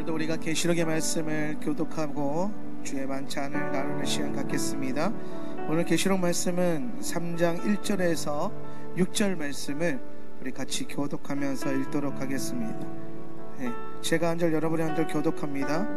오늘도 우리가 계시록의 말씀을 교독하고 주의 만찬을 나누는 시간 갖겠습니다. 오늘 계시록 말씀은 3장 1절에서 6절 말씀을 우리 같이 교독하면서 읽도록 하겠습니다. 제가 한 절 여러분이 한 절 교독합니다.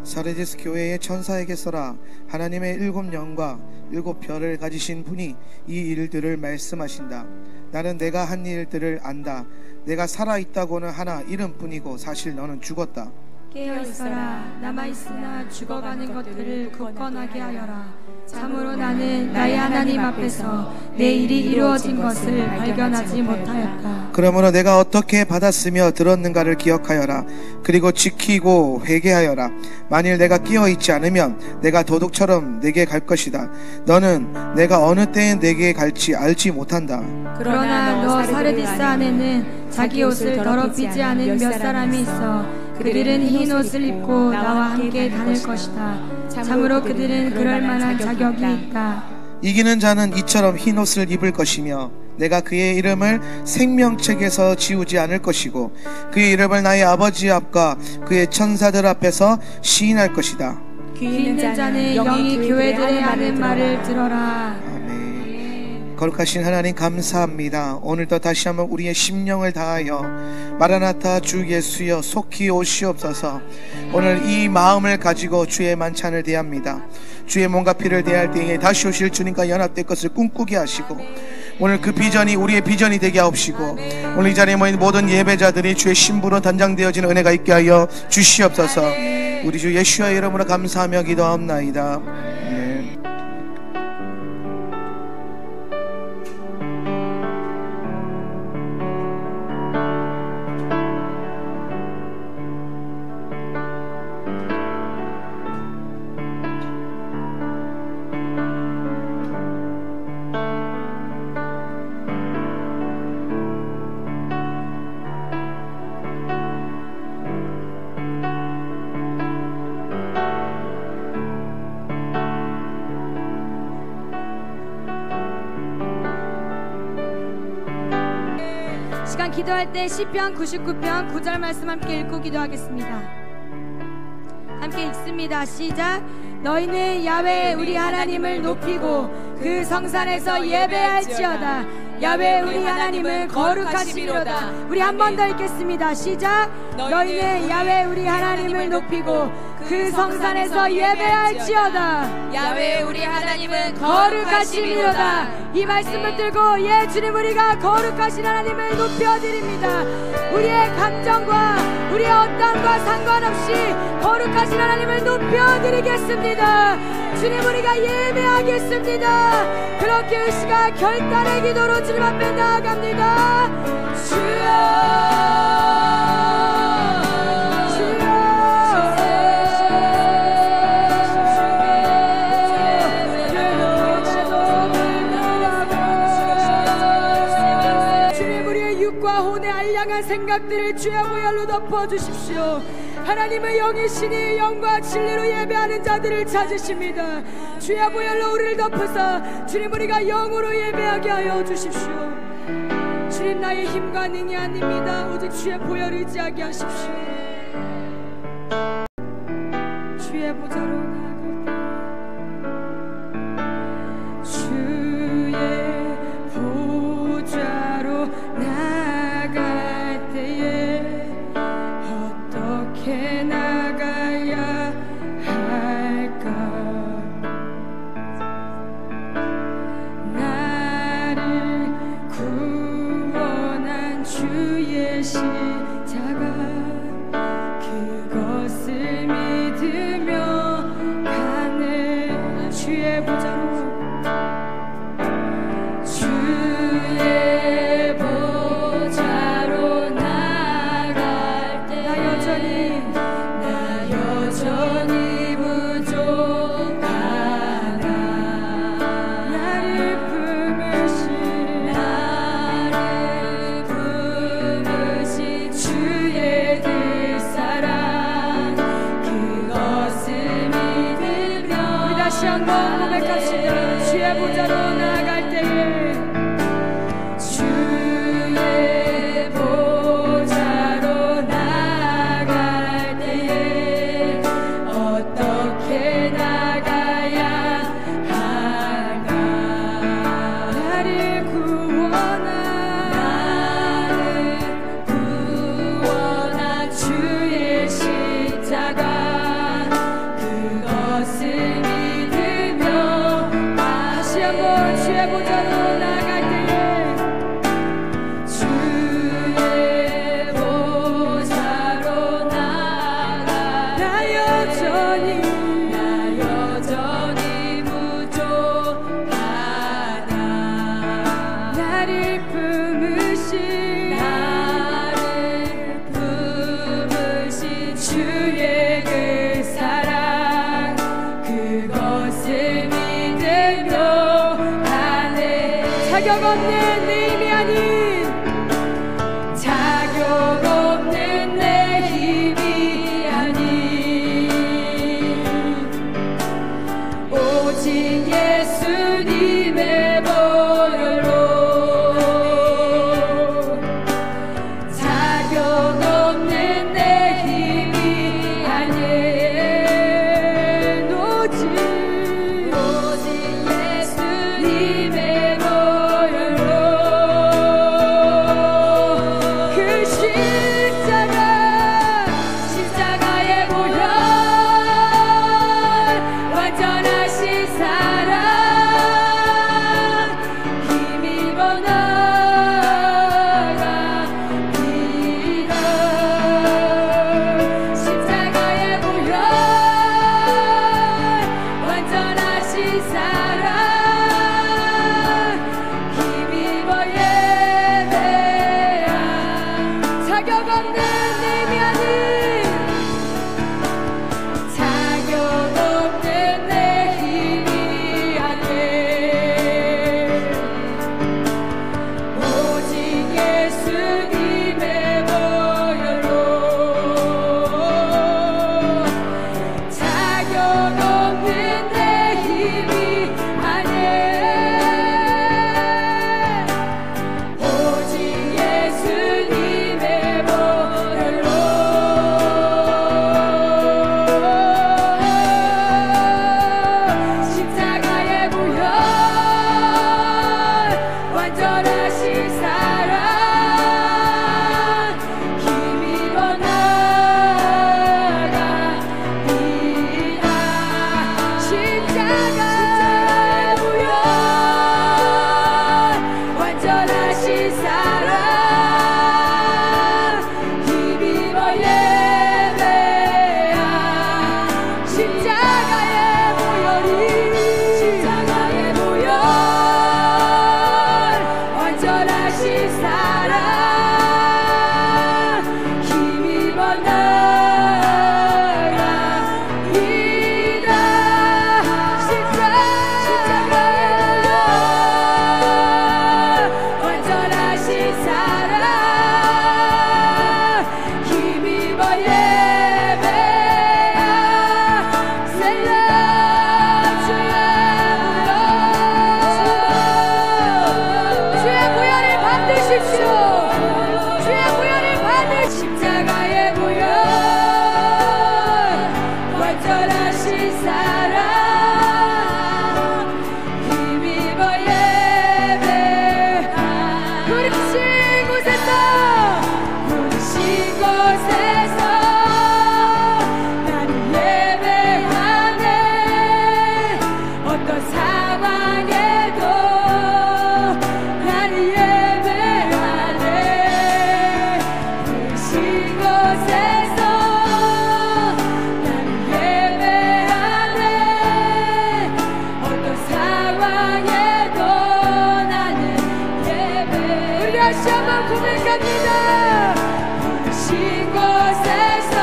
사르디스 교회의 천사에게 써라. 하나님의 7영과 7별을 가지신 분이 이 일들을 말씀하신다. 나는 내가 한 일들을 안다. 내가 살아있다고는 하나 이름뿐이고 사실 너는 죽었다. 깨어있어라. 남아있으나 죽어가는 것들을 굳건하게 하여라. 참으로 나는 나의 하나님 앞에서 내 일이 이루어진 것을 발견하지 못하였다. 그러므로 내가 어떻게 받았으며 들었는가를 기억하여라. 그리고 지키고 회개하여라. 만일 내가 끼어있지 않으면 내가 도둑처럼 내게 갈 것이다. 너는 내가 어느 때에 내게 갈지 알지 못한다. 그러나 너 사르디스 안에는 자기 옷을 더럽히지 않은 몇 사람이 있어. 그들은 흰 옷을 입고 나와 함께 다닐 것이다. 참으로 그들은 그럴 만한 자격이 있다. 이기는 자는 이처럼 흰 옷을 입을 것이며 내가 그의 이름을 생명책에서 지우지 않을 것이고 그의 이름을 나의 아버지 앞과 그의 천사들 앞에서 시인할 것이다. 귀 있는 자는 영이 교회들의 하는 말을 들어라. 아멘. 거룩하신 하나님 감사합니다. 오늘도 다시 한번 우리의 심령을 다하여 마라나타 주 예수여 속히 오시옵소서. 오늘 이 마음을 가지고 주의 만찬을 대합니다. 주의 몸과 피를 대할 때에 다시 오실 주님과 연합될 것을 꿈꾸게 하시고 오늘 그 비전이 우리의 비전이 되게 하옵시고 오늘 이 자리에 모인 모든 예배자들이 주의 신부로 단장되어지는 은혜가 있게 하여 주시옵소서. 우리 주 예수의 이름으로 감사하며 기도하옵나이다. 시간 기도할 때 시편 99편 9절 말씀 함께 읽고 기도하겠습니다. 함께 읽습니다. 시작. 너희는 야훼 우리 하나님을 높이고 그 성산에서 예배할지어다. 야훼 우리 하나님을 거룩하시리로다. 우리 한 번 더 읽겠습니다. 시작. 너희는 야훼 우리 하나님을 높이고 그 성산에서 예배할지어다. 야훼 우리 하나님은 거룩하시리로다. 이 말씀을 들고 예 주님 우리가 거룩하신 하나님을 높여드립니다. 우리의 감정과 우리의 어떠함과 상관없이 거룩하신 하나님을 높여드리겠습니다. 주님 우리가 예배하겠습니다. 그렇게 의식과 결단의 기도로 주님 앞에 나아갑니다. 주여 생각들을 주의 보혈로 덮어주십시오. 하나님의 영이시니 영과 진리로 예배하는 자들을 찾으십니다. 주의 보혈로 우리를 덮으사 주님 우리가 영으로 예배하게 하여 주십시오. 주님 나의 힘과 능이 아닙니다. 오직 주의 보혈 의지하게 하십시오. 주의 보좌로 나아갈 때 주의 보좌로 나아갈 때에 어떻게 나가야 할까? 나를 구원한 주의 십자가 그것을 믿으며 가는 주의 보좌로 주의 보좌로 나갈 때 나 여전히 부족하다. 나를 품으신 주의 자격 없는 내 힘이 아닌 자격 없는 내 힘이 아닌 오직 예수님의 보혈로 자격 없는 내 힘이 아닌 오직 예수님의 보혈로 그 십자가의 보혈 완전하신 사랑 힘입어 나갑니다. 십자가의 보혈 완전하신 사랑 힘입어 예배하 자격 없는 힘이 아닌 자격 없는 내 힘이 아닌 오직 예수님의 보혈로 자격 없는 내 힘이 아닌 오직 예수님의 보혈로 십자가의 보혈 완전하신 사랑 힘입어 나갑니다. 십자가의 보혈 완전하신 사랑 힘입어 예배하 십자가의 보혈이 십자가의 보혈 완전하신 사랑 힘입어 나갑니다. 십자가의 보혈 완전하신 사랑 힘입어 예배하 셀라 주의 보혈을 받으십시오. 주의 보혈을 받으 십자가의 보혈 완전하신 사랑 힘입어 예배하 부르신 곳에서 나를 예배하네. 어떤 상황에도 나를 예배하네. 부르신 곳에서 나를 예배하네. 어떤 상황에도 나는 예배 우리 다시 한번 고백합니다. 부르신 곳에서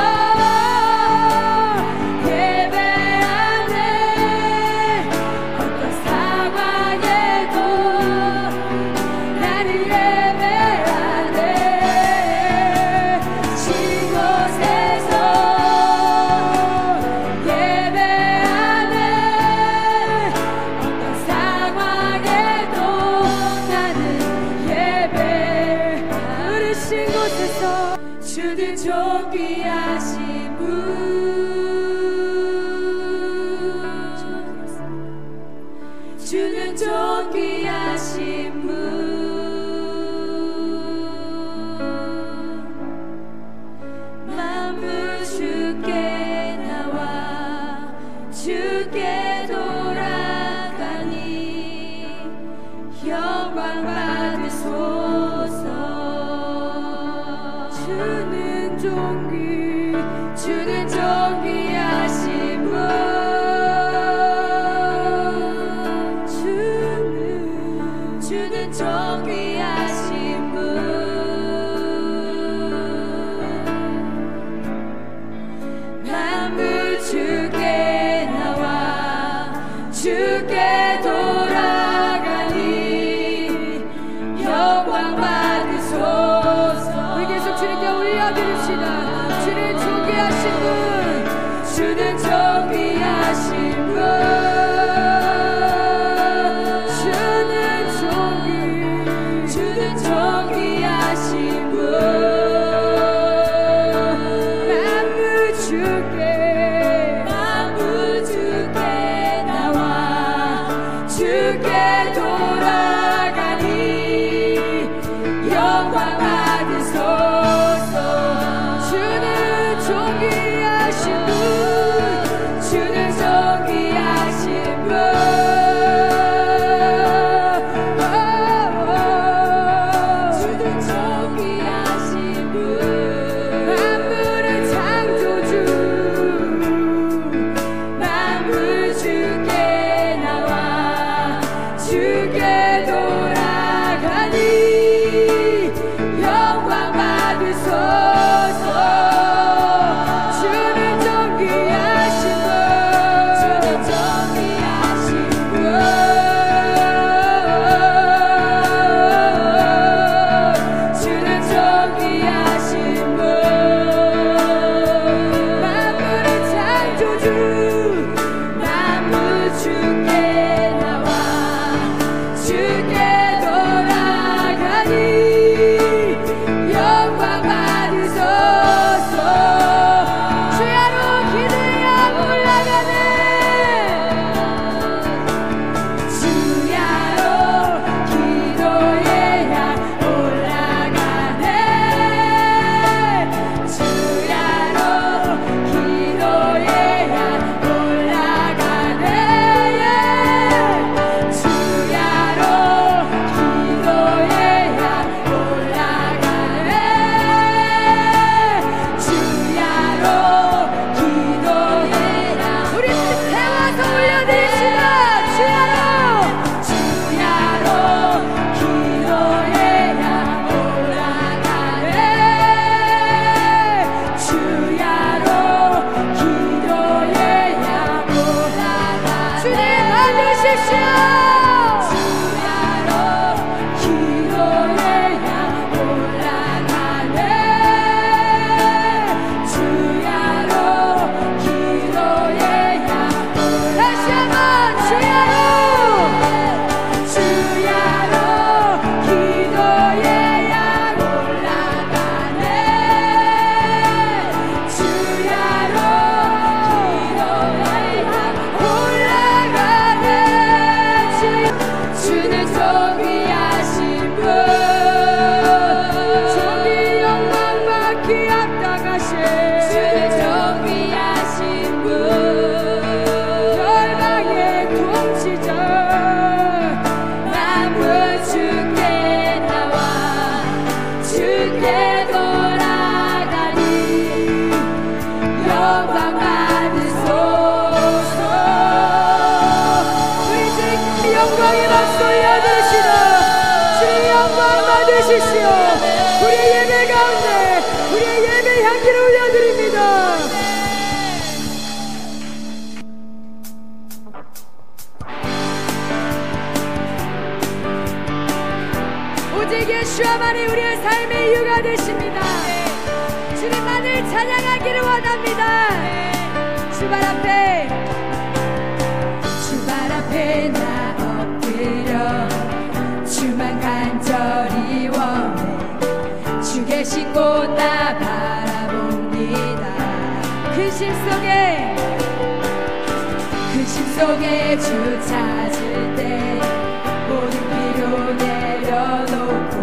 예배하네. 어떤 상황에도 나를 예배하네. 신 곳에서 예배하네. 어떤 상황에도 나는 예배 부르신 곳에서 주는 존귀하신 분 주는 존귀하신 분 만물 주께 나와 주께 돌아가니 영광 받으소서. 주는 존귀하신 분 주는 존귀하신 분 만물 주께 나와 주께 돌아가니 드립니다. 주는 존귀하신 분, 주는 존귀하신 분, 주는 존귀하신 분, 만물 주께 나와 주께 돌아가니 영광 받으소서. 주는 존귀하신 분, 주는 존귀하신 분, 주시오. 우리의 예배 가운데 우리의 예배 향기를 올려드립니다. 오직 예수와만이 우리의 삶의 이유가 되십니다. 주님만을 찬양하기를 원합니다. 주발 앞에 나 엎드려 주만 간절히 원해. 주 계신 곳 나 바라봅니다. 근심 속에 주 찾을 때 모든 필요 내려놓고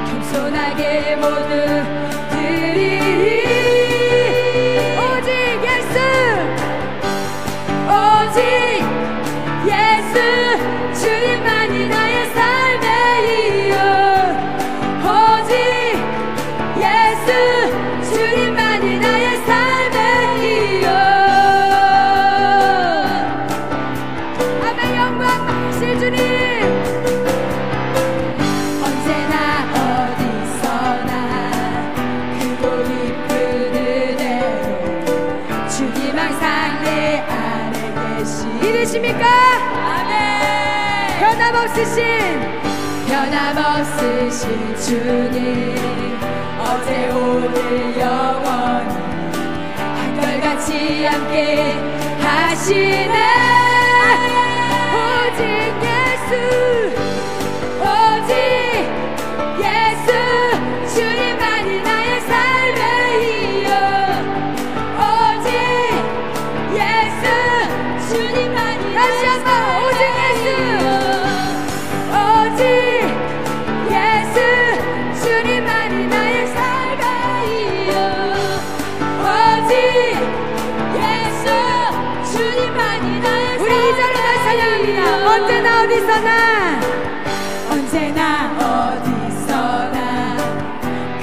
겸손하게 모두 드리리. 오직 예수 주님만이 나의 삶의 이유. 오직 예수 주님만이 나의 삶의 이유. 아멘. 영광 받으실 주님, 언제나 어디서나 크고 깊은 은혜로 주님 항상 내 안에 계시십니까? 변함없으신 주님, 어제 오늘 영원히 한결같이 함께 하시네. 오직 예수 오직 예수 주님만이 나의 삶의 이유. 오직 예수 주님만이 다시 한번 오직 예수 오직 예수 주님만이 나의 삶의 이유. 오직 예수 주님만이 나의 우리 이 자리에 다시 찬양합니다. 언제나 어디서나 언제나 어디서나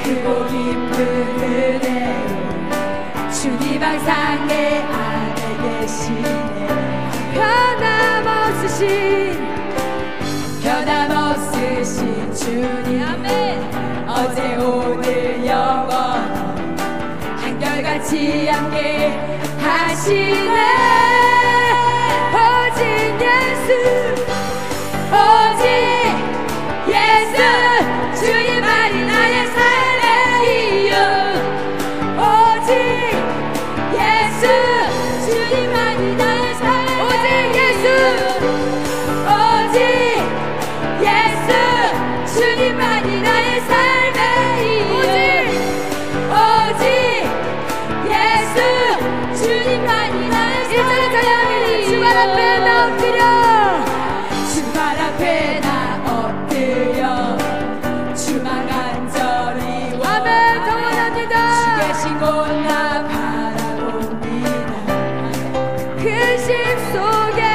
크고 깊은 은혜로 주님 항상 내 안에 계시네. 변함없으신 주님. 아멘. 어제 오늘 영원히 한결같이 함께 하시네. 오직 예수 오직 예수 주님만이 나의 삶의 이유. 오직 예수 주님만이 나의 삶의 이유. 오직 예수 오직 예수 주님만이 나의 삶의 이유. 오직 예수 주님만이 나의 삶의 이유. 이제는 찬양합니다. 주발 앞에 나 엎드려 주발 앞에 나 엎드려 주만 간절히 아멘. 경원합니다. 주 계신 곳 나 바라봅니다. 그 심 속에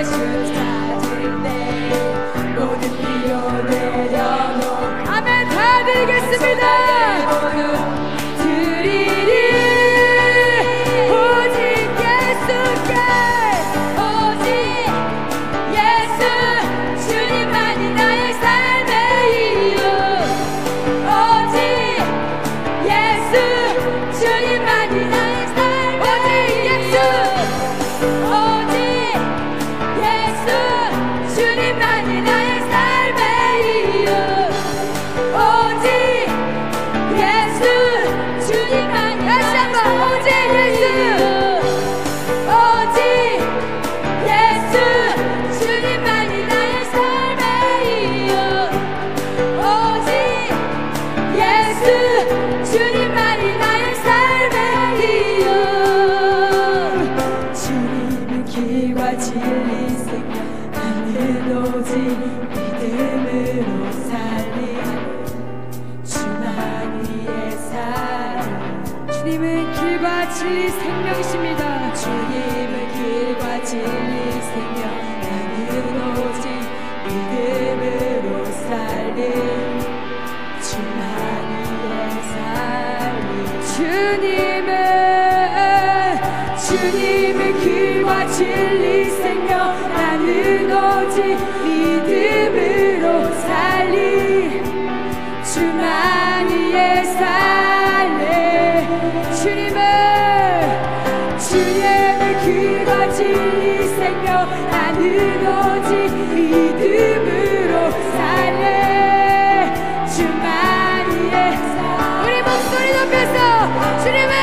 주 찾을 때 모든 비로 내려놓고 아멘. 다 드리겠습니다. 모두 드리리. 오직 예수께 오직 예수 주님만이 나의 삶의 이유. 오직 예수 주님만이 나의 삶의 오직 예수 오직 예수 주님만이 나의 삶의 이유. 오직 예수 주님만이 다시 한번 오직 예수 오직 예수 주님만이 나의 삶의 이유. 오직 예수 주님만이 나의 삶의 이유. 주님은 길과 진리 생명 나는 오직 믿음으로 살리. 주만이의 삶. 주님은 길과 진리 생명이십니다. 주님은 길과 진리 생명 나는 오직 믿음으로 살리. 주만이의 삶. 주님은 길과 진리 생명 나는 오직 믿음으로 살리. 주만이의 삶에 주님은 길과 진리 생명 나는 오직 믿음으로 살래. 주만이의 삶. 우리 목소리 높여서 주님의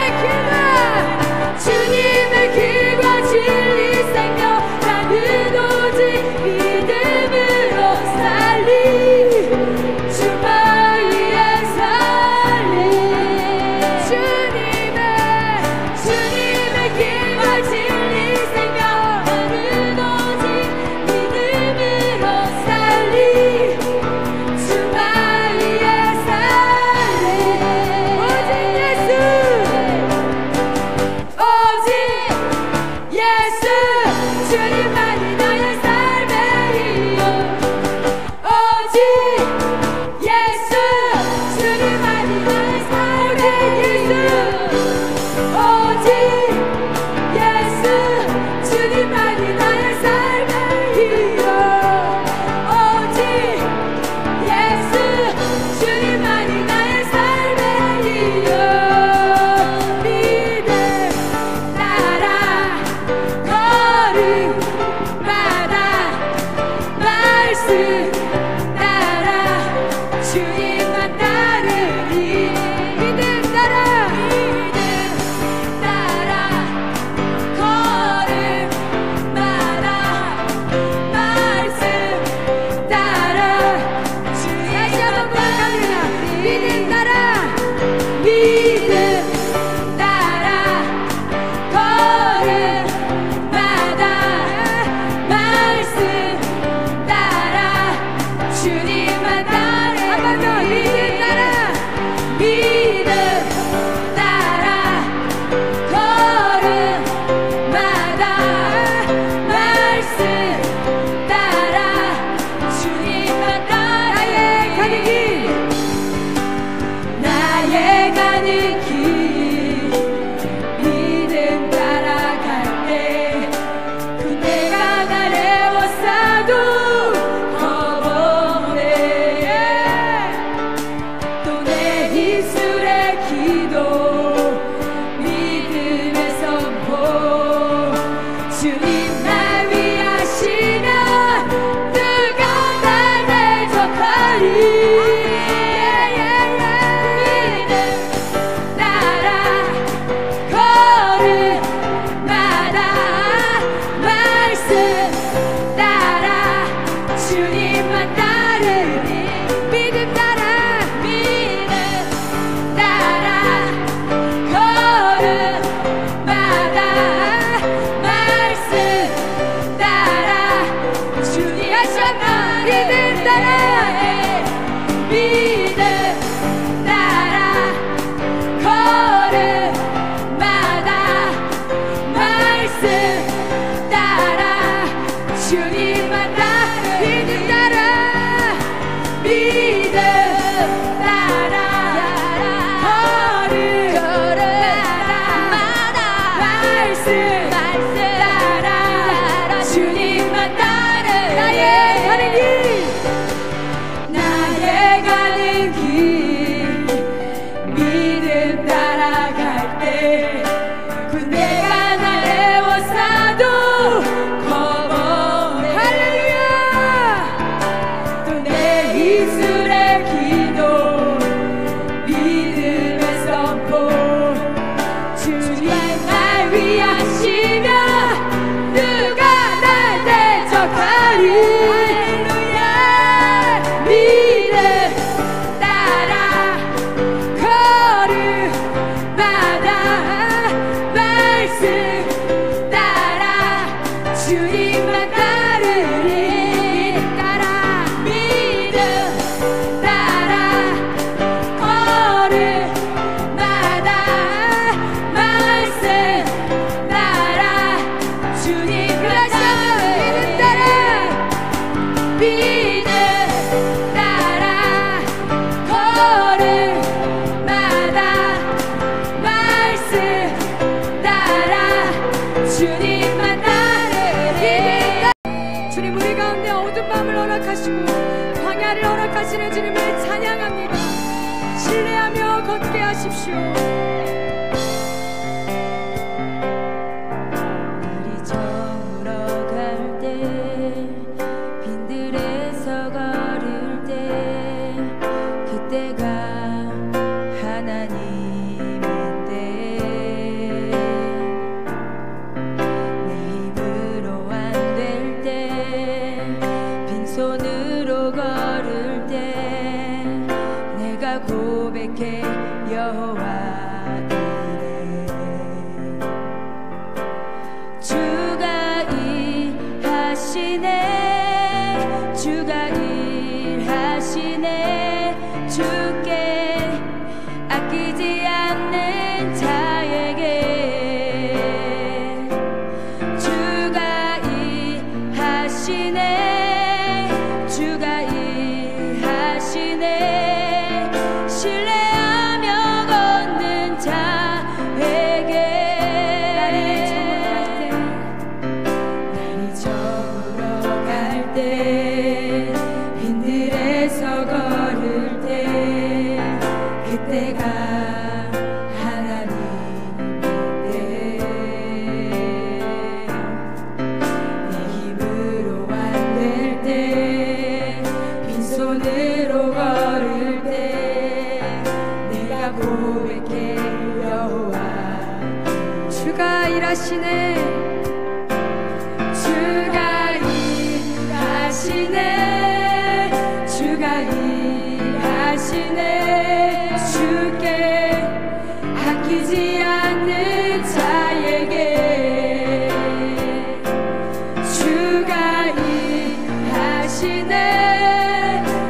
길과 진리 생명 나는 오직 믿음으로 살리. 주만이의 삶. 주님의 길과 진리 생명 나는 오직 기도 믿음의 선포 주님 날 위하시면 누가 날 대적하리 허락하시는 주님을 찬양합니다. 신뢰하며 걷게 하십시오. 날이 저물어 갈 때 빈들에서 걸을 때 그때가 하나님인데 내 힘으로 안 될 때 빈손으로 걸을 때 내가 고백해 여호와 이래 주가 일하시네 주가 일하시네 주께 아끼지 않는 자에게 주가 일하시네 주가 일하시네 신뢰하며 걷는 자에게 날이 저물어 갈 때 빈들에서 걸을 때 그때가 하나님인데 내 힘으로 안 될 때 빈손으로 걸을 때 내가 고백해 여호와 주가 일하시네 주가 일하시네 주가 일하시네 주께 아끼지 않는 자에게 주가 일하시네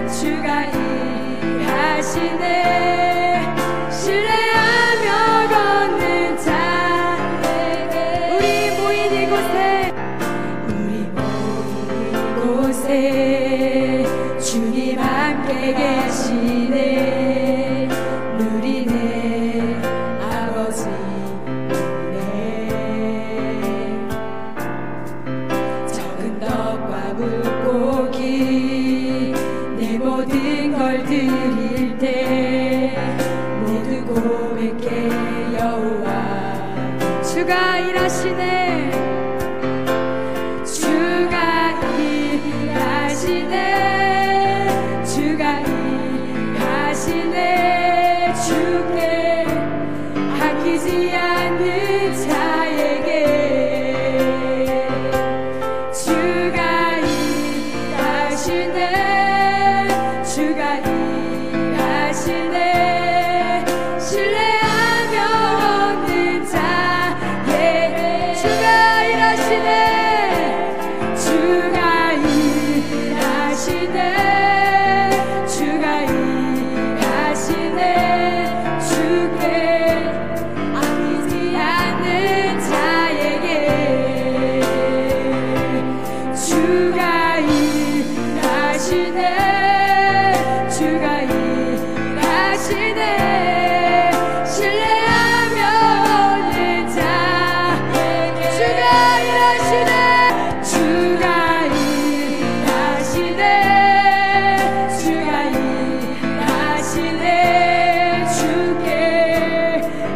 주가 일하시네 신뢰하며 걷는 자에게 우리 모인 이곳에 주님 함께 계시네 누리네 아버지네 적은 떡과 물고기 내 모든 걸 드릴 때 모두 고백해 여호와. 주가 일하시네. 주가 일하시네. 주가 일하시네. 주께 아끼지 않는 자에게 주가 일하시네. 주가 일하시네. 신뢰하며 얻는 자에게 주가 일하시네. 주가 일하시네. 주가 일하시네. 주께 아끼지 않는 자에게 주가 일하시네. 주가 일하시네. 신뢰하며 얻는 자에게 주가 일하시네. 주가 일하시네. 주가 일하시네. 주께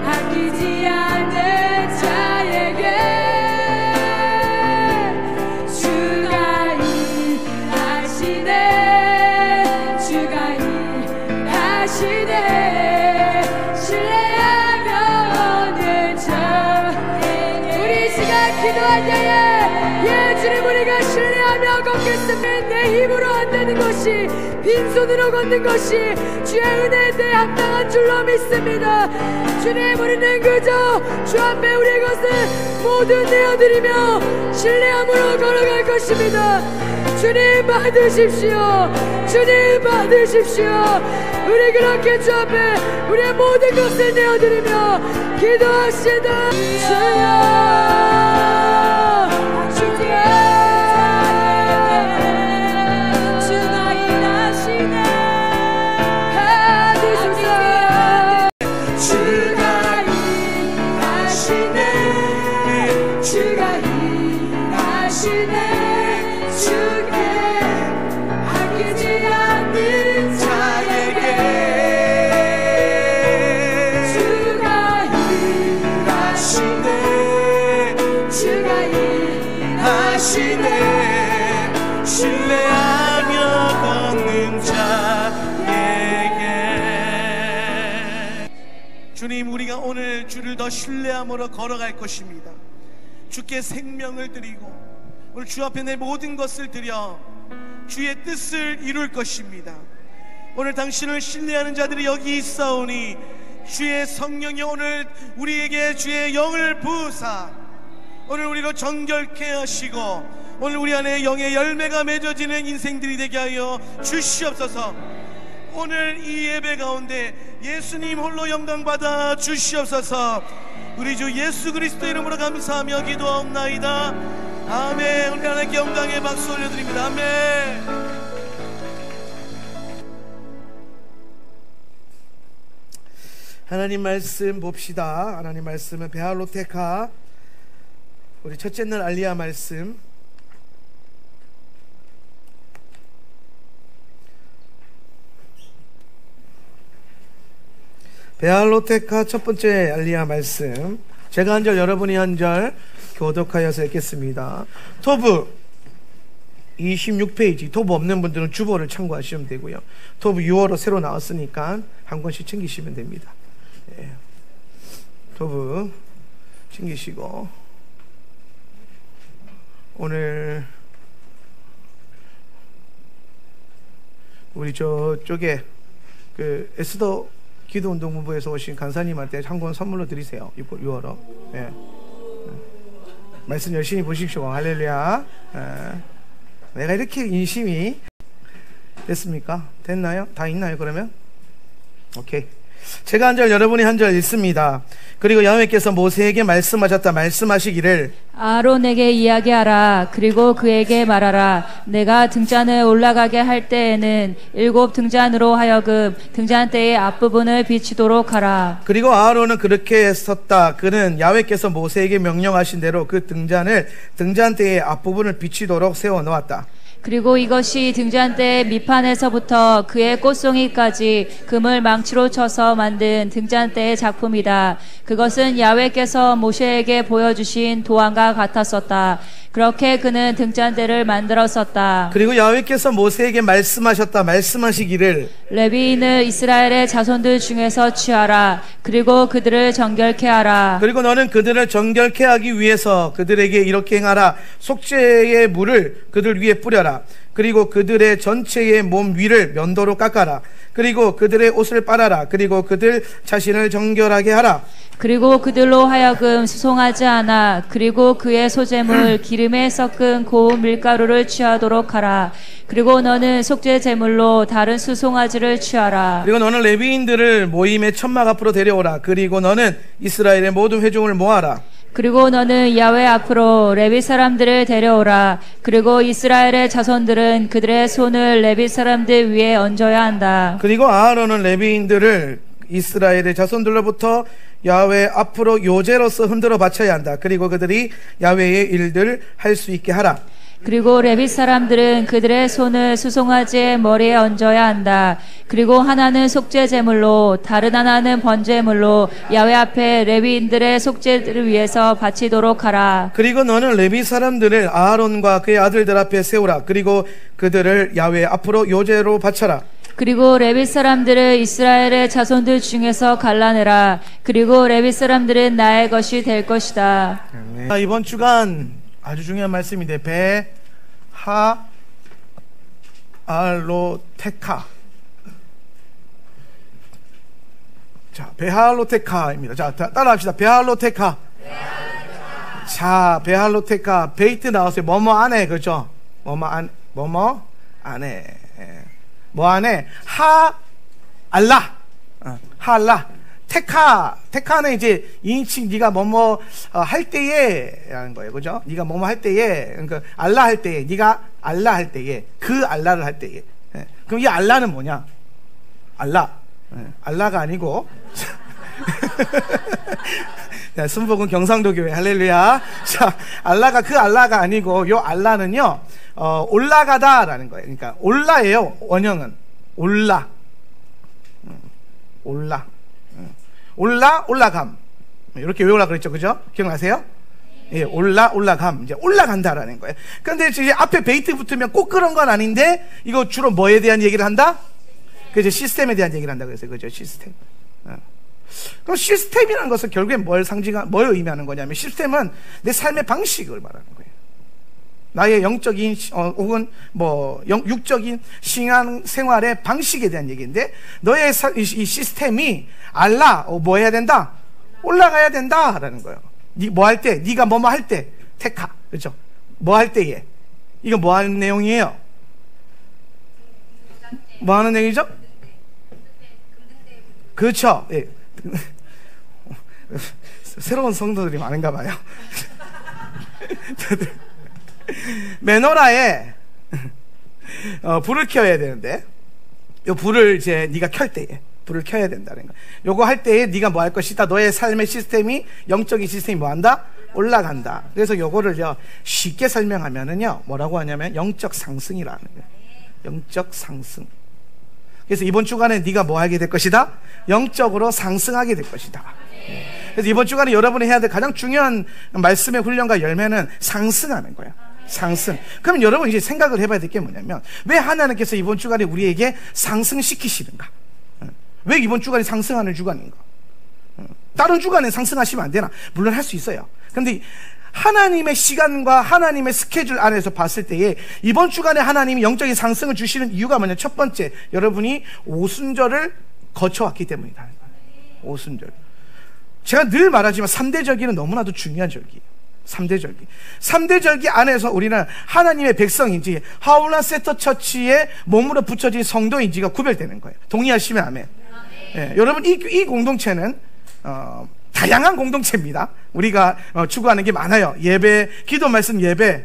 아끼지 않는 자에게 주가 일하시네. 주가 일하시네. 신뢰하며 얻는 자에게 우리 이 시간 기도할 때에 예 주님 우리가 신뢰하며 걷겠으면 내 힘으로 안 되는 것이 빈손으로 걷는 것이 주의 은혜에 대해 합당한 줄로 믿습니다. 주님 우리는 그저 주 앞에 우리의 것을 모두 내어드리며 신뢰함으로 걸어갈 것입니다. 주님 받으십시오. 주님 받으십시오. 우리 그렇게 주 앞에 우리의 모든 것을 내어드리며 기도하시다. 주여 주가 일하시네. 받으소서. 주가 일하시네. 주가 일하시네. 주께 아끼지 않는 자에게 주가 일하시네. 주가 일하시네. 신뢰하며 걷는 자에게. 주님 우리가 오늘 주를 더 신뢰함으로 걸어갈 것입니다. 주께 생명을 드리고 오늘 주 앞에 내 모든 것을 드려 주의 뜻을 이룰 것입니다. 오늘 당신을 신뢰하는 자들이 여기 있사오니 주의 성령이 오늘 우리에게 주의 영을 부으사 오늘 우리로 정결케 하시고 오늘 우리 안에 영의 열매가 맺어지는 인생들이 되게 하여 주시옵소서. 오늘 이 예배 가운데 예수님 홀로 영광 받아 주시옵소서. 우리 주 예수 그리스도 이름으로 감사하며 기도하옵나이다. 아멘. 우리 하나님께 영광의 박수 올려드립니다. 아멘. 하나님 말씀 봅시다. 하나님 말씀은 베알로테카 우리 첫째 날 알리야 말씀 베알로테카 첫 번째 알리야 말씀 제가 한 절 여러분이 한 절 교독하여서 읽겠습니다. 토브 26페이지 토브 없는 분들은 주보를 참고하시면 되고요. 토브 6월호 새로 나왔으니까 한 권씩 챙기시면 됩니다. 예. 토브 챙기시고 오늘 우리 저쪽에 그 에스더 기도운동본부에서 오신 간사님한테 한 권 선물로 드리세요. 6월호. 예. 말씀 열심히 보십시오. 할렐루야. 예. 내가 이렇게 인심이 됐습니까? 됐나요? 다 있나요? 그러면? 오케이. 제가 한 절 여러분이 한 절 읽습니다. 그리고 야훼께서 모세에게 말씀하셨다. 말씀하시기를 아론에게 이야기하라. 그리고 그에게 말하라. 내가 등잔을 올라가게 할 때에는 7 등잔으로 하여금 등잔대의 앞부분을 비치도록 하라. 그리고 아론은 그렇게 섰다. 그는 야훼께서 모세에게 명령하신 대로 그 등잔을 등잔대의 앞부분을 비치도록 세워 놓았다. 그리고 이것이 등잔대 밑판에서부터 그의 꽃송이까지 금을 망치로 쳐서 만든 등잔대의 작품이다. 그것은 야훼께서 모세에게 보여주신 도안과 같았었다. 그렇게 그는 등잔대를 만들었었다. 그리고 야훼께서 모세에게 말씀하시기를 레위인을 이스라엘의 자손들 중에서 취하라. 그리고 그들을 정결케 하라. 그리고 너는 그들을 정결케 하기 위해서 그들에게 이렇게 행하라. 속죄의 물을 그들 위에 뿌려라. 그리고 그들의 전체의 몸 위를 면도로 깎아라. 그리고 그들의 옷을 빨아라. 그리고 그들 자신을 정결하게 하라. 그리고 그들로 하여금 수송하지 않아. 그리고 그의 소재물 기름에 섞은 고운 밀가루를 취하도록 하라. 그리고 너는 속죄 제물로 다른 수송아지를 취하라. 그리고 너는 레위인들을 모임의 천막 앞으로 데려오라. 그리고 너는 이스라엘의 모든 회중을 모아라. 그리고 너는 야훼 앞으로 레위 사람들을 데려오라. 그리고 이스라엘의 자손들은 그들의 손을 레위 사람들 위에 얹어야 한다. 그리고 아하론은 레위인들을 이스라엘의 자손들로부터 야훼 앞으로 요제로서 흔들어 바쳐야 한다. 그리고 그들이 야훼의 일들 할 수 있게 하라. 그리고 레위 사람들은 그들의 손을 수송아지의 머리에 얹어야 한다. 그리고 하나는 속죄 제물로 다른 하나는 번제물로 야훼 앞에 레위인들의 속죄를 위해서 바치도록 하라. 그리고 너는 레위 사람들을 아하론과 그의 아들들 앞에 세우라. 그리고 그들을 야훼 앞으로 요제로 바쳐라. 그리고 레위 사람들을 이스라엘의 자손들 중에서 갈라내라. 그리고 레위 사람들은 나의 것이 될 것이다. 이번 주간 아주 중요한 말씀인데 베하알로테카. 자, 베하알로테카입니다. 자, 따라합시다. 베하알로테카. 자, 베하알로테카. 베이트 나왔어요. 뭐뭐 안에, 그렇죠? 뭐뭐 안에. 뭐 안에? 하알라. 테카는 이제 2인칭 네가 뭐뭐 할 때에 라는 거예요. 그죠? 네가 뭐뭐 할 때에, 그러니까 알라 할 때에, 네가 알라 할 때에, 그 알라를 할 때에. 예. 그럼 이 알라는 뭐냐? 알라가 아니고 자, 순복음 경상도 교회 할렐루야. 자, 그 알라가 아니고 요 알라는요 올라가다라는 거예요. 그러니까 올라예요. 원형은 올라감 이렇게 외우라 그랬죠. 그죠? 기억나세요? 예, 올라감 이제 올라간다라는 거예요. 그런데 이제 앞에 베이트 붙으면 꼭 그런 건 아닌데 이거 주로 뭐에 대한 얘기를 한다? 그죠? 시스템에 대한 얘기를 한다 그랬어요. 그죠? 시스템. 그럼 시스템이라는 것은 결국엔 뭘 의미하는 거냐면 시스템은 내 삶의 방식을 말하는 거예요. 나의 영적인 혹은 육적인 신앙 생활의 방식에 대한 얘기인데 너의 이 시스템이 뭐 해야 된다? 올라가야 된다라는 거예요. 뭐 할 때? 네가 뭐뭐 할 때? 테카. 그렇죠? 뭐 할 때에? 이거 뭐 하는 내용이에요? 뭐 하는 내용이죠? 그렇죠. 예. 새로운 성도들이 많은가 봐요. 메노라에 불을 켜야 되는데 이 불을 이제 네가 켤 때에 불을 켜야 된다는 거. 요거 할 때에 네가 뭐 할 것이다. 너의 삶의 시스템이 영적인 시스템이 뭐 한다? 올라간다. 그래서 요거를요 쉽게 설명하면은요 뭐라고 하냐면 영적 상승이라는 거예요. 영적 상승. 그래서 이번 주간에 네가 뭐 하게 될 것이다? 영적으로 상승하게 될 것이다. 그래서 이번 주간에 여러분이 해야 될 가장 중요한 말씀의 훈련과 열매는 상승하는 거야. 상승. 그럼 여러분 이제 생각을 해봐야 될 게 뭐냐면 왜 하나님께서 이번 주간에 우리에게 상승시키시는가? 왜 이번 주간이 상승하는 주간인가? 다른 주간에 상승하시면 안 되나? 물론 할 수 있어요. 그런데 하나님의 시간과 하나님의 스케줄 안에서 봤을 때에 이번 주간에 하나님이 영적인 상승을 주시는 이유가 뭐냐? 첫 번째, 여러분이 오순절을 거쳐왔기 때문이다. 오순절. 제가 늘 말하지만 3대 절기는 너무나도 중요한 절기예요. 3대 절기. 3대 절기 안에서 우리는 하나님의 백성인지 하울란 세터 처치의 몸으로 붙여진 성도인지가 구별되는 거예요. 동의하시면 아멘. 예, 여러분 이 공동체는 다양한 공동체입니다. 우리가 추구하는 게 많아요. 예배, 기도 말씀 예배,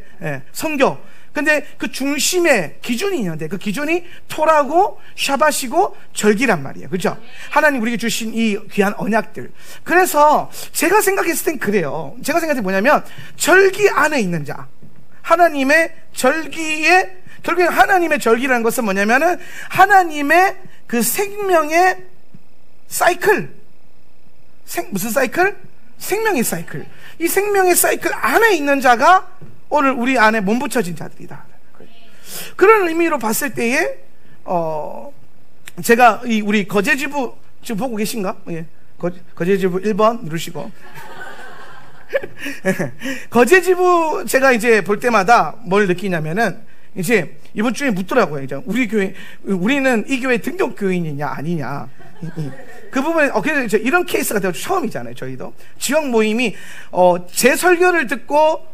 선교. 근데 그 중심에 기준이 있는데 그 기준이 토라고 샤바시고 절기란 말이에요. 그죠? 하나님 우리에게 주신 이 귀한 언약들. 그래서 제가 생각했을 땐 그래요. 제가 생각할 때 뭐냐면 절기 안에 있는 자, 하나님의 절기에 결국에 하나님의 절기라는 것은 뭐냐면은 하나님의 그 생명의 사이클, 무슨 사이클? 생명의 사이클. 이 생명의 사이클 안에 있는 자가 오늘 우리 안에 몸붙여진 자들이다. 그런 의미로 봤을 때에 제가 우리 거제지부 지금 보고 계신가? 예. 거제지부 1번 누르시고. 거제지부 제가 이제 볼 때마다 뭘 느끼냐면은 이제 이번 주에 묻더라고요. 이제 우리 교회, 우리는 이 교회 등록 교인이냐 아니냐. 그 부분에 그래서 이제 이런 케이스가 되어 처음이잖아요. 저희도 지역 모임이 제 설교를 듣고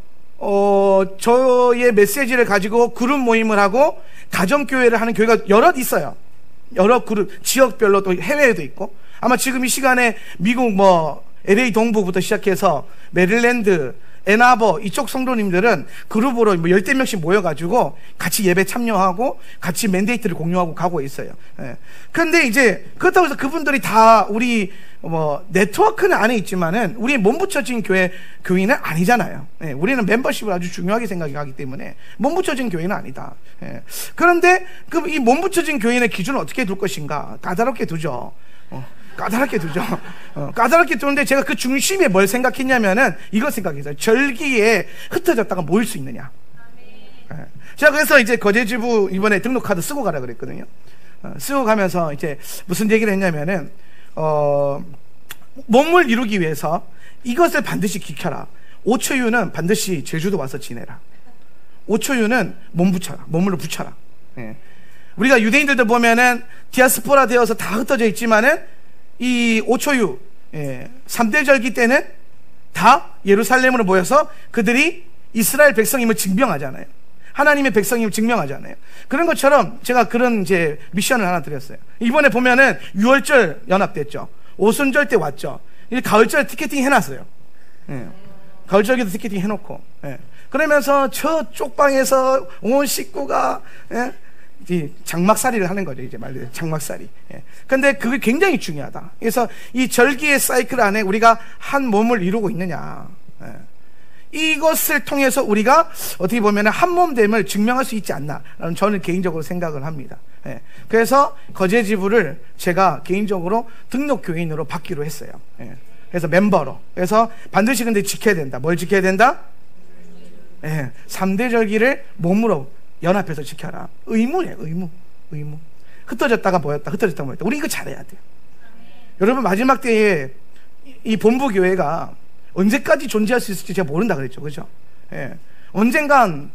저의 메시지를 가지고 그룹 모임을 하고 가정교회를 하는 교회가 여럿 있어요. 여러 그룹, 지역별로 또 해외에도 있고, 아마 지금 이 시간에 미국 LA 동부부터 시작해서 메릴랜드, 애나버 이쪽 성도님들은 그룹으로 10대 명씩 모여가지고 같이 예배 참여하고 같이 맨데이트를 공유하고 가고 있어요. 예. 근데 이제 그렇다고 해서 그분들이 다 우리 네트워크는 안에 있지만은 우리 몸붙여진 교인은 아니잖아요. 예. 우리는 멤버십을 아주 중요하게 생각하기 때문에 몸붙여진 교인은 아니다. 예. 그런데 이 몸붙여진 교인의 기준을 어떻게 둘 것인가? 까다롭게 두죠. 까다롭게 두죠. 까다롭게 두는데 제가 그 중심에 뭘 생각했냐면은 이거 생각했어요. 절기에 흩어졌다가 모일 수 있느냐. 네. 제가 그래서 이제 거제지부 이번에 등록카드 쓰고 가라 그랬거든요. 쓰고 가면서 이제 무슨 얘기를 했냐면은 몸을 이루기 위해서 이것을 반드시 지켜라. 5초유는 반드시 제주도 와서 지내라. 5초유는 몸 붙여라. 몸으로 붙여라. 네. 우리가 유대인들도 보면은 디아스포라 되어서 다 흩어져 있지만은 이 5초유 3대 절기 때는 다 예루살렘으로 모여서 그들이 이스라엘 백성임을 증명하잖아요. 하나님의 백성임을 증명하잖아요. 그런 것처럼 제가 그런 이제 미션을 하나 드렸어요. 이번에 보면은 6월절 연합됐죠. 오순절 때 왔죠. 이제 가을절 티켓팅 해놨어요. 가을절기도 티켓팅 해놓고 그러면서 저 쪽방에서 온 식구가 이 장막살이를 하는 거죠. 이제 말로 장막살이. 근데 그게 굉장히 중요하다. 그래서 이 절기의 사이클 안에 우리가 한 몸을 이루고 있느냐. 이것을 통해서 우리가 어떻게 보면 한 몸됨을 증명할 수 있지 않나 라는 저는 개인적으로 생각을 합니다. 그래서 거제지부를 제가 개인적으로 등록 교인으로 받기로 했어요. 그래서 멤버로. 그래서 반드시 근데 지켜야 된다. 뭘 지켜야 된다? 3대 절기를 몸으로 연합해서 지켜라. 의무예요. 의무. 흩어졌다가 모였다. 흩어졌다가 모였다. 우리 이거 잘해야 돼요. 여러분 마지막 때에 이 본부교회가 언제까지 존재할 수 있을지 제가 모른다 그랬죠. 그죠? 언젠간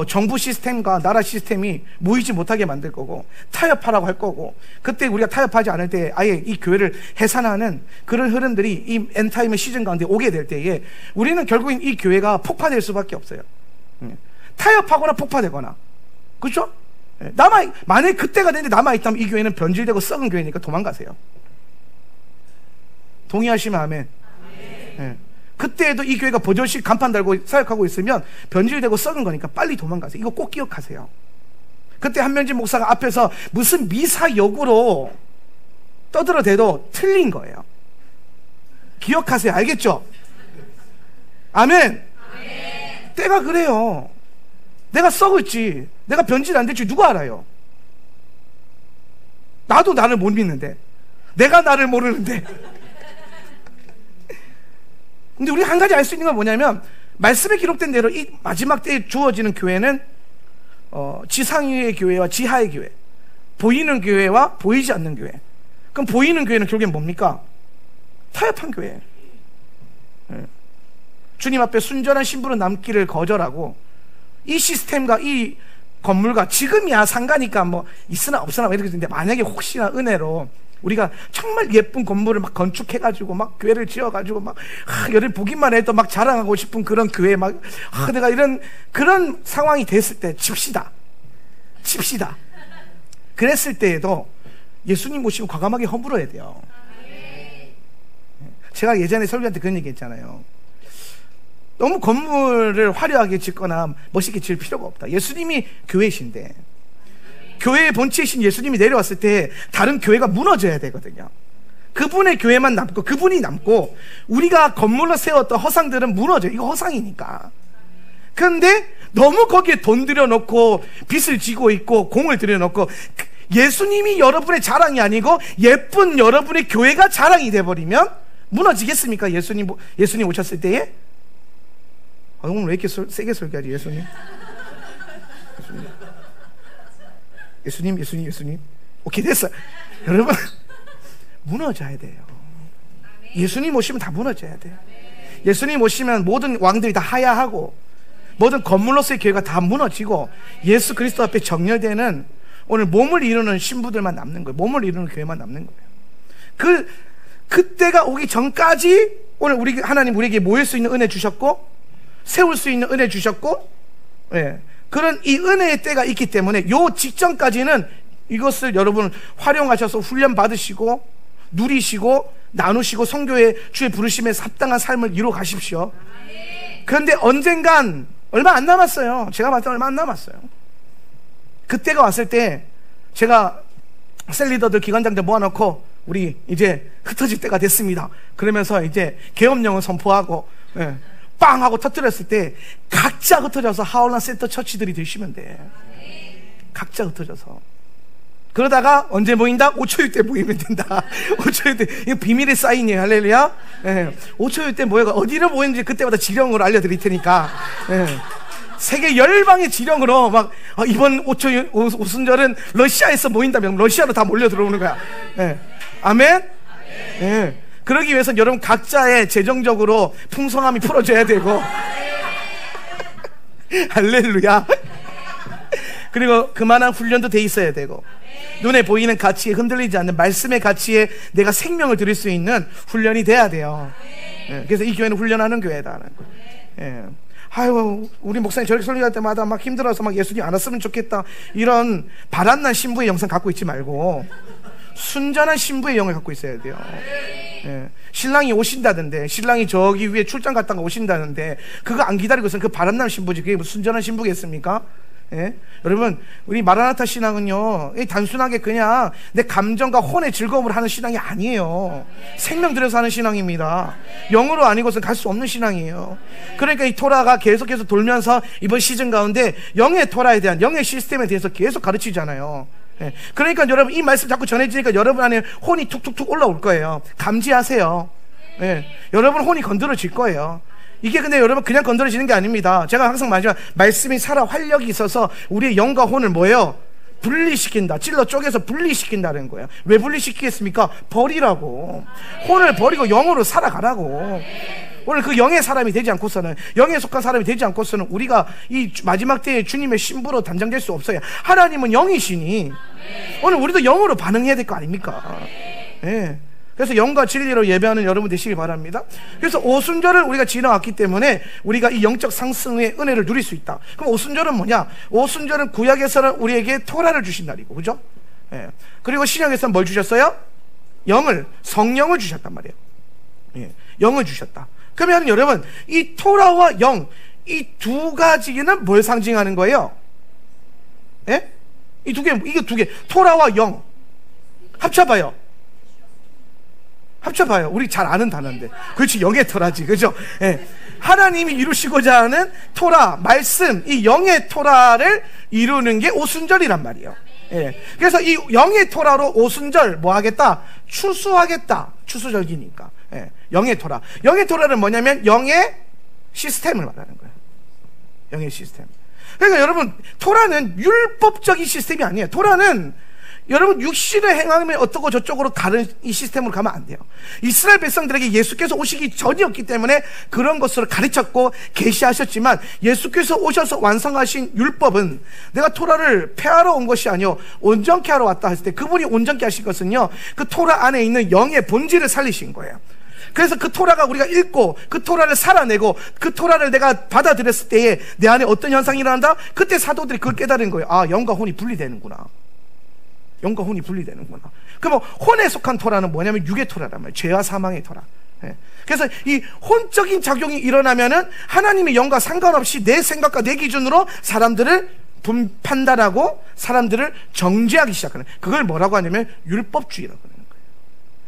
정부 시스템과 나라 시스템이 모이지 못하게 만들 거고 타협하라고 할 거고, 그때 우리가 타협하지 않을 때 아예 이 교회를 해산하는 그런 흐름들이 이 엔타임의 시즌 가운데 오게 될 때에 우리는 결국엔 이 교회가 폭파될 수밖에 없어요. 타협하거나 폭파되거나. 그렇죠? 만약에 그때가 되는데 남아있다면 이 교회는 변질되고 썩은 교회니까 도망가세요. 동의하시면 아멘. 그때에도 이 교회가 버젓이 간판 달고 사역하고 있으면 변질되고 썩은 거니까 빨리 도망가세요. 이거 꼭 기억하세요. 그때 한명진 목사가 앞에서 무슨 미사역으로 떠들어대도 틀린 거예요. 기억하세요. 알겠죠? 아멘. 때가 그래요. 내가 썩을지, 내가 변질 안 될지 누가 알아요? 나도 나를 못 믿는데, 내가 나를 모르는데. 근데 우리 한 가지 알 수 있는 건 뭐냐면, 말씀에 기록된 대로 이 마지막 때에 주어지는 교회는 지상위의 교회와 지하의 교회, 보이는 교회와 보이지 않는 교회. 그럼 보이는 교회는 결국엔 뭡니까? 타협한 교회. 주님 앞에 순전한 신부로 남기를 거절하고 이 시스템과 이 건물과 지금이야 상가니까 있으나 없으나 이렇게 되는데, 만약에 혹시나 은혜로 우리가 정말 예쁜 건물을 막 건축해가지고 막 교회를 지어가지고 여러분 보기만 해도 막 자랑하고 싶은 그런 교회 내가 이런 그런 상황이 됐을 때 칩시다. 그랬을 때에도 예수님 모시고 과감하게 허물어야 돼요. 제가 예전에 설교할 때 그런 얘기 했잖아요. 너무 건물을 화려하게 짓거나 멋있게 지을 필요가 없다. 예수님이 교회이신데, 교회의 본체이신 예수님이 내려왔을 때 다른 교회가 무너져야 되거든요. 그분의 교회만 남고, 그분이 남고, 우리가 건물로 세웠던 허상들은 무너져요. 이거 허상이니까. 그런데 너무 거기에 돈 들여놓고 빚을 지고 있고 공을 들여놓고 예수님이 여러분의 자랑이 아니고 예쁜 여러분의 교회가 자랑이 돼버리면 무너지겠습니까? 예수님 오셨을 때에? 오늘 왜 이렇게 세게 설교하지? 예수님. 오케이, 됐어. 여러분, 무너져야 돼요. 예수님 오시면 다 무너져야 돼요. 예수님 오시면 모든 왕들이 다 하야하고 모든 건물로서의 교회가 다 무너지고 예수 그리스도 앞에 정렬되는 오늘 몸을 이루는 신부들만 남는 거예요. 몸을 이루는 교회만 남는 거예요. 그때가 오기 전까지 오늘 하나님 우리에게 모일 수 있는 은혜 주셨고 세울 수 있는 은혜 주셨고, 예, 그런 이 은혜의 때가 있기 때문에 요 직전까지는 이것을 여러분 활용하셔서 훈련 받으시고 누리시고 나누시고 성교의 주의 부르심에 합당한 삶을 이루어 가십시오. 그런데 언젠간 얼마 안 남았어요. 제가 봤을 때 얼마 안 남았어요. 그때가 왔을 때 제가 셀리더들 기관장들 모아놓고 우리 이제 흩어질 때가 됐습니다. 그러면서 이제 계엄령을 선포하고, 예, 빵 하고 터뜨렸을 때 각자 흩어져서 하울란 센터 처치들이 되시면 돼. 각자 흩어져서. 그러다가 언제 모인다? 5초일 때 모이면 된다. 5초일 때. 이거 비밀의 사인이에요. 할렐루야. 예. 5초일 때 모여가 어디로 모이는지 그때마다 지령으로 알려드릴 테니까. 예. 세계 열방의 지령으로 막 이번 오순절은 러시아에서 모인다면 러시아로 다 몰려 들어오는 거야. 예. 아멘? 예. 그러기 위해서는 여러분 각자의 재정적으로 풍성함이 풀어져야 되고 할렐루야. 그리고 그만한 훈련도 돼 있어야 되고 눈에 보이는 가치에 흔들리지 않는 말씀의 가치에 내가 생명을 드릴 수 있는 훈련이 돼야 돼요. 예. 그래서 이 교회는 훈련하는 교회다. 예. 아유, 우리 목사님 저렇게 설교할 때마다 막 힘들어서 막 예수님 안 왔으면 좋겠다 이런 바람난 신부의 영상 갖고 있지 말고 순전한 신부의 영을 갖고 있어야 돼요. 예. 신랑이 오신다던데, 신랑이 저기 위에 출장 갔다가 오신다는데 그거 안 기다리고 있으면 그 바람난 신부지. 그게 무슨 순전한 신부겠습니까? 예? 여러분, 우리 마라나타 신앙은요 단순하게 그냥 내 감정과 혼의 즐거움을 하는 신앙이 아니에요. 생명 들여서 하는 신앙입니다. 영으로 아니고서는 갈 수 없는 신앙이에요. 그러니까 이 토라가 계속해서 돌면서 이번 시즌 가운데 영의 토라에 대한 영의 시스템에 대해서 계속 가르치잖아요. 예. 그러니까 여러분 이 말씀 자꾸 전해지니까 여러분 안에 혼이 툭툭툭 올라올 거예요. 감지하세요. 예. 여러분 혼이 건드려질 거예요. 이게 근데 여러분 그냥 건드려지는 게 아닙니다. 제가 항상 말하지만 말씀이 살아 활력이 있어서 우리의 영과 혼을 뭐예요? 분리시킨다. 찔러 쪼개서 분리시킨다는 거예요. 왜 분리시키겠습니까? 버리라고. 혼을 버리고 영으로 살아가라고. 오늘 그 영의 사람이 되지 않고서는, 영에 속한 사람이 되지 않고서는 우리가 이 마지막 때에 주님의 신부로 단장될 수 없어요. 하나님은 영이시니 오늘 우리도 영으로 반응해야 될 거 아닙니까? 예. 그래서 영과 진리로 예배하는 여러분 되시길 바랍니다. 그래서 오순절을 우리가 지나왔기 때문에 우리가 이 영적 상승의 은혜를 누릴 수 있다. 그럼 오순절은 뭐냐? 오순절은 구약에서는 우리에게 토라를 주신 날이고, 그죠? 예. 그리고 신약에서는 뭘 주셨어요? 성령을 주셨단 말이에요. 예. 영을 주셨다. 그러면 여러분, 이 토라와 영, 이 두 가지는 뭘 상징하는 거예요? 예? 이게 두 개. 토라와 영. 합쳐봐요. 우리 잘 아는 단어인데. 그렇지, 영의 토라지. 그죠? 예. 하나님이 이루시고자 하는 토라, 말씀, 이 영의 토라를 이루는 게 오순절이란 말이에요. 예. 그래서 이 영의 토라로 오순절 뭐 하겠다? 추수하겠다. 추수절기니까. 예. 영의 토라. 영의 토라는 뭐냐면 영의 시스템을 말하는 거예요. 영의 시스템. 그러니까 여러분, 토라는 율법적인 시스템이 아니에요. 토라는 여러분 육신을 행하면 어떻고 저쪽으로 다른 이 시스템으로 가면 안 돼요. 이스라엘 백성들에게 예수께서 오시기 전이었기 때문에 그런 것을 가르쳤고 계시하셨지만 예수께서 오셔서 완성하신 율법은 내가 토라를 폐하러 온 것이 아니요 온전케 하러 왔다 했을 때 그분이 온전케 하신 것은요 그 토라 안에 있는 영의 본질을 살리신 거예요. 그래서 그 토라가 우리가 읽고 그 토라를 살아내고 그 토라를 내가 받아들였을 때에 내 안에 어떤 현상이 일어난다? 그때 사도들이 그걸 깨달은 거예요. 아, 영과 혼이 분리되는구나. 영과 혼이 분리되는구나. 그럼 혼에 속한 토라는 뭐냐면 육의 토라란 말이에요. 죄와 사망의 토라. 예. 그래서 이 혼적인 작용이 일어나면은 하나님의 영과 상관없이 내 생각과 내 기준으로 사람들을 판단하고 사람들을 정죄하기 시작하는, 그걸 뭐라고 하냐면 율법주의라고 하는 거예요.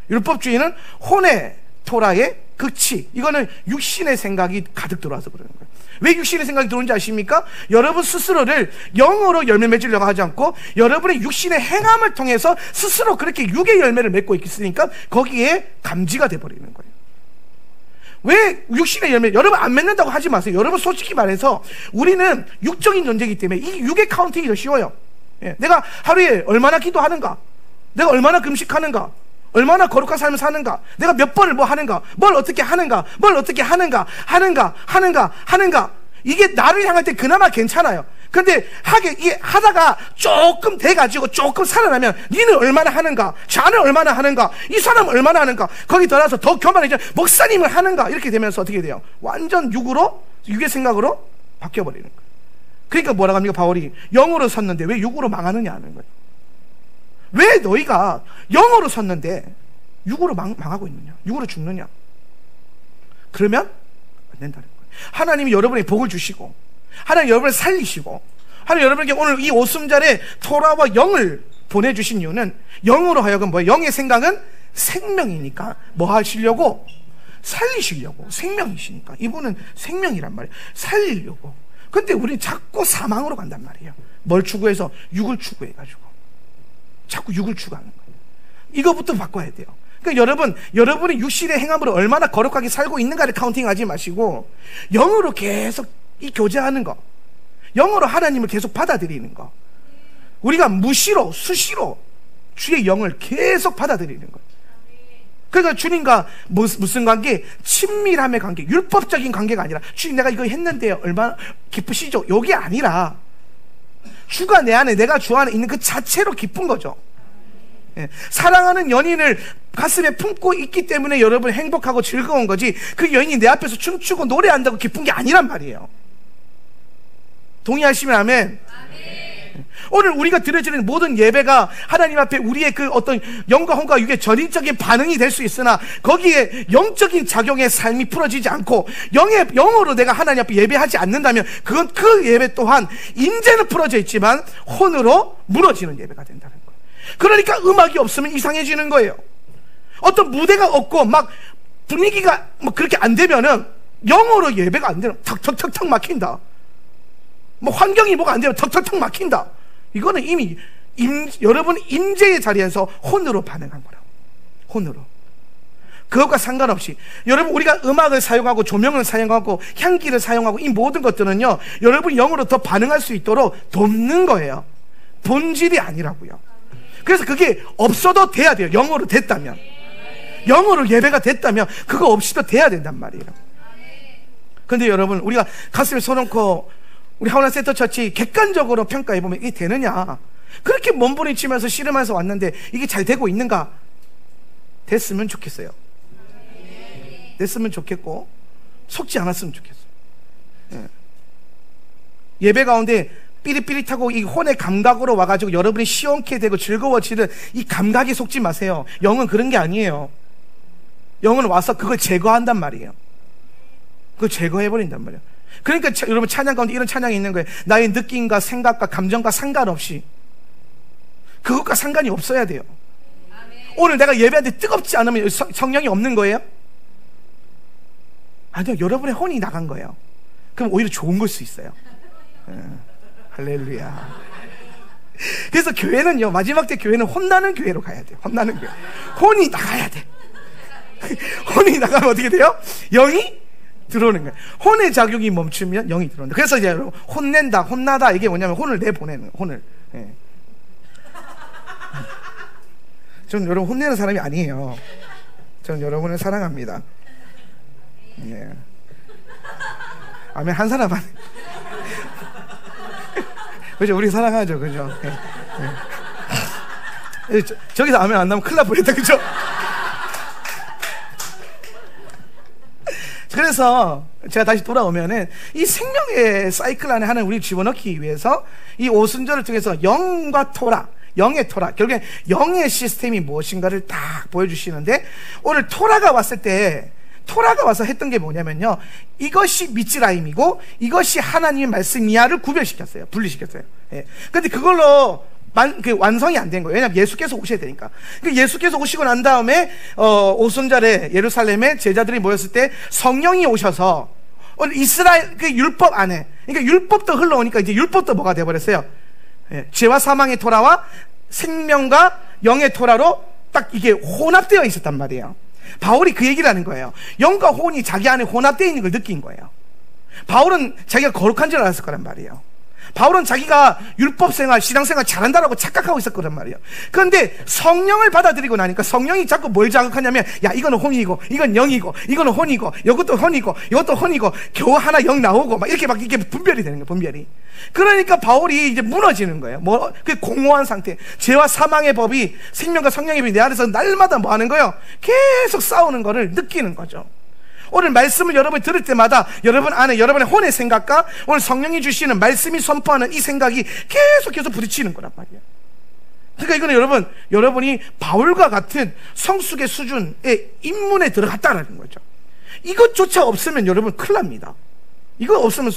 율법주의는 혼의 토라의 극치, 이거는 육신의 생각이 가득 들어와서 그러는 거예요. 왜 육신의 생각이 들어오는지 아십니까? 여러분 스스로를 영으로 열매 맺으려고 하지 않고 여러분의 육신의 행함을 통해서 스스로 그렇게 육의 열매를 맺고 있으니까 거기에 감지가 돼버리는 거예요. 왜 육신의 열매, 여러분 안 맺는다고 하지 마세요. 여러분 솔직히 말해서 우리는 육적인 존재이기 때문에 이 육의 카운팅이 더 쉬워요. 내가 하루에 얼마나 기도하는가, 내가 얼마나 금식하는가, 얼마나 거룩한 삶을 사는가, 내가 몇 번을 뭐 하는가, 뭘 어떻게 하는가, 하는가, 이게 나를 향할 때 그나마 괜찮아요. 근데 이게 하다가 조금 돼가지고 조금 살아나면 니는 얼마나 하는가, 자는 얼마나 하는가, 이 사람은 얼마나 하는가, 거기 더 나서 더 교만해져 목사님을 하는가, 이렇게 되면서 어떻게 돼요? 완전 육의 생각으로 바뀌어버리는 거예요. 그러니까 뭐라고 합니까? 바울이 영으로 섰는데 왜 육으로 망하느냐 하는 거예요. 왜 너희가 영으로 섰는데 육으로 망하고 있느냐, 육으로 죽느냐? 그러면 안 된다는 거예요. 하나님이 여러분에게 복을 주시고, 하나님 여러분을 살리시고, 하나님 여러분에게 오늘 이 오순절에 토라와 영을 보내주신 이유는 영으로 하여금 뭐예요? 영의 생각은 생명이니까 뭐 하시려고? 살리시려고. 생명이시니까. 이분은 생명이란 말이에요. 살리려고. 근데 우리는 자꾸 사망으로 간단 말이에요. 뭘 추구해서? 육을 추구해가지고 자꾸 육을 추구하는 거예요. 이거부터 바꿔야 돼요. 그러니까 여러분이 육신의 행함으로 얼마나 거룩하게 살고 있는가를 카운팅하지 마시고 영으로 계속 이 교제하는 거, 영으로 하나님을 계속 받아들이는 거, 우리가 무시로 수시로 주의 영을 계속 받아들이는 거예요. 그러니까 주님과 무슨 관계? 친밀함의 관계, 율법적인 관계가 아니라 주님 내가 이거 했는데 얼마나 기쁘시죠? 이게 아니라 주가 내 안에, 내가 주 안에 있는 그 자체로 기쁜 거죠. 사랑하는 연인을 가슴에 품고 있기 때문에 여러분 행복하고 즐거운 거지, 그 연인이 내 앞에서 춤추고 노래한다고 기쁜 게 아니란 말이에요. 동의하시면 아멘. 오늘 우리가 드려지는 모든 예배가 하나님 앞에 우리의 그 어떤 영과 혼과 육의 전인적인 반응이 될 수 있으나 거기에 영적인 작용의 삶이 풀어지지 않고 영으로 내가 하나님 앞에 예배하지 않는다면 그건 그 예배 또한 인재는 풀어져 있지만 혼으로 무너지는 예배가 된다는 거예요. 그러니까 음악이 없으면 이상해지는 거예요. 어떤 무대가 없고 막 분위기가 뭐 그렇게 안 되면은 영으로 예배가 안 되면 턱턱턱턱 막힌다. 뭐 환경이 뭐가 안 되면 턱턱턱 막힌다. 이거는 이미 여러분 임재의 자리에서 혼으로 반응한 거라고. 혼으로. 그것과 상관없이 여러분 우리가 음악을 사용하고 조명을 사용하고 향기를 사용하고 이 모든 것들은요 여러분이 영으로 더 반응할 수 있도록 돕는 거예요. 본질이 아니라고요. 그래서 그게 없어도 돼야 돼요. 영으로 됐다면, 영으로 예배가 됐다면 그거 없이도 돼야 된단 말이에요. 근데 여러분 우리가 가슴에 손놓고 우리 하원한 센터처치 객관적으로 평가해보면 이게 되느냐, 그렇게 몸부림치면서 씨름하면서 왔는데 이게 잘 되고 있는가? 됐으면 좋겠어요. 됐으면 좋겠고 속지 않았으면 좋겠어요. 예배 가운데 삐릿삐릿하고 이 혼의 감각으로 와가지고 여러분이 시원케 되고 즐거워지는 이 감각에 속지 마세요. 영은 그런 게 아니에요. 영은 와서 그걸 제거한단 말이에요. 그걸 제거해버린단 말이에요. 그러니까 여러분 찬양 가운데 이런 찬양이 있는 거예요. 나의 느낌과 생각과 감정과 상관없이, 그것과 상관이 없어야 돼요. 오늘 내가 예배하는데 뜨겁지 않으면 성령이 없는 거예요? 아니요, 여러분의 혼이 나간 거예요. 그럼 오히려 좋은 걸 수 있어요. 할렐루야. 그래서 교회는요, 마지막 때 교회는 혼나는 교회로 가야 돼요. 혼나는 교회. 혼이 나가야 돼. 혼이 나가면 어떻게 돼요? 영이 들어오는 거예요. 혼의 작용이 멈추면 영이 들어온다. 그래서 이제 여러분 혼낸다, 혼나다, 이게 뭐냐면 혼을 내보내는, 혼을. 전 여러분 혼내는 사람이 아니에요. 전 여러분을 사랑합니다. 네. 아멘. 한 사람만. 그죠? 우리 사랑하죠, 그죠? 네. 네. 저기서 아멘 안 나면 큰일 날 뻔했다, 그죠? 그래서 제가 다시 돌아오면은 이 생명의 사이클 안에 하나님 우리 집어넣기 위해서 이 오순절을 통해서 영과 토라, 영의 토라, 결국엔 영의 시스템이 무엇인가를 딱 보여주시는데, 오늘 토라가 왔을 때, 토라가 와서 했던 게 뭐냐면요, 이것이 미츠라임이고 이것이 하나님의 말씀이야를 구별시켰어요. 분리시켰어요. 근데 그걸로 완성이 안 된 거예요. 왜냐하면 예수께서 오셔야 되니까. 예수께서 오시고 난 다음에 오순절에 예루살렘에 제자들이 모였을 때 성령이 오셔서 이스라엘 그 율법 안에, 그러니까 율법도 흘러오니까 이제 율법도 뭐가 돼버렸어요? 죄와 사망의 토라와 생명과 영의 토라로 딱 이게 혼합되어 있었단 말이에요. 바울이 그 얘기를 하는 거예요. 영과 혼이 자기 안에 혼합되어 있는 걸 느낀 거예요. 바울은 자기가 거룩한 줄 알았을 거란 말이에요. 바울은 자기가 율법생활, 신앙생활 잘한다라고 착각하고 있었거란 말이에요. 그런데 성령을 받아들이고 나니까 성령이 자꾸 뭘 자극하냐면, 야, 이거는 혼이고, 이건 영이고, 이거는 혼이고, 이것도 혼이고, 이것도 혼이고, 겨우 하나 영 나오고, 막 이렇게 분별이 되는 거예요, 분별이. 그러니까 바울이 이제 무너지는 거예요. 그 공허한 상태. 죄와 사망의 법이, 생명과 성령의 법이 내 안에서 날마다 뭐 하는 거예요? 계속 싸우는 거를 느끼는 거죠. 오늘 말씀을 여러분이 들을 때마다 여러분 안에 여러분의 혼의 생각과 오늘 성령이 주시는 말씀이 선포하는 이 생각이 계속 부딪히는 거란 말이에요. 그러니까 이거는 여러분이 바울과 같은 성숙의 수준의 입문에 들어갔다라는 거죠. 이것조차 없으면 여러분 큰일 납니다. 이거 없으면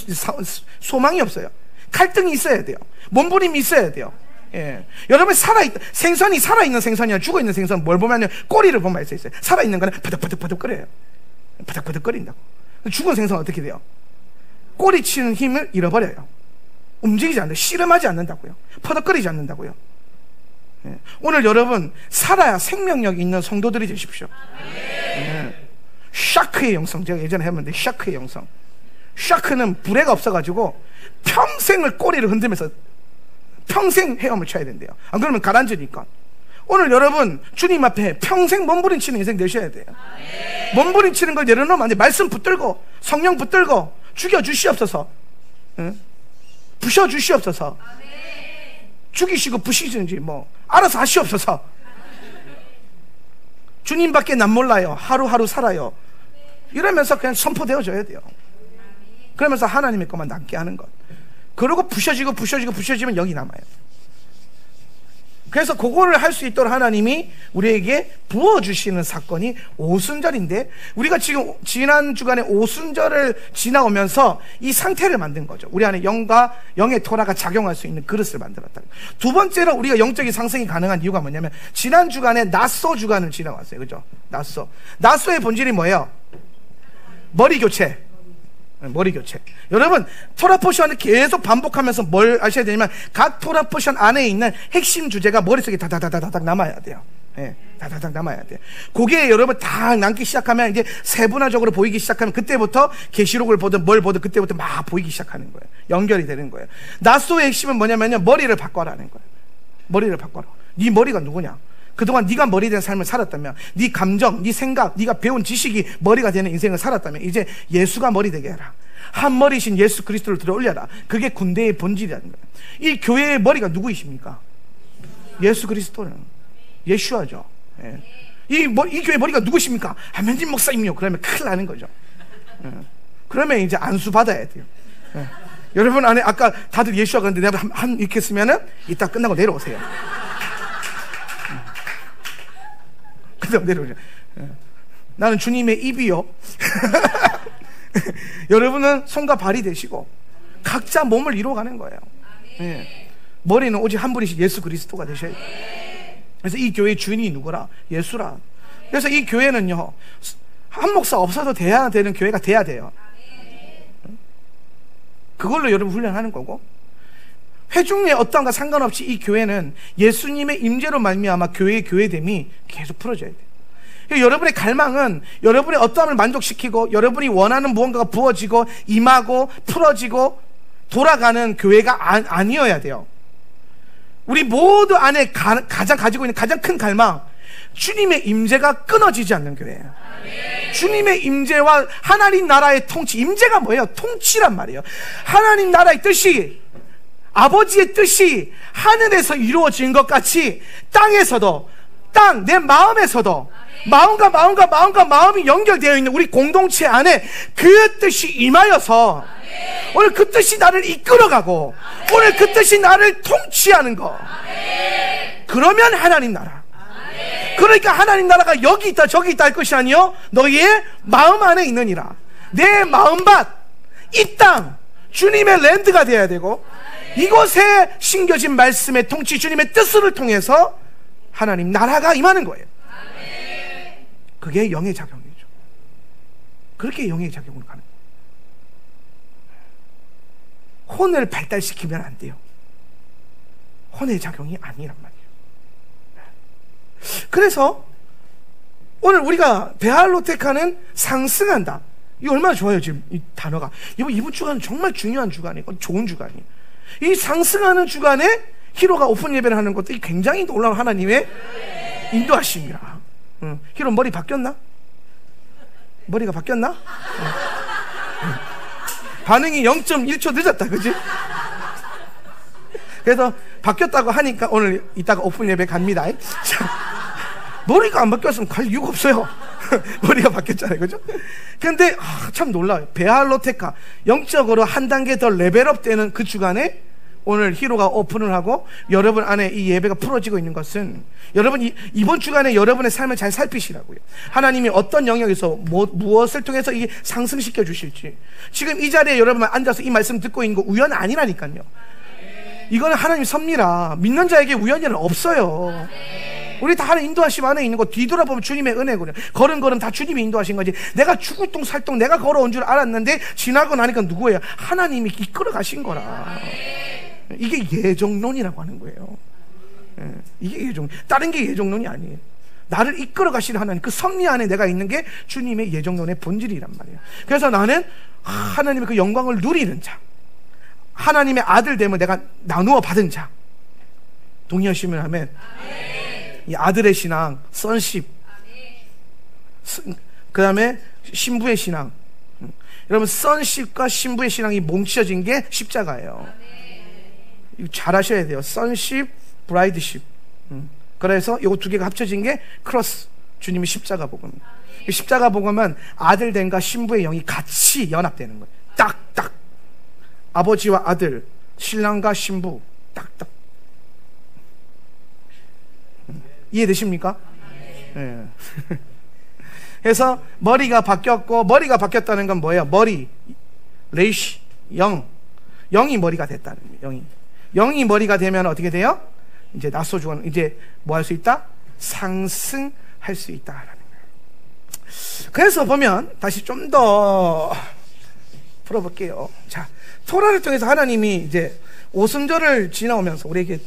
소망이 없어요. 갈등이 있어야 돼요. 몸부림이 있어야 돼요. 예. 여러분 생선이 살아있는 생선이나 죽어있는 생선 뭘 보면 꼬리를 보면 알 수 있어요. 살아있는 거는 바닥바닥바닥 끓여요. 바닥바닥거린다고. 죽은 생선은 어떻게 돼요? 꼬리치는 힘을 잃어버려요. 움직이지 않는다. 씨름하지 않는다고요. 퍼덕거리지 않는다고요. 예. 오늘 여러분 살아야 생명력이 있는 성도들이 되십시오. 예. 샤크의 영성, 제가 예전에 했는데 샤크의 영성. 샤크는 부레가 없어가지고 평생을 꼬리를 흔들면서 평생 헤엄을 쳐야 된대요. 안 그러면 가라앉으니까. 오늘 여러분 주님 앞에 평생 몸부림치는 인생 되셔야 돼요. 몸부림치는 걸 내려놓으면 안 돼요. 말씀 붙들고 성령 붙들고 죽여주시옵소서, 부셔주시옵소서, 죽이시고 부시든지 뭐 알아서 하시옵소서. 주님밖에 난 몰라요. 하루하루 살아요. 이러면서 그냥 선포되어져야 돼요. 그러면서 하나님의 것만 남게 하는 것. 그러고 부셔지면 영이 남아요. 그래서 그거를 할 수 있도록 하나님이 우리에게 부어주시는 사건이 오순절인데, 우리가 지금 지난 주간에 오순절을 지나오면서 이 상태를 만든 거죠. 우리 안에 영과 영의 토라가 작용할 수 있는 그릇을 만들었다. 두 번째로 우리가 영적인 상승이 가능한 이유가 뭐냐면, 지난 주간에 나소 주간을 지나왔어요. 그죠? 나소의 본질이 뭐예요? 머리 교체. 여러분 토라 포션을 계속 반복하면서 뭘 아셔야 되냐면, 각 토라 포션 안에 있는 핵심 주제가 머릿속에 다다다다닥 남아야 돼요. 예, 다다닥 남아야 돼요. 그게 여러분 다 남기 시작하면, 이제 세분화적으로 보이기 시작하면, 그때부터 계시록을 보든 뭘 보든 그때부터 막 보이기 시작하는 거예요. 연결이 되는 거예요. 나소의 핵심은 뭐냐면요, 머리를 바꿔라는 거예요. 머리를 바꿔라. 네 머리가 누구냐? 그동안 네가 머리 된 삶을 살았다면, 네 감정, 네 생각, 네가 배운 지식이 머리가 되는 인생을 살았다면, 이제 예수가 머리 되게 해라. 한 머리신 예수 그리스도를 들어 올려라. 그게 군대의 본질이라는 거예요. 이 교회의 머리가 누구이십니까? 예수 그리스도는 예수아죠. 예. 이 교회 머리가 누구십니까? 하면진 목사님이요. 그러면 큰일 나는 거죠. 예. 그러면 이제 안수 받아야 돼요. 예. 여러분 안에 아까 다들 예수아 그런데 내가 한 이렇게 쓰면은 이따 끝나고 내려오세요. 그다음 내려오죠. 나는 주님의 입이요. 여러분은 손과 발이 되시고 각자 몸을 이루어가는 거예요. 머리는 오직 한 분이신 예수 그리스도가 되셔야 돼요. 그래서 이 교회의 주인이 누구라? 예수라. 그래서 이 교회는요, 한 목사 없어도 돼야 되는 교회가 돼야 돼요. 그걸로 여러분 훈련하는 거고, 회중의 어떠한가 상관없이 이 교회는 예수님의 임재로 말미암아 교회의 교회됨이 계속 풀어져야 돼요. 여러분의 갈망은 여러분의 어떠함을 만족시키고 여러분이 원하는 무언가가 부어지고 임하고 풀어지고 돌아가는 교회가 아니어야 돼요. 우리 모두 안에 가장 가지고 있는 가장 큰 갈망, 주님의 임재가 끊어지지 않는 교회예요. 주님의 임재와 하나님 나라의 통치. 임재가 뭐예요? 통치란 말이에요. 하나님 나라의 뜻이, 아버지의 뜻이 하늘에서 이루어진 것 같이 땅에서도, 내 마음에서도, 마음이 연결되어 있는 우리 공동체 안에 그 뜻이 임하여서 오늘 그 뜻이 나를 이끌어가고 오늘 그 뜻이 나를 통치하는 거. 그러면 하나님 나라. 그러니까 하나님 나라가 여기 있다 저기 있다 할 것이 아니요, 너희의 마음 안에 있느니라. 내 마음밭, 이 땅, 주님의 랜드가 되어야 되고, 이곳에 심겨진 말씀의 통치, 주님의 뜻을 통해서 하나님 나라가 임하는 거예요. 그게 영의 작용이죠. 그렇게 영의 작용으로 가는 거예요. 혼을 발달시키면 안 돼요. 혼의 작용이 아니란 말이에요. 그래서 오늘 우리가 베알로테카는 상승한다. 이거 얼마나 좋아요, 지금 이 단어가. 이번 주간은 정말 중요한 주간이고 좋은 주간이에요. 이 상승하는 주간에 히로가 오픈 예배를 하는 것도 굉장히 놀라운 하나님의 인도하심이라. 히로 머리 바뀌었나? 머리가 바뀌었나? 반응이 0.1초 늦었다, 그지? 그래서 바뀌었다고 하니까 오늘 이따가 오픈 예배 갑니다. 자, 머리가 안 바뀌었으면 갈 이유가 없어요. 머리가 바뀌었잖아요, 그죠? 근데 참 놀라워요. 베알로테카, 영적으로 한 단계 더 레벨업 되는 그 주간에 오늘 히로가 오픈을 하고 여러분 안에 이 예배가 풀어지고 있는 것은 여러분 이번 주간에 여러분의 삶을 잘 살피시라고요. 하나님이 어떤 영역에서 무엇을 통해서 이게 상승시켜 주실지. 지금 이 자리에 여러분 앉아서 이 말씀 듣고 있는 거 우연 아니라니까요. 이거는 하나님 섭리라. 믿는 자에게 우연이란 없어요. 우리 다 하나님 인도하심 안에 있는 거 뒤돌아보면 주님의 은혜거든요. 걸음걸음 다 주님이 인도하신 거지. 내가 죽을 똥 살똥 내가 걸어온 줄 알았는데 지나고 나니까 누구예요? 하나님이 이끌어 가신 거라. 이게 예정론이라고 하는 거예요. 이게 예정, 다른 게 예정론이 아니에요. 나를 이끌어 가시는 하나님, 그 섭리 안에 내가 있는 게 주님의 예정론의 본질이란 말이에요. 그래서 나는 하나님의 그 영광을 누리는 자, 하나님의 아들됨을 내가 나누어 받은 자. 동의하시면 하면 이 아들의 신앙, 선십, 그 다음에 신부의 신앙. 여러분, 선십과 신부의 신앙이 뭉쳐진 게 십자가예요. 이거 잘 하셔야 돼요. 선십, 브라이드십. 그래서 이거 두 개가 합쳐진 게 크로스, 주님의 십자가 복음. 십자가 복음은 아들됨과 신부의 영이 같이 연합되는 거예요. 딱딱. 아버지와 아들, 신랑과 신부, 딱딱. 이해되십니까? 네. 그래서 머리가 바뀌었고, 머리가 바뀌었다는 건 뭐예요? 머리, 레이시, 영이 머리가 됐다는 거예요. 영이 머리가 되면 어떻게 돼요? 이제 나소주는 이제 뭐 할 수 있다? 상승할 수 있다라는 거예요. 그래서 보면 다시 좀 더 풀어볼게요. 자, 토라를 통해서 하나님이 이제 오순절을 지나오면서 우리에게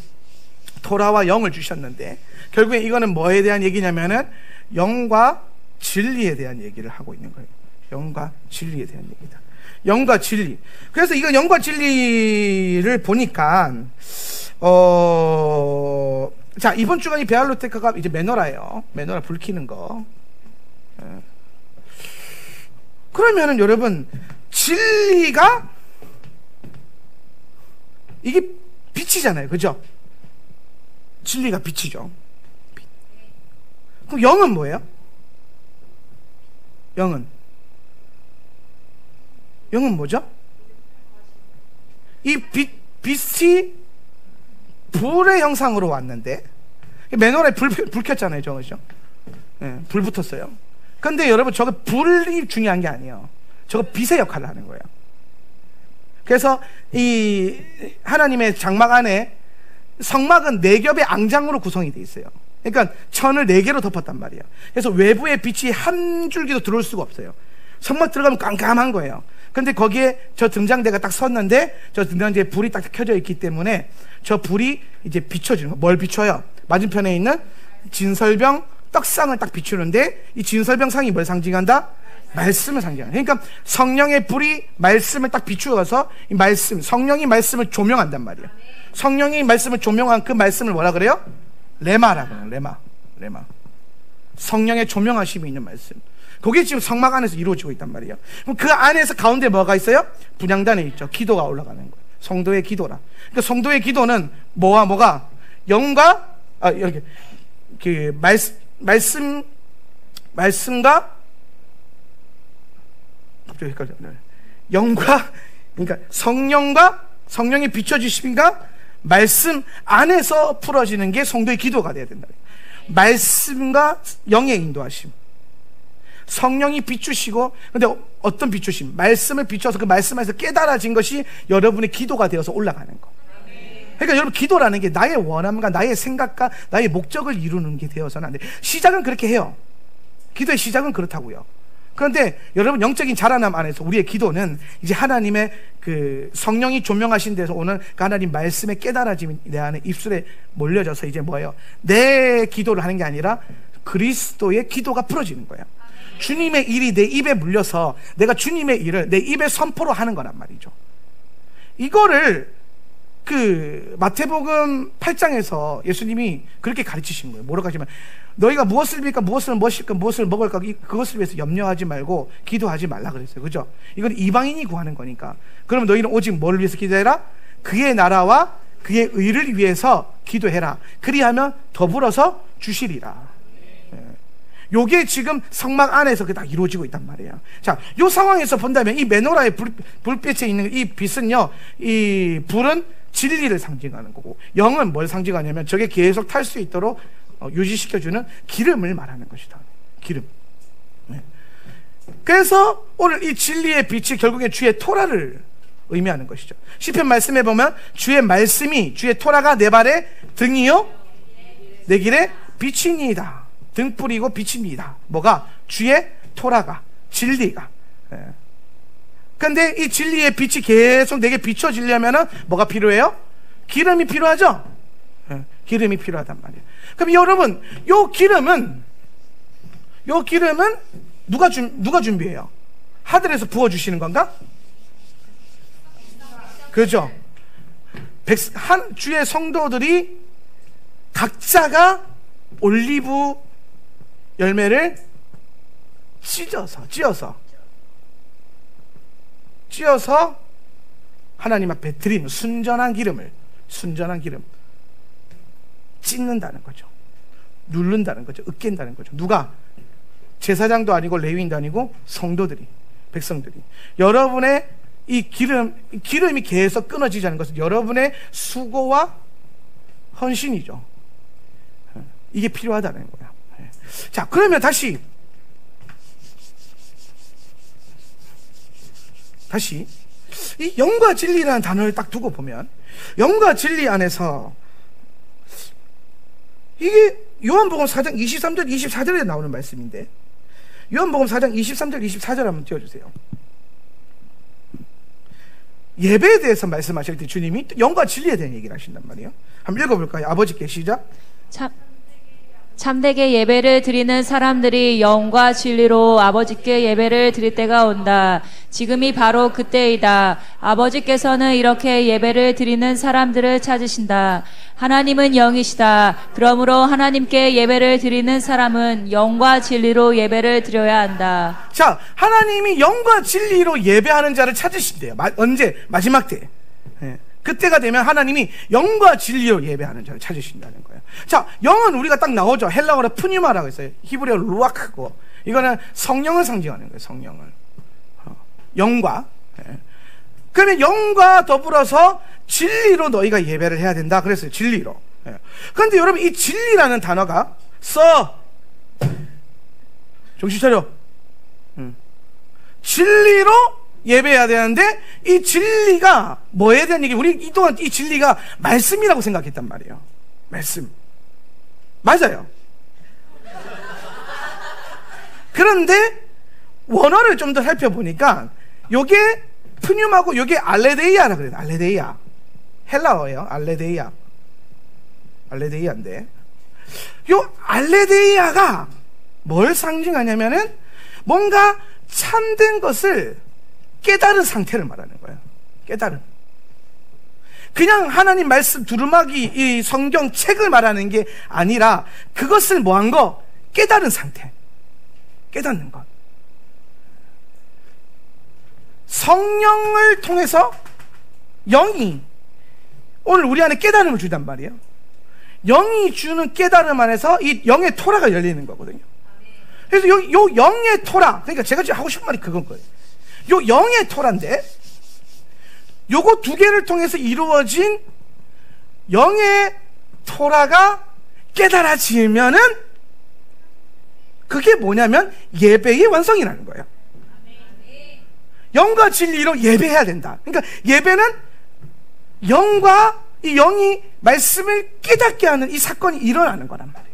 토라와 영을 주셨는데, 결국에 이거는 뭐에 대한 얘기냐면은 영과 진리에 대한 얘기를 하고 있는 거예요. 영과 진리에 대한 얘기다. 영과 진리. 그래서 이거 영과 진리를 보니까 자, 이번 주간이 베알로테카가 이제 메노라예요. 메노라 불 켜는 거. 그러면은 여러분, 진리가 이게 빛이잖아요, 그죠? 진리가 빛이죠. 빛. 그럼 영은 뭐예요? 영은 뭐죠? 이 빛이 불의 형상으로 왔는데, 맨홀에 불 켰잖아요, 저거죠? 네, 불 붙었어요. 근데 여러분, 저거 불이 중요한 게 아니에요. 저거 빛의 역할을 하는 거예요. 그래서 이 하나님의 장막 안에 성막은 4겹의 앙장으로 구성이 되어 있어요. 그러니까 천을 4개로 덮었단 말이에요. 그래서 외부의 빛이 한 줄기도 들어올 수가 없어요. 성막 들어가면 깜깜한 거예요. 근데 거기에 저 등장대가 딱 섰는데, 저 등장대에 불이 딱 켜져 있기 때문에 저 불이 이제 비춰지는 거예요. 뭘 비춰요? 맞은편에 있는 진설병 떡상을 딱 비추는데, 이 진설병 상이 뭘 상징한다? 말씀을 상징한다. 그러니까 성령의 불이 말씀을 딱 비추어서 이 말씀, 성령이 말씀을 조명한단 말이에요. 성령이 말씀을 조명한 그 말씀을 뭐라 그래요? 레마라고 해요. 레마. 성령의 조명하심이 있는 말씀. 그게 지금 성막 안에서 이루어지고 있단 말이에요. 그럼 그 안에서 가운데 뭐가 있어요? 분향단에 있죠. 기도가 올라가는 거예요. 성도의 기도라. 그러니까 성도의 기도는 뭐가? 영과 이렇게 그 말씀과 갑자기 헷갈려. 영과, 그러니까 성령이 비춰주심과 말씀 안에서 풀어지는 게 성도의 기도가 돼야 된다. 말씀과 영의 인도하심. 성령이 비추시고, 근데 어떤 비추심? 말씀을 비춰서 그 말씀 안에서 깨달아진 것이 여러분의 기도가 되어서 올라가는 거. 그러니까 여러분, 기도라는 게 나의 원함과 나의 생각과 나의 목적을 이루는 게 되어서는 안 돼. 시작은 그렇게 해요. 기도의 시작은 그렇다고요. 그런데 여러분, 영적인 자라남 안에서 우리의 기도는 이제 하나님의 그 성령이 조명하신 데서 오는 그 하나님 말씀의 깨달아짐이 내 안에 입술에 몰려져서 이제 뭐예요? 내 기도를 하는 게 아니라 그리스도의 기도가 풀어지는 거예요. 주님의 일이 내 입에 물려서 내가 주님의 일을 내 입에 선포로 하는 거란 말이죠. 이거를 그 마태복음 8장에서 예수님이 그렇게 가르치신 거예요. 뭐라고 하시면, 너희가 무엇을 빌까, 무엇을 마실까, 무엇을 먹을까, 그것을 위해서 염려하지 말고 기도하지 말라 그랬어요. 그죠? 이건 이방인이 구하는 거니까. 그러면 너희는 오직 뭐를 위해서 기도해라? 그의 나라와 그의 의를 위해서 기도해라. 그리하면 더불어서 주시리라. 요게 지금 성막 안에서 딱 이루어지고 있단 말이에요. 자, 요 상황에서 본다면 이 메노라의 불빛에 있는 이 빛은요, 이 불은 진리를 상징하는 거고, 영은 뭘 상징하냐면 저게 계속 탈 수 있도록 유지시켜주는 기름을 말하는 것이다. 기름. 그래서 오늘 이 진리의 빛이 결국엔 주의 토라를 의미하는 것이죠. 시편 말씀에 보면 주의 말씀이, 주의 토라가 내 발의 등이요 내 길에 빛이니이다. 등불이고 빛입니다. 뭐가? 주의 토라가, 진리가. 근데 이 진리의 빛이 계속 내게 비춰지려면은 뭐가 필요해요? 기름이 필요하죠? 기름이 필요하단 말이에요. 그럼 여러분, 요 기름은 누가 준비해요? 하늘에서 부어주시는 건가? 그렇죠? 주의 성도들이 각자가 올리브 열매를 찧어서 하나님 앞에 드리는 순전한 기름 찢는다는 거죠. 누른다는 거죠. 으깬다는 거죠. 누가? 제사장도 아니고 레위인도 아니고 성도들이, 백성들이. 여러분의 이 기름이 계속 끊어지지 않는 것은 여러분의 수고와 헌신이죠. 이게 필요하다는 거야. 자, 그러면 다시 이 영과 진리라는 단어를 딱 두고 보면, 영과 진리 안에서 이게 요한복음 4장 23절 24절에 나오는 말씀인데, 요한복음 4장 23절 24절 한번 띄워주세요. 예배에 대해서 말씀하실 때 주님이 영과 진리에 대한 얘기를 하신단 말이에요. 한번 읽어볼까요? 아버지께 시작. 참되게 예배를 드리는 사람들이 영과 진리로 아버지께 예배를 드릴 때가 온다. 지금이 바로 그때이다. 아버지께서는 이렇게 예배를 드리는 사람들을 찾으신다. 하나님은 영이시다. 그러므로 하나님께 예배를 드리는 사람은 영과 진리로 예배를 드려야 한다. 자, 하나님이 영과 진리로 예배하는 자를 찾으신대요. 언제? 마지막 때. 그때가 되면 하나님이 영과 진리로 예배하는 자를 찾으신다는 거예요. 자, 영은 우리가 딱 나오죠. 헬라어로 푸니마라고 했어요. 히브리어 루아크고, 이거는 성령을 상징하는 거예요. 성령을. 영과. 그러면 영과 더불어서 진리로 너희가 예배를 해야 된다 그랬어요. 진리로. 그런데 여러분, 이 진리라는 단어가 정신 차려. 진리로 예배해야 되는데, 이 진리가 뭐에 대한 얘기? 우리 이동안 이 진리가 말씀이라고 생각했단 말이에요. 말씀. 맞아요. 그런데 원어를 좀 더 살펴보니까 요게 푸뇰하고 요게 알레데이아라 그래요. 알레데이아. 헬라어예요. 알레데이아인데, 요 알레데이아가 뭘 상징하냐면은 뭔가 참된 것을 깨달은 상태를 말하는 거예요. 깨달은. 그냥 하나님 말씀 두루마기 이 성경 책을 말하는 게 아니라 그것을 뭐한 거? 깨달은 상태. 깨닫는 것. 성령을 통해서 영이 오늘 우리 안에 깨달음을 주단 말이에요. 영이 주는 깨달음 안에서 이 영의 토라가 열리는 거거든요. 그래서 요 영의 토라, 그러니까 제가 지금 하고 싶은 말이 그건 거예요. 요 영의 토라인데, 요거 두 개를 통해서 이루어진 영의 토라가 깨달아지면은 그게 뭐냐면 예배의 완성이라는 거예요. 영과 진리로 예배해야 된다. 그러니까 예배는 영과 이 영이 말씀을 깨닫게 하는 이 사건이 일어나는 거란 말이에요.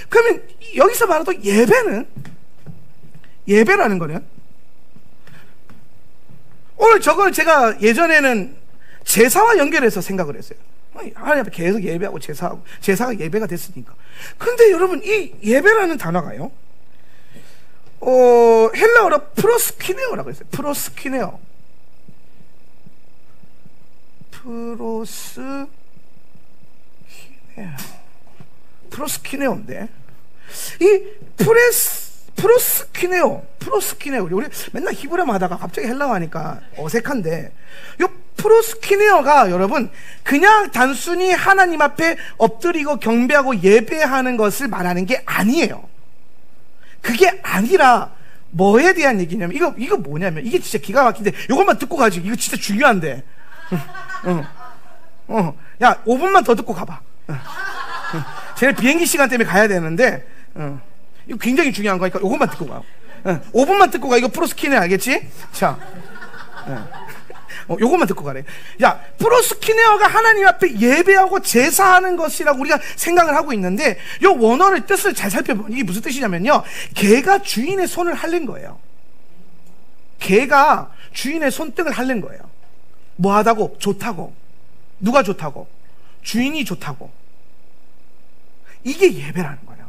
그러면 여기서 말하던 예배라는 거는, 오늘 저걸 제가 예전에는 제사와 연결해서 생각을 했어요. 하나님 앞에 계속 예배하고 제사하고, 제사가 예배가 됐으니까. 근데 여러분, 이 예배라는 단어가요, 헬라어로 프로스키네오라고 했어요. 프로스키네오인데, 이 프로스키네오, 우리 맨날 히브리어 하다가 갑자기 헬라어 하니까 어색한데, 이 프로스키네오가 여러분 그냥 단순히 하나님 앞에 엎드리고 경배하고 예배하는 것을 말하는 게 아니에요. 그게 아니라 뭐에 대한 얘기냐면, 이거 뭐냐면, 이게 진짜 기가 막힌데, 이것만 듣고 가지. 이거 진짜 중요한데. 야, 5분만 더 듣고 가봐. 쟤네 비행기 시간 때문에 가야 되는데, 이거 굉장히 중요한 거니까 이것만 듣고 가. 5분만 듣고 가. 이거 프로스키네, 알겠지? 자, 요것만 듣고 가래. 야, 프로스키네어가 하나님 앞에 예배하고 제사하는 것이라고 우리가 생각을 하고 있는데, 요 원어의 뜻을 잘 살펴보면 이게 무슨 뜻이냐면요, 개가 주인의 손을 핥는 거예요. 개가 주인의 손등을 핥는 거예요. 뭐 하다고? 좋다고. 누가 좋다고? 주인이 좋다고. 이게 예배라는 거예요.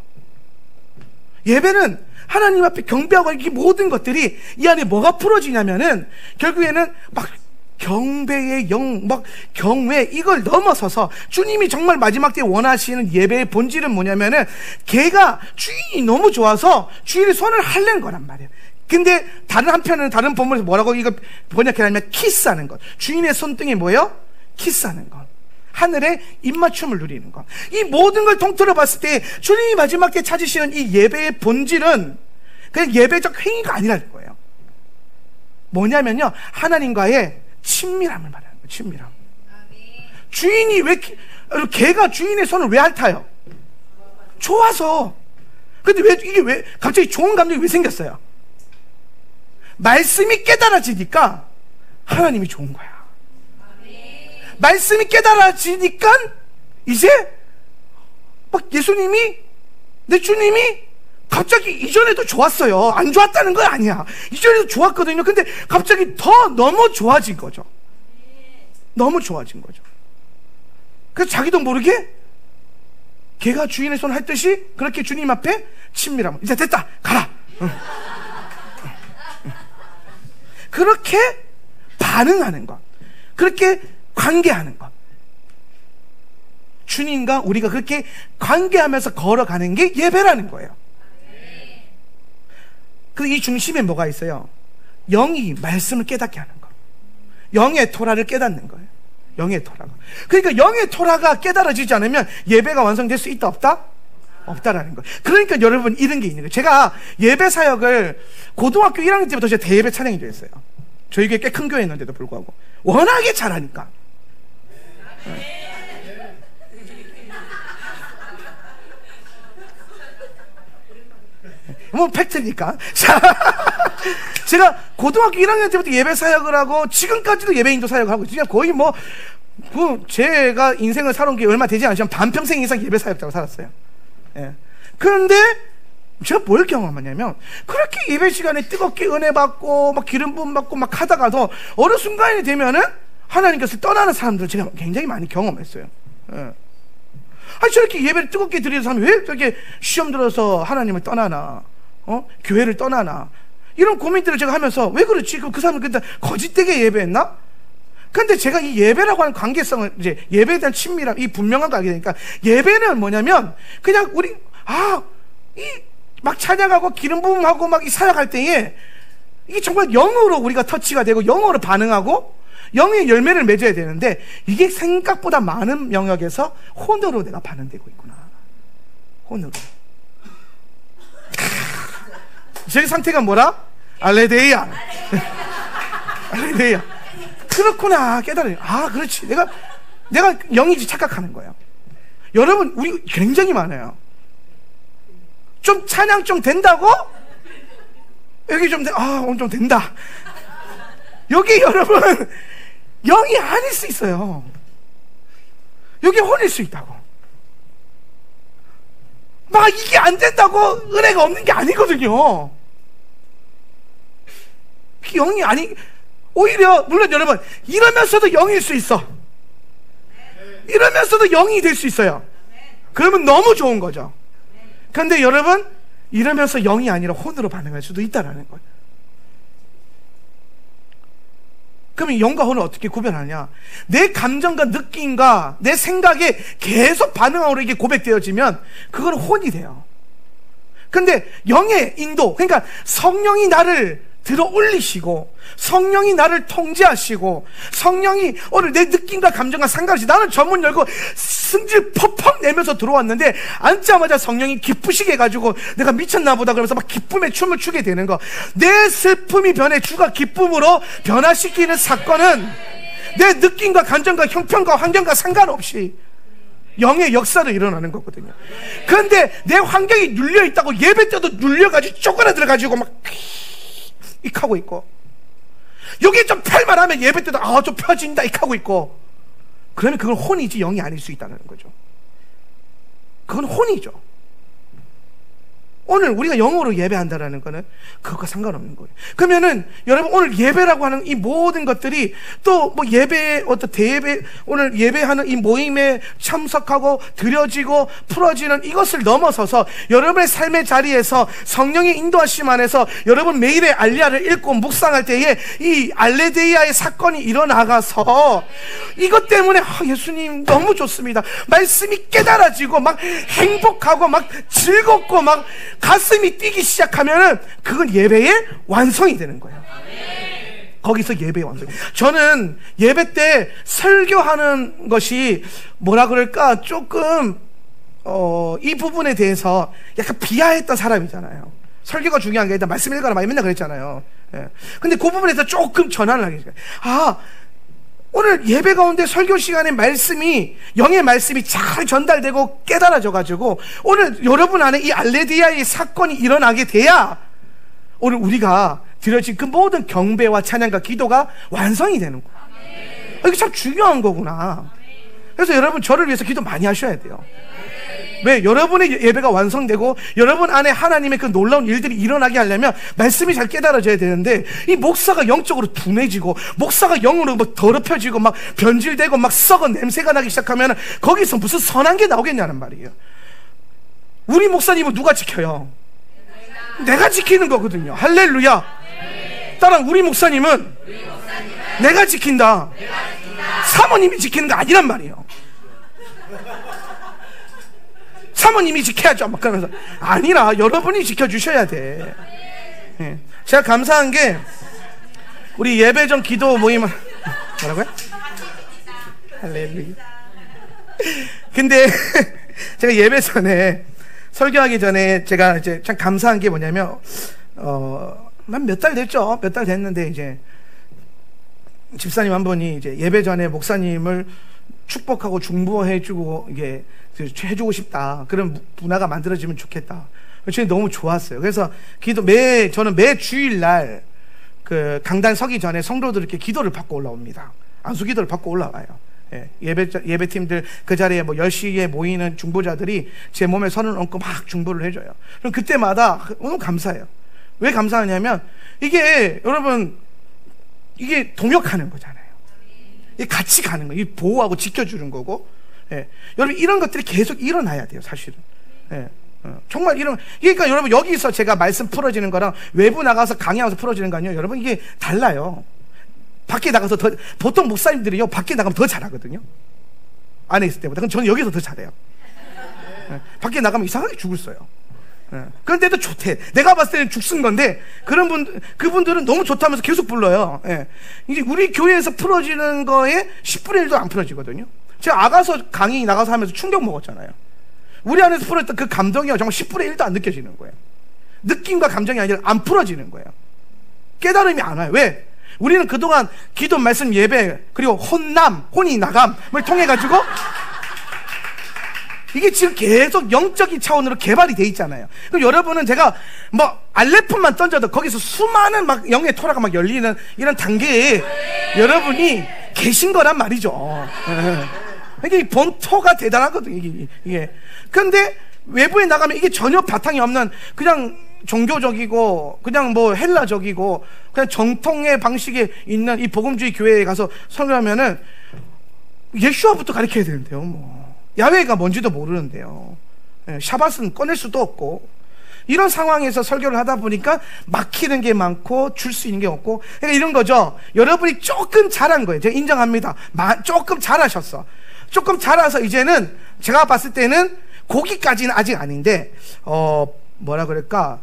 예배는 하나님 앞에 경배하고 이 모든 것들이 이 안에 뭐가 풀어지냐면은, 결국에는 막 경배의 영, 막 경외, 이걸 넘어서서 주님이 정말 마지막 때 원하시는 예배의 본질은 뭐냐면은, 걔가 주인이 너무 좋아서 주인의 손을 핥는 거란 말이에요. 근데 다른 한편은, 다른 본문에서 뭐라고 이거 번역해놨냐면, 키스하는 것. 주인의 손등이 뭐예요? 키스하는 것. 하늘의 입맞춤을 누리는 것. 이 모든 걸 통틀어 봤을 때 주님이 마지막 때 찾으시는 이 예배의 본질은 그냥 예배적 행위가 아니라는 거예요. 뭐냐면요, 하나님과의 친밀함을 말하는 거예요. 친밀함. 주인이 개가 주인의 손을 왜 핥아요? 좋아서. 근데 왜 갑자기 좋은 감정이 왜 생겼어요? 말씀이 깨달아지니까 하나님이 좋은 거야. 말씀이 깨달아지니까 이제 막 예수님이, 내 주님이 갑자기 이전에도 좋았어요. 안 좋았다는 건 아니야. 이전에도 좋았거든요. 근데 갑자기 더 너무 좋아진 거죠. 너무 좋아진 거죠. 그래서 자기도 모르게 개가 주인의 손을 핥듯이 그렇게 주님 앞에 친밀함. 이제 됐다, 가라. 그렇게 반응하는 것, 그렇게 관계하는 것. 주님과 우리가 그렇게 관계하면서 걸어가는 게 예배라는 거예요. 그 이 중심에 뭐가 있어요? 영이 말씀을 깨닫게 하는 거. 영의 토라를 깨닫는 거예요. 영의 토라가. 그러니까 영의 토라가 깨달아지지 않으면 예배가 완성될 수 있다, 없다? 없다라는 거예요. 그러니까 여러분, 이런 게 있는 거예요. 제가 예배 사역을 고등학교 1학년 때부터 제가 대예배 찬양이 됐어요. 저희 교회 꽤 큰 교회였는데도 불구하고 워낙에 잘하니까. 뭐 팩트니까. 자, 제가 고등학교 1학년 때부터 예배 사역을 하고 지금까지도 예배 인도 사역을 하고 있어요. 거의 뭐 제가 인생을 살아온 게 얼마 되지 않지만 반평생 이상 예배 사역자로 살았어요. 예. 그런데 제가 뭘 경험하냐면, 그렇게 예배 시간에 뜨겁게 은혜 받고 막 기름 부음 받고 막 하다가도 어느 순간이 되면은 하나님께서 떠나는 사람들을 제가 굉장히 많이 경험했어요. 예. 아니, 저렇게 예배를 뜨겁게 드리는 사람이 왜 저렇게 시험 들어서 하나님을 떠나나, 교회를 떠나나, 이런 고민들을 제가 하면서, 왜 그렇지? 그 사람은 그때 거짓되게 예배했나? 근데 제가 이 예배라고 하는 관계성을, 이제 예배에 대한 친밀함, 이 분명한 거 알게 되니까, 예배는 뭐냐면 그냥 우리 막 찬양하고 기름 부음하고 막 이 사역할 때에 이게 정말 영으로 우리가 터치가 되고 영으로 반응하고 영의 열매를 맺어야 되는데, 이게 생각보다 많은 영역에서 혼으로 내가 반응되고 있구나. 혼으로. 제 상태가 뭐라? 알레데이야. 알레데이야. 그렇구나 깨달아요. 아, 그렇지. 내가 영이지 착각하는 거예요. 여러분, 우리 굉장히 많아요. 좀 찬양 좀 된다고? 여기 좀 오늘 좀 된다. 여기 여러분 영이 아닐 수 있어요. 이게 혼일 수 있다고. 막 이게 안 된다고 은혜가 없는 게 아니거든요. 영이 아니, 오히려 물론 여러분 이러면서도 영일 수 있어. 이러면서도 영이 될 수 있어요. 그러면 너무 좋은 거죠. 그런데 여러분 이러면서 영이 아니라 혼으로 반응할 수도 있다라는 거예요. 그러면 영과 혼을 어떻게 구별하냐? 내 감정과 느낌과 내 생각에 계속 반응하고 이게 고백되어지면 그건 혼이 돼요. 근데 영의 인도, 그러니까 성령이 나를 들어 올리시고 성령이 나를 통제하시고 성령이 오늘 내 느낌과 감정과 상관없이 나는 전문 열고 승질 퍽퍽 내면서 들어왔는데 앉자마자 성령이 기쁘시게 해가지고 내가 미쳤나 보다 그러면서 막 기쁨의 춤을 추게 되는 거. 내 슬픔이 변해 주가 기쁨으로 변화시키는 사건은 내 느낌과 감정과 형편과 환경과 상관없이 영의 역사를 일어나는 거거든요. 그런데 내 환경이 눌려있다고 예배 때도 눌려가지고 쪼그라들어가지고 막 익하고 있고 여기 좀 펼만하면 예배 때도 좀 펴진다 익하고 있고 그러면 그건 혼이지 영이 아닐 수 있다는 거죠. 그건 혼이죠. 오늘 우리가 영어로 예배한다라는 거는 그것과 상관없는 거예요. 그러면은 여러분 오늘 예배라고 하는 이 모든 것들이 또 뭐 예배 어떤 대예배 오늘 예배하는 이 모임에 참석하고 드려지고 풀어지는 이것을 넘어서서 여러분의 삶의 자리에서 성령의 인도하심 안에서 여러분 매일의 알리야를 읽고 묵상할 때에 이 알레데이아의 사건이 일어나가서 이것 때문에 예수님 너무 좋습니다. 말씀이 깨달아지고 막 행복하고 막 즐겁고 막 가슴이 뛰기 시작하면은 그건 예배의 완성이 되는 거예요. 거기서 예배의 완성. 저는 예배 때 설교하는 것이 뭐라 그럴까 조금 이 부분에 대해서 약간 비하했던 사람이잖아요. 설교가 중요한 게 일단 말씀 읽어라 막 맨날 그랬잖아요. 예. 근데 그 부분에서 조금 전환을 하게 돼요. 오늘 예배 가운데 설교 시간에 말씀이 영의 말씀이 잘 전달되고 깨달아져 가지고 오늘 여러분 안에 이 알레디아의 사건이 일어나게 돼야 오늘 우리가 드려진 그 모든 경배와 찬양과 기도가 완성이 되는 거예요. 이게 참 중요한 거구나. 그래서 여러분 저를 위해서 기도 많이 하셔야 돼요. 왜? 여러분의 예배가 완성되고 여러분 안에 하나님의 그 놀라운 일들이 일어나게 하려면 말씀이 잘 깨달아져야 되는데 이 목사가 영적으로 둔해지고 목사가 영으로 막 더럽혀지고 막 변질되고 막 썩은 냄새가 나기 시작하면 거기서 무슨 선한 게 나오겠냐는 말이에요. 우리 목사님은 누가 지켜요? 내가 지키는 거거든요. 할렐루야. 따라 우리 목사님은 내가 지킨다. 사모님이 지키는 거 아니란 말이에요. 사모님이 지켜야죠. 막 그러면서 아니라 여러분이 지켜주셔야 돼. 네. 제가 감사한 게 우리 예배 전 기도 모임은 뭐라고요? 할렐루야. 근데 제가 예배 전에 설교하기 전에 제가 이제 참 감사한 게 뭐냐면 한 몇 달 됐죠. 몇 달 됐는데 이제 집사님 한 분이 이제 예배 전에 목사님을 축복하고 중보해주고 이게 해주고 싶다. 그런 문화가 만들어지면 좋겠다. 저는 너무 좋았어요. 그래서 저는 매 주일날 그 강단 서기 전에 성도들 이렇게 기도를 받고 올라옵니다. 안수 기도를 받고 올라와요. 예, 예배팀들 그 자리에 뭐 10시에 모이는 중보자들이 제 몸에 손을 얹고 막 중보를 해줘요. 그럼 그때마다 너무 감사해요. 왜 감사하냐면 이게 여러분 이게 동역하는 거잖아요. 이게 같이 가는 거예요. 보호하고 지켜주는 거고. 예. 여러분 이런 것들이 계속 일어나야 돼요. 사실은. 예. 정말 그러니까 여러분 여기서 제가 말씀 풀어지는 거랑 외부 나가서 강의하면서 풀어지는 거 아니에요. 여러분 이게 달라요. 밖에 나가서 보통 목사님들이요 밖에 나가면 더 잘하거든요. 안에 있을 때보다. 저는 여기서 더 잘해요. 예. 밖에 나가면 이상하게 죽을 써요. 예. 그런데도 좋대. 내가 봤을 때는 죽쓴 건데 그분들은 너무 좋다면서 계속 불러요. 예. 이제 우리 교회에서 풀어지는 거에 10분의 1도 안 풀어지거든요. 제가 아가서 강의 나가서 하면서 충격 먹었잖아요. 우리 안에서 풀어졌던 그 감동이 정말 10분의 1도 안 느껴지는 거예요. 느낌과 감정이 아니라 안 풀어지는 거예요. 깨달음이 안 와요. 왜? 우리는 그동안 기도, 말씀, 예배 그리고 혼이 나감을 통해 가지고 이게 지금 계속 영적인 차원으로 개발이 돼 있잖아요. 그럼 여러분은 제가 뭐 알레품만 던져도 거기서 수많은 막 영의 토라가 막 열리는 이런 단계에 여러분이 계신 거란 말이죠. 이게 본토가 대단하거든요, 이게. 근데 외부에 나가면 이게 전혀 바탕이 없는 그냥 종교적이고 그냥 뭐 헬라적이고 그냥 정통의 방식에 있는 이 복음주의 교회에 가서 설교하면은 예수와부터 가르쳐야 되는데요. 뭐 야훼가 뭔지도 모르는데요. 샤밧은 꺼낼 수도 없고, 이런 상황에서 설교를 하다 보니까 막히는 게 많고 줄 수 있는 게 없고, 그러니까 이런 거죠. 여러분이 조금 잘한 거예요. 제가 인정합니다. 조금 잘하셨어. 조금 잘해서 이제는 제가 봤을 때는 고기까지는 아직 아닌데 뭐라 그럴까,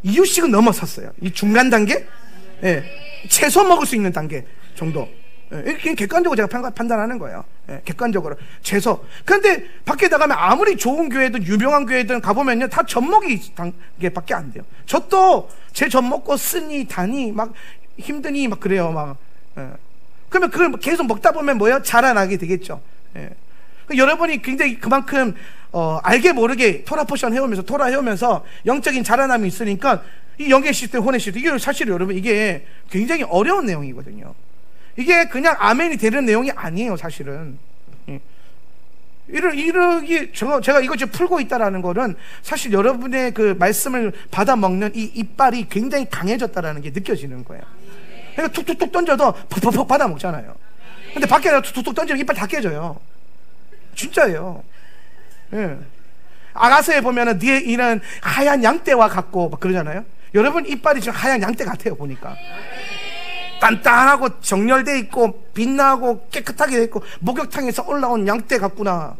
이유식은 넘어섰어요. 이 중간 단계, 채소 먹을 수 있는 단계 정도. 이렇게 객관적으로 제가 판단하는 거예요. 객관적으로 채소. 그런데 밖에 나가면 아무리 좋은 교회든 유명한 교회든 가보면요, 다 젖먹이 단계밖에 안 돼요. 젖도 제 젖 먹고 쓰니 다니 막 힘드니 막 그래요. 막 그러면 그걸 계속 먹다 보면 뭐예요? 자라나게 되겠죠. 여러분이 굉장히 그만큼 알게 모르게 토라 포션 해오면서 토라 해오면서 영적인 자라남이 있으니까 이 영계 시스템, 혼의 시스템, 이게 사실 여러분 이게 굉장히 어려운 내용이거든요. 이게 그냥 아멘이 되는 내용이 아니에요, 사실은. 제가 이거 지금 풀고 있다라는 거는 사실 여러분의 그 말씀을 받아 먹는 이 이빨이 굉장히 강해졌다라는 게 느껴지는 거예요. 그러니까 툭툭툭 던져도 퍽퍽퍽 받아 먹잖아요. 근데 밖에 툭툭툭 던지면 이빨 다 깨져요. 진짜예요. 아가서에 보면은 뒤에 이런 하얀 양떼와 같고 막 그러잖아요. 여러분 이빨이 지금 하얀 양떼 같아요, 보니까. 단단하고 정렬돼 있고 빛나고 깨끗하게 돼 있고 목욕탕에서 올라온 양떼 같구나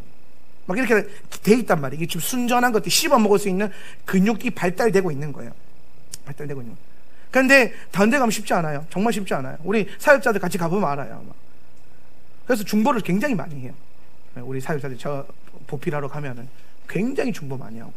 막 이렇게 돼 있단 말이에요. 이게 지금 순전한 것들 씹어 먹을 수 있는 근육이 발달되고 있는 거예요. 발달되고 있는 거예요. 그런데 다른 데 가면 쉽지 않아요. 정말 쉽지 않아요. 우리 사역자들 같이 가보면 알아요. 아마. 그래서 중보를 굉장히 많이 해요. 우리 사역자들 저 보필하러 가면은 굉장히 중보 많이 하고.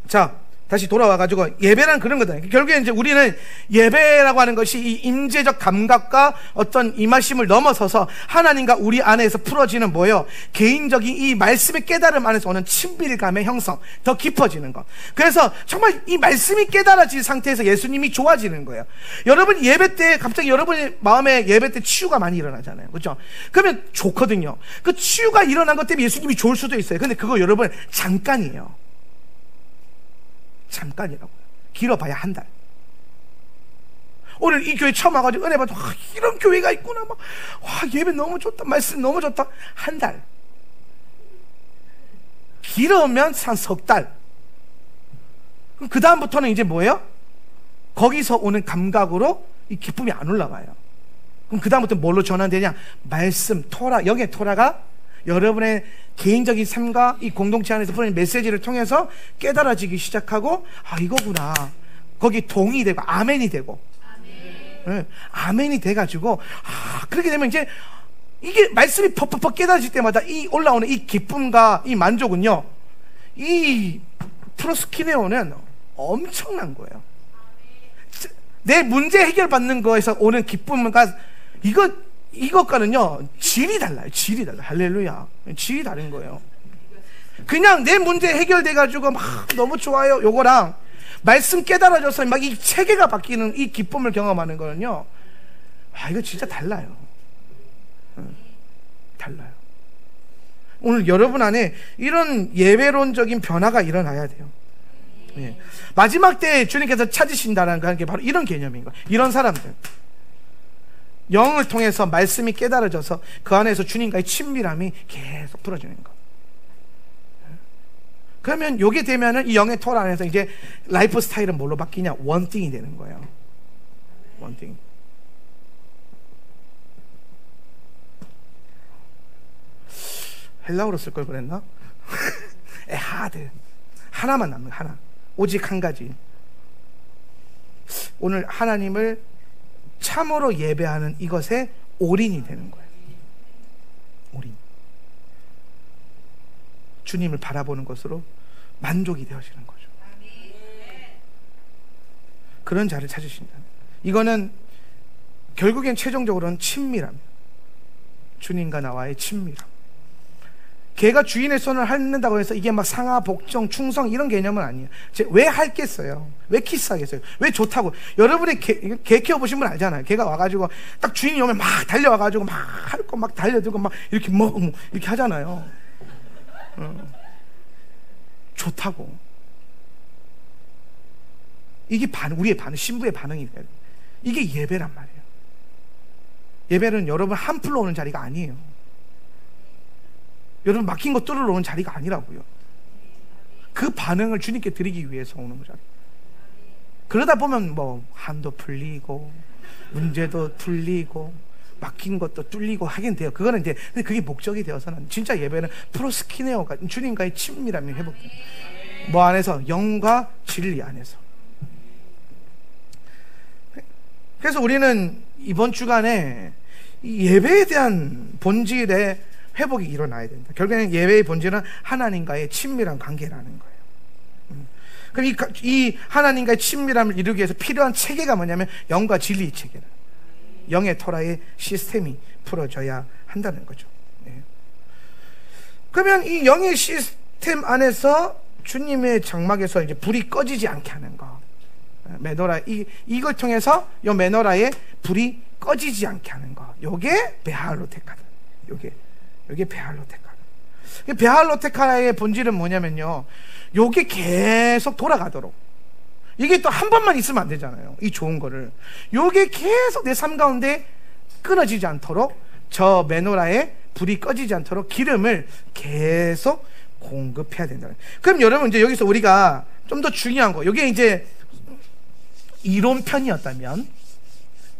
자, 다시 돌아와가지고 예배란 그런 거다. 결국에 이제 우리는 예배라고 하는 것이 이 임재적 감각과 어떤 임하심을 넘어서서 하나님과 우리 안에서 풀어지는 뭐예요? 개인적인 이 말씀의 깨달음 안에서 오는 친밀감의 형성, 더 깊어지는 것. 그래서 정말 이 말씀이 깨달아진 상태에서 예수님이 좋아지는 거예요. 여러분 예배 때 갑자기 여러분의 마음에 예배 때 치유가 많이 일어나잖아요. 그렇죠? 그러면 좋거든요. 그 치유가 일어난 것 때문에 예수님이 좋을 수도 있어요. 근데 그거 여러분 잠깐이에요. 잠깐이라고요. 길어봐야 한 달. 오늘 이 교회 처음 와가지고 은혜 받고 이런 교회가 있구나 막, 와 예배 너무 좋다, 말씀 너무 좋다. 한 달. 길으면 한 석 달. 그럼 그 다음부터는 이제 뭐예요? 거기서 오는 감각으로 이 기쁨이 안 올라가요. 그럼 그 다음부터 뭘로 전환되냐? 말씀, 토라. 여기에 토라가 여러분의 개인적인 삶과 이 공동체 안에서 보내는 메시지를 통해서 깨달아지기 시작하고, 아 이거구나. 거기 동의 되고 아멘이 되고, 네, 아멘이 돼가지고, 아 그렇게 되면 이제 이게 말씀이 퍽퍽퍽 깨달아질 때마다 이 올라오는 이 기쁨과 이 만족은요, 이 프로스키네오는 엄청난 거예요. 내 문제 해결받는 거에서 오는 기쁨과 이것과는요 질이 달라요. 질이 달라요. 할렐루야. 질이 다른 거예요. 그냥 내 문제 해결돼 가지고 막 너무 좋아요 요거랑 말씀 깨달아져서 막 이 체계가 바뀌는 이 기쁨을 경험하는 거는요, 아 이거 진짜 달라요. 달라요. 오늘 여러분 안에 이런 예배론적인 변화가 일어나야 돼요. 예. 마지막 때에 주님께서 찾으신다는 게 바로 이런 개념인 거예요. 이런 사람들, 영을 통해서 말씀이 깨달아져서 그 안에서 주님과의 친밀함이 계속 풀어지는 거. 그러면 요게 되면은 이 영의 토 안에서 이제 라이프 스타일은 뭘로 바뀌냐? 원띵이 되는 거예요. 원띵. 헬라어로 쓸 걸 그랬나? 에하드. 하나만 남는 하나. 오직 한 가지. 오늘 하나님을 참으로 예배하는 이것에 올인이 되는 거예요. 올인. 주님을 바라보는 것으로 만족이 되어지는 거죠. 그런 자를 찾으신다. 이거는 결국엔 최종적으로는 친밀함. 주님과 나와의 친밀함. 개가 주인의 손을 핥는다고 해서 이게 막 상하, 복종, 충성 이런 개념은 아니에요. 왜 핥겠어요? 왜 키스하겠어요? 왜 좋다고? 여러분이 개 키워보신 분 알잖아요. 개가 와가지고 딱 주인이 오면 막 달려와가지고 막 할 거 막 달려들고 막 이렇게 이렇게 하잖아요. 좋다고. 이게 우리의 반응, 신부의 반응이에요. 이게 예배란 말이에요. 예배는 여러분 한풀로 오는 자리가 아니에요. 여러분 막힌 거 뚫으러 오는 자리가 아니라고요. 그 반응을 주님께 드리기 위해서 오는 거잖아요. 그러다 보면 뭐 한도 풀리고 문제도 풀리고 막힌 것도 뚫리고 하긴 돼요. 그거는 이제 그게 목적이 되어서는 진짜 예배는 프로스키네오가 주님과의 친밀함이 회복돼요. 뭐 안에서? 영과 진리 안에서. 그래서 우리는 이번 주간에 이 예배에 대한 본질의 회복이 일어나야 된다. 결국에는 예배의 본질은 하나님과의 친밀한 관계라는 거예요. 그럼 이 하나님과의 친밀함을 이루기 위해서 필요한 체계가 뭐냐면 영과 진리의 체계다. 영의 토라의 시스템이 풀어져야 한다는 거죠. 그러면 이 영의 시스템 안에서 주님의 장막에서 이제 불이 꺼지지 않게 하는 거, 메노라, 이걸 통해서 이 메노라에 불이 꺼지지 않게 하는 거, 요게 베할로테카다. 요게 베할로테카. 베할로테카의 본질은 뭐냐면요, 요게 계속 돌아가도록, 이게 또 한 번만 있으면 안 되잖아요. 이 좋은 거를 요게 계속 내 삶 가운데 끊어지지 않도록, 저 메노라에 불이 꺼지지 않도록 기름을 계속 공급해야 된다. 그럼 여러분 이제 여기서 우리가 좀 더 중요한 거, 요게 이제 이론편이었다면,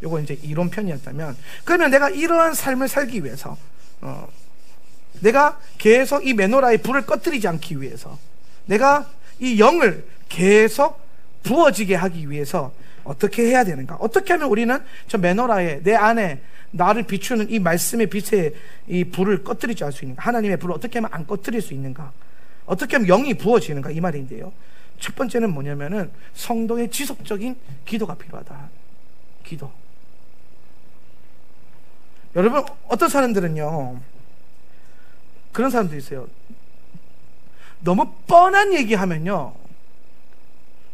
요거 이제 이론편이었다면, 그러면 내가 이러한 삶을 살기 위해서, 내가 계속 이 메노라의 불을 꺼뜨리지 않기 위해서, 내가 이 영을 계속 부어지게 하기 위해서 어떻게 해야 되는가? 어떻게 하면 우리는 저 메노라에, 내 안에 나를 비추는 이 말씀의 빛에 이 불을 꺼뜨리지 않을 수 있는가? 하나님의 불을 어떻게 하면 안 꺼뜨릴 수 있는가? 어떻게 하면 영이 부어지는가? 이 말인데요, 첫 번째는 뭐냐면은 성도의 지속적인 기도가 필요하다. 기도. 여러분, 어떤 사람들은요, 그런 사람도 있어요. 너무 뻔한 얘기하면요,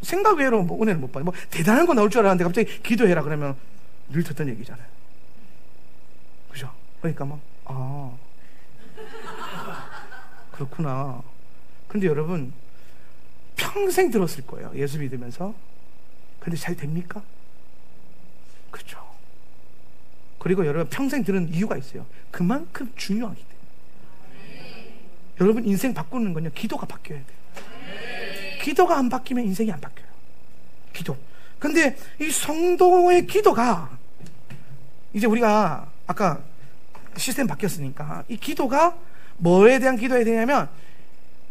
생각 외로 뭐 은혜를 못 받아요. 뭐 대단한 거 나올 줄 알았는데 갑자기 기도해라 그러면 늘 듣던 얘기잖아요. 그죠? 그러니까 막 그렇구나. 근데 여러분, 평생 들었을 거예요, 예수 믿으면서. 근데 잘 됩니까? 그렇죠. 그리고 여러분, 평생 들은 이유가 있어요. 그만큼 중요하기 때문에. 여러분, 인생 바꾸는 건요, 기도가 바뀌어야 돼요. 기도가 안 바뀌면 인생이 안 바뀌어요. 기도. 근데 이 성도의 기도가, 이제 우리가 아까 시스템 바뀌었으니까 이 기도가 뭐에 대한 기도해야 되냐면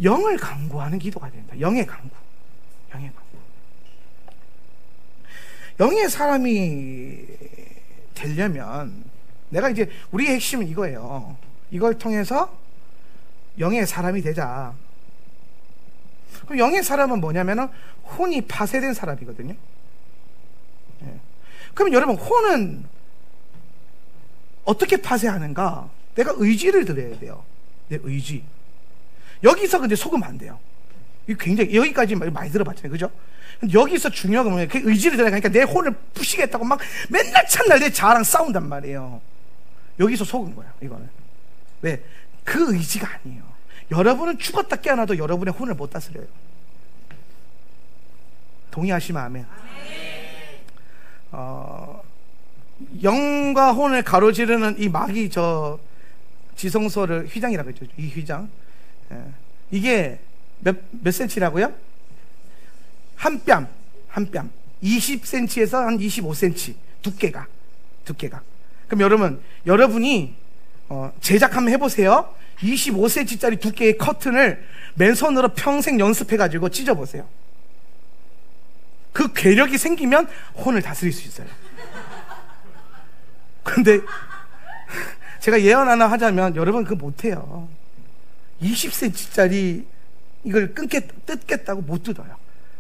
영을 강구하는 기도가 된다. 영의 강구. 영의 강구. 영의 사람이 되려면, 내가 이제 우리의 핵심은 이거예요. 이걸 통해서 영의 사람이 되자. 그럼 영의 사람은 뭐냐면은 혼이 파쇄된 사람이거든요. 그럼 여러분, 혼은 어떻게 파쇄하는가? 내가 의지를 들여야 돼요. 내 의지. 여기서 근데 속으면 안 돼요. 이거 굉장히, 여기까지 많이 들어봤잖아요, 그죠? 근데 여기서 중요한 건 뭐냐면 그 의지를 들여가니까 내 혼을 부시겠다고 막 맨날 참날 내 자아랑 싸운단 말이에요. 여기서 속은 거야, 이거는. 왜? 그 의지가 아니에요. 여러분은 죽었다 깨어나도 여러분의 혼을 못 다스려요. 동의하시면 아멘. 영과 혼을 가로지르는 이 마귀, 저 지성소를 휘장이라고 했죠. 이 휘장. 이게 몇 센치라고요? 한 뺨 20cm에서 한 25cm 두께가. 그럼 여러분이 제작 한번 해보세요. 25cm짜리 두께의 커튼을 맨손으로 평생 연습해가지고 찢어보세요. 그 괴력이 생기면 혼을 다스릴 수 있어요. 근데 제가 예언 하나 하자면, 여러분 그거 못해요. 20cm짜리 이걸 뜯겠다고 못 뜯어요.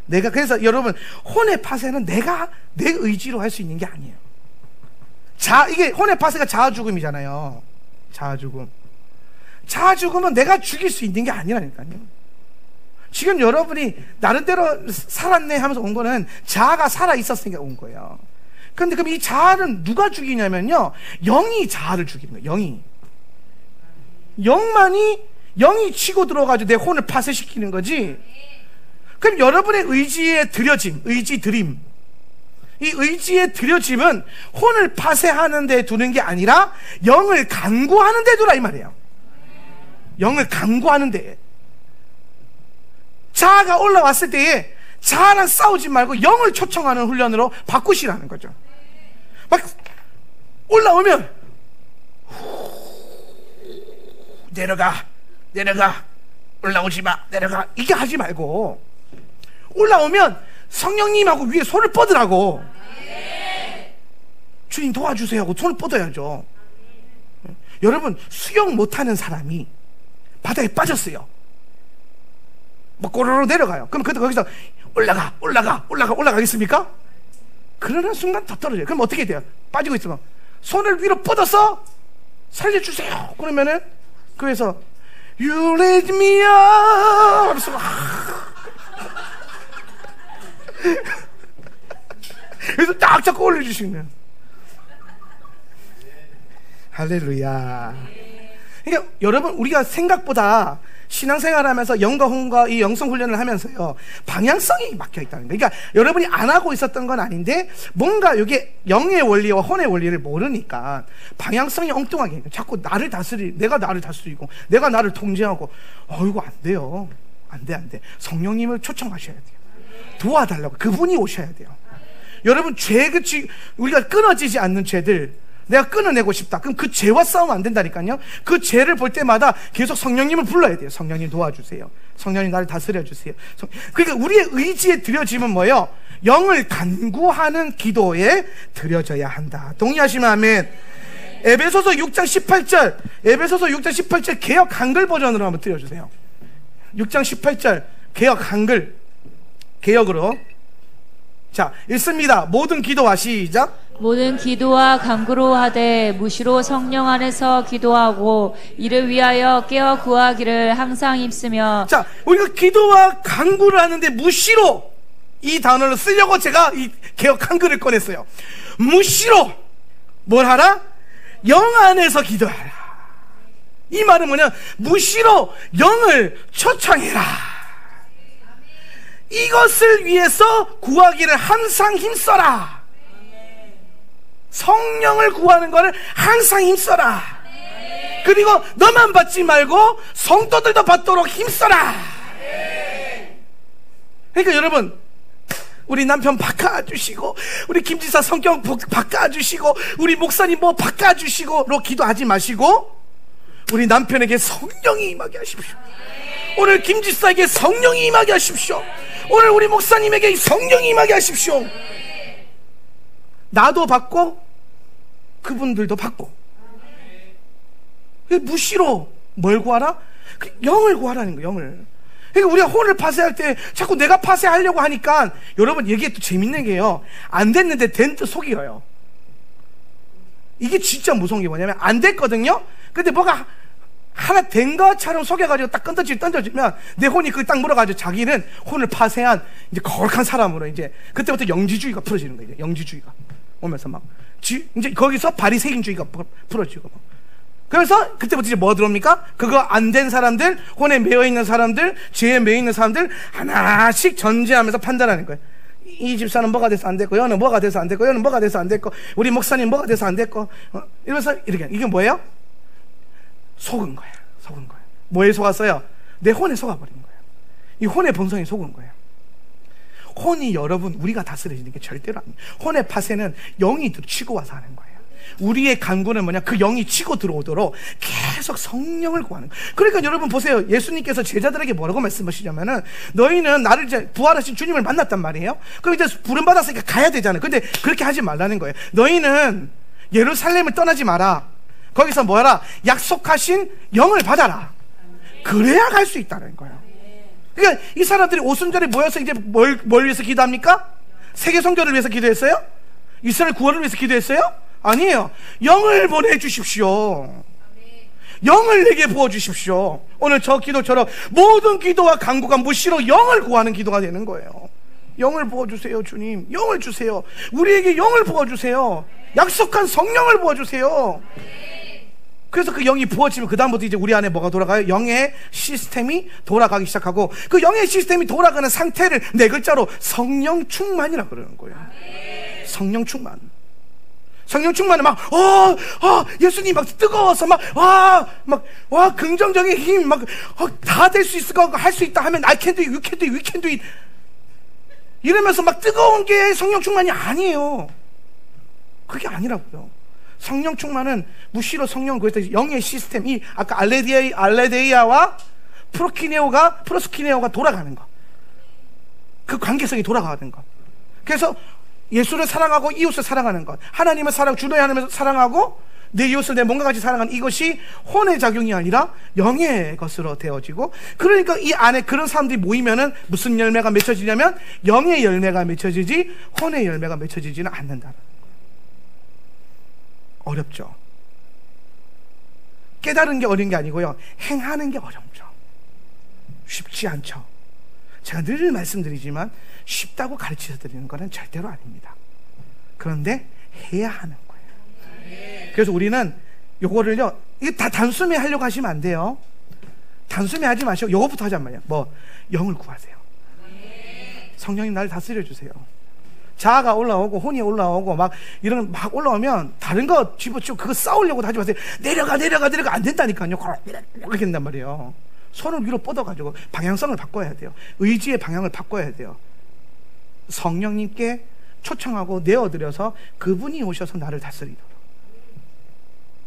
그래서 여러분, 혼의 파쇄는 내가 내 의지로 할 수 있는 게 아니에요. 이게 혼의 파쇄가 자아 죽음이잖아요. 자아 죽음. 자아 죽으면 내가 죽일 수 있는 게 아니라니까요. 지금 여러분이 나름대로 살았네 하면서 온 거는 자아가 살아있었으니까 온 거예요. 그런데 그럼 이 자아는 누가 죽이냐면요, 영이 자아를 죽이는 거예요. 영이 치고 들어가지고 내 혼을 파쇄시키는 거지. 그럼 여러분의 의지의 들여짐, 의지 드림, 이 의지의 들여짐은 혼을 파쇄하는 데 두는 게 아니라 영을 간구하는 데 두라 이 말이에요. 영을 간구하는 데. 자아가 올라왔을 때에 자아랑 싸우지 말고 영을 초청하는 훈련으로 바꾸시라는 거죠. 막 올라오면 내려가 올라오지 마, 내려가, 이게 하지 말고 올라오면 성령님하고 위에 손을 뻗으라고. 주님 도와주세요 하고 손을 뻗어야죠. 여러분, 수영 못하는 사람이 바다에 빠졌어요. 막 꼬르르 내려가요. 그럼 거기서 올라가겠습니까? 그러는 순간 더 떨어져요. 그럼 어떻게 돼요? 빠지고 있으면 손을 위로 뻗어서 살려주세요 그러면은 그래서 You let me up 하면서 그래서 딱 잡고 올려주시는 거예요. 할렐루야. 그러니까 여러분, 우리가 생각보다 신앙생활하면서 영과 혼과 이 영성훈련을 하면서요, 방향성이 막혀있다는 거예요. 그러니까 여러분이 안 하고 있었던 건 아닌데 뭔가 이게 영의 원리와 혼의 원리를 모르니까 방향성이 엉뚱하게 자꾸 내가 나를 다스리고 내가 나를 통제하고, 이거 안 돼요. 안 돼. 성령님을 초청하셔야 돼요. 도와달라고. 그분이 오셔야 돼요. 여러분, 우리가 끊어지지 않는 죄들 내가 끊어내고 싶다. 그럼 그 죄와 싸우면 안 된다니까요. 그 죄를 볼 때마다 계속 성령님을 불러야 돼요. 성령님 도와주세요. 성령님 나를 다스려주세요. 그러니까 우리의 의지에 들여짐은 뭐예요? 영을 간구하는 기도에 들여져야 한다. 동의하시면 아멘. 에베소서 6장 18절 개역 한글 버전으로 한번 들려주세요. 6장 18절 개역 한글, 개역으로. 자, 읽습니다. 모든 기도와 시작. 모든 기도와 간구로 하되 무시로 성령 안에서 기도하고 이를 위하여 깨어 구하기를 항상 힘쓰며. 자, 우리가 기도와 간구를 하는데 무시로, 이 단어를 쓰려고 제가 이 개역 한글을 꺼냈어요. 무시로 뭘 하라? 영 안에서 기도하라. 이 말은 뭐냐? 무시로 영을 초청해라. 이것을 위해서 구하기를 항상 힘써라. 성령을 구하는 거를 항상 힘써라. 그리고 너만 받지 말고 성도들도 받도록 힘써라. 그러니까 여러분, 우리 남편 바꿔주시고, 우리 김지사 성경 바꿔주시고, 우리 목사님 뭐 바꿔주시고로 기도하지 마시고, 우리 남편에게 성령이 임하게 하십시오. 오늘 김지사에게 성령이 임하게 하십시오. 오늘 우리 목사님에게 성령이 임하게 하십시오. 나도 받고 그분들도 받고. 무시로 뭘 구하라? 영을 구하라는 거예요. 영을. 그러니까 우리가 혼을 파쇄할 때 자꾸 내가 파쇄하려고 하니까, 여러분, 이게 또 재밌는 게요, 안 됐는데 된 듯 속이어요. 이게 진짜 무서운 게 뭐냐면, 안 됐거든요. 근데 뭐가 하나 된 것처럼 속여가지고 딱 던져주면 내 혼이 그걸 딱 물어가지고 자기는 혼을 파쇄한 이제 거룩한 사람으로, 이제 그때부터 영지주의가 풀어지는 거예요. 영지주의가 오면서 막 이제 거기서 바리새인주의가 풀어지고 막. 그래서 그때부터 이제 뭐 들어옵니까? 그거 안 된 사람들, 혼에 매여 있는 사람들, 죄에 매여 있는 사람들 하나씩 전제하면서 판단하는 거예요. 이 집사는 뭐가 돼서 안 됐고, 여는 뭐가 돼서 안 됐고, 여는 뭐가 돼서 안 됐고, 우리 목사님 뭐가 돼서 안 됐고, 이러면서 이렇게. 이게 뭐예요? 속은 거예요. 뭐에 속았어요? 내 혼에 속아버린 거예요. 이 혼의 본성에 속은 거예요. 혼이, 여러분, 우리가 다스려지는 게 절대로 아니에요. 혼의 파쇄는 영이 치고 와서 하는 거예요. 우리의 간구는 뭐냐? 그 영이 치고 들어오도록 계속 성령을 구하는 거예요. 그러니까 여러분 보세요. 예수님께서 제자들에게 뭐라고 말씀하시냐면은, 너희는 나를 이제 부활하신 주님을 만났단 말이에요. 그럼 이제 부름받았으니까 가야 되잖아요. 근데 그렇게 하지 말라는 거예요. 너희는 예루살렘을 떠나지 마라. 거기서 뭐하라? 약속하신 영을 받아라. 그래야 갈 수 있다는 거예요. 그러니까 이 사람들이 오순절에 모여서 이제 뭘 위해서 기도합니까? 세계 선교를 위해서 기도했어요? 이스라엘 구원을 위해서 기도했어요? 아니에요. 영을 보내주십시오. 영을 내게 부어주십시오. 오늘 저 기도처럼 모든 기도와 간구가 무시로 영을 구하는 기도가 되는 거예요. 영을 부어주세요. 주님, 영을 주세요. 우리에게 영을 부어주세요. 약속한 성령을 부어주세요. 그래서 그 영이 부어지면 그 다음부터 이제 우리 안에 뭐가 돌아가요? 영의 시스템이 돌아가기 시작하고, 그 영의 시스템이 돌아가는 상태를 네 글자로 성령 충만이라고 그러는 거예요. 성령 충만. 성령 충만은 막, 예수님 막 뜨거워서 와, 긍정적인 힘, 다 될 수 있을 거, 할 수 있다 하면 I can do it, you can do it, we can do it. 이러면서 막 뜨거운 게 성령 충만이 아니에요. 그게 아니라고요. 성령 충만은 무시로 성령, 그래서 영의 시스템이 아까 알레데이아와 프로스키네오가 돌아가는 것. 그 관계성이 돌아가는 것. 그래서 예수를 사랑하고 이웃을 사랑하는 것, 하나님을 주도해 하나님을 사랑하고 내 이웃을 내 몸과 같이 사랑하는 이것이 혼의 작용이 아니라 영의 것으로 되어지고, 그러니까 이 안에 그런 사람들이 모이면은 무슨 열매가 맺혀지냐면 영의 열매가 맺혀지지 혼의 열매가 맺혀지지는 않는다는 거예요. 어렵죠. 깨달은 게 어려운 게 아니고요, 행하는 게 어렵죠. 쉽지 않죠. 제가 늘 말씀드리지만 쉽다고 가르쳐 드리는 거는 절대로 아닙니다. 그런데 해야 하는 거예요. 그래서 우리는 요거를요, 이게 다 단숨에 하려고 하시면 안 돼요. 단숨에 하지 마시고 요거부터 하잔 말이야. 영을 구하세요. 성령님 나를 다스려 주세요. 자아가 올라오고 혼이 올라오고 이런 올라오면 다른 거 집어치고 그거 싸우려고 하지 마세요. 내려가 안 된다니까요. 이렇게 된단 말이에요. 손을 위로 뻗어가지고 방향성을 바꿔야 돼요. 의지의 방향을 바꿔야 돼요. 성령님께 초청하고 내어드려서 그분이 오셔서 나를 다스리도록.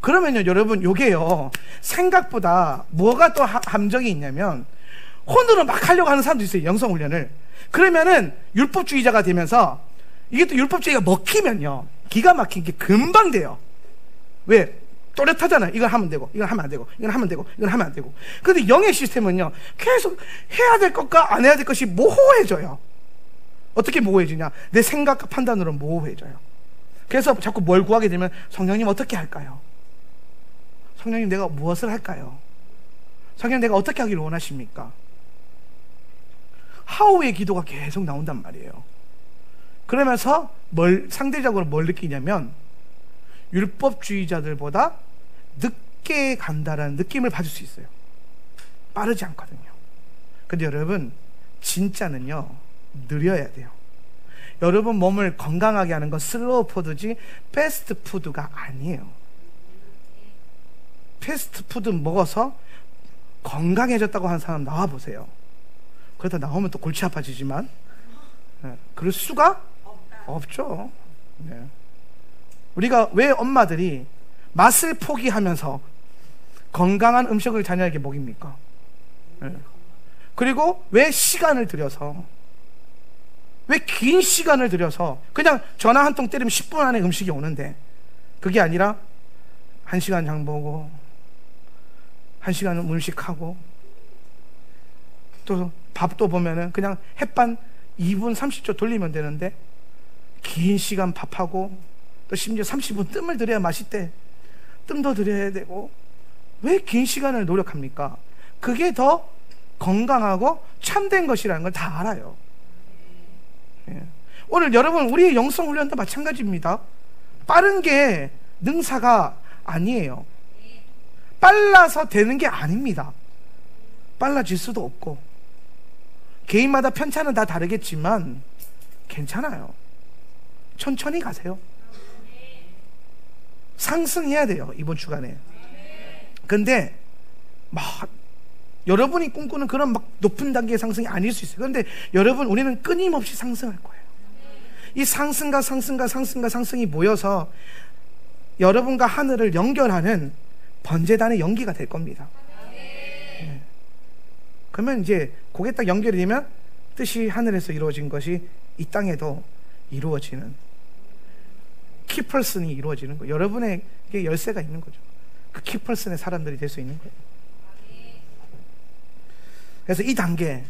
그러면요, 여러분, 요게요, 생각보다 뭐가 또 함정이 있냐면, 혼으로 막 하려고 하는 사람도 있어요, 영성훈련을. 그러면은 율법주의자가 되면서, 이게 또 율법주의가 먹히면요, 기가 막힌 게 금방 돼요. 왜? 또렷하잖아요. 이걸 하면 되고, 이걸 하면 안 되고, 이걸 하면 되고, 이걸 하면 안 되고. 근데 영의 시스템은요, 계속 해야 될 것과 안 해야 될 것이 모호해져요. 어떻게 모호해지냐? 내 생각과 판단으로 모호해져요. 그래서 자꾸 뭘 구하게 되면, 성령님 어떻게 할까요? 성령님 내가 무엇을 할까요? 성령님 내가 어떻게 하기를 원하십니까? 하우의 기도가 계속 나온단 말이에요. 그러면서 상대적으로 뭘 느끼냐면, 율법주의자들보다 늦게 간다라는 느낌을 받을 수 있어요. 빠르지 않거든요. 근데 여러분, 진짜는요, 느려야 돼요. 여러분 몸을 건강하게 하는 건 슬로우 푸드지 패스트푸드가 아니에요. 패스트푸드 먹어서 건강해졌다고 하는 사람 나와보세요. 그러다 나오면 또 골치 아파지지만, 그럴 수가 없죠. 네. 우리가 왜 엄마들이 맛을 포기하면서 건강한 음식을 자녀에게 먹입니까? 그리고 왜 시간을 들여서, 왜 긴 시간을 들여서 그냥 전화 한 통 때리면 10분 안에 음식이 오는데, 그게 아니라 1시간 장 보고 1시간 음식하고, 또 밥도 보면은 그냥 햇반 2분 30초 돌리면 되는데 긴 시간 밥하고, 또 심지어 30분 뜸을 들여야 맛있대. 뜸도 들여야 되고. 왜 긴 시간을 노력합니까? 그게 더 건강하고 참된 것이라는 걸 다 알아요. 예. 오늘 여러분, 우리의 영성훈련도 마찬가지입니다. 빠른 게 능사가 아니에요. 빨라서 되는 게 아닙니다. 빨라질 수도 없고, 개인마다 편차는 다 다르겠지만 괜찮아요. 천천히 가세요. 상승해야 돼요, 이번 주간에. 근데 여러분이 꿈꾸는 그런 높은 단계의 상승이 아닐 수 있어요. 그런데 여러분, 우리는 끊임없이 상승할 거예요. 이 상승이 모여서 여러분과 하늘을 연결하는 번제단의 연기가 될 겁니다. 네. 그러면 이제 그게 딱 연결이 되면 뜻이 하늘에서 이루어진 것이 이 땅에도 이루어지는, 키퍼슨이 이루어지는 거예요. 여러분에게 열쇠가 있는 거죠. 그 키퍼슨의 사람들이 될 수 있는 거예요. 그래서 이 단계,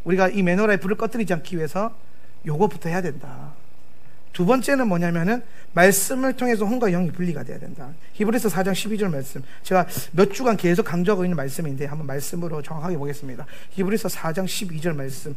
우리가 이 메노라의 불을 꺼뜨리지 않기 위해서 요거부터 해야 된다. 두 번째는 뭐냐면은 말씀을 통해서 혼과 영이 분리가 돼야 된다. 히브리서 4장 12절 말씀, 제가 몇 주간 계속 강조하고 있는 말씀인데 한번 말씀으로 정확하게 보겠습니다. 히브리서 4장 12절 말씀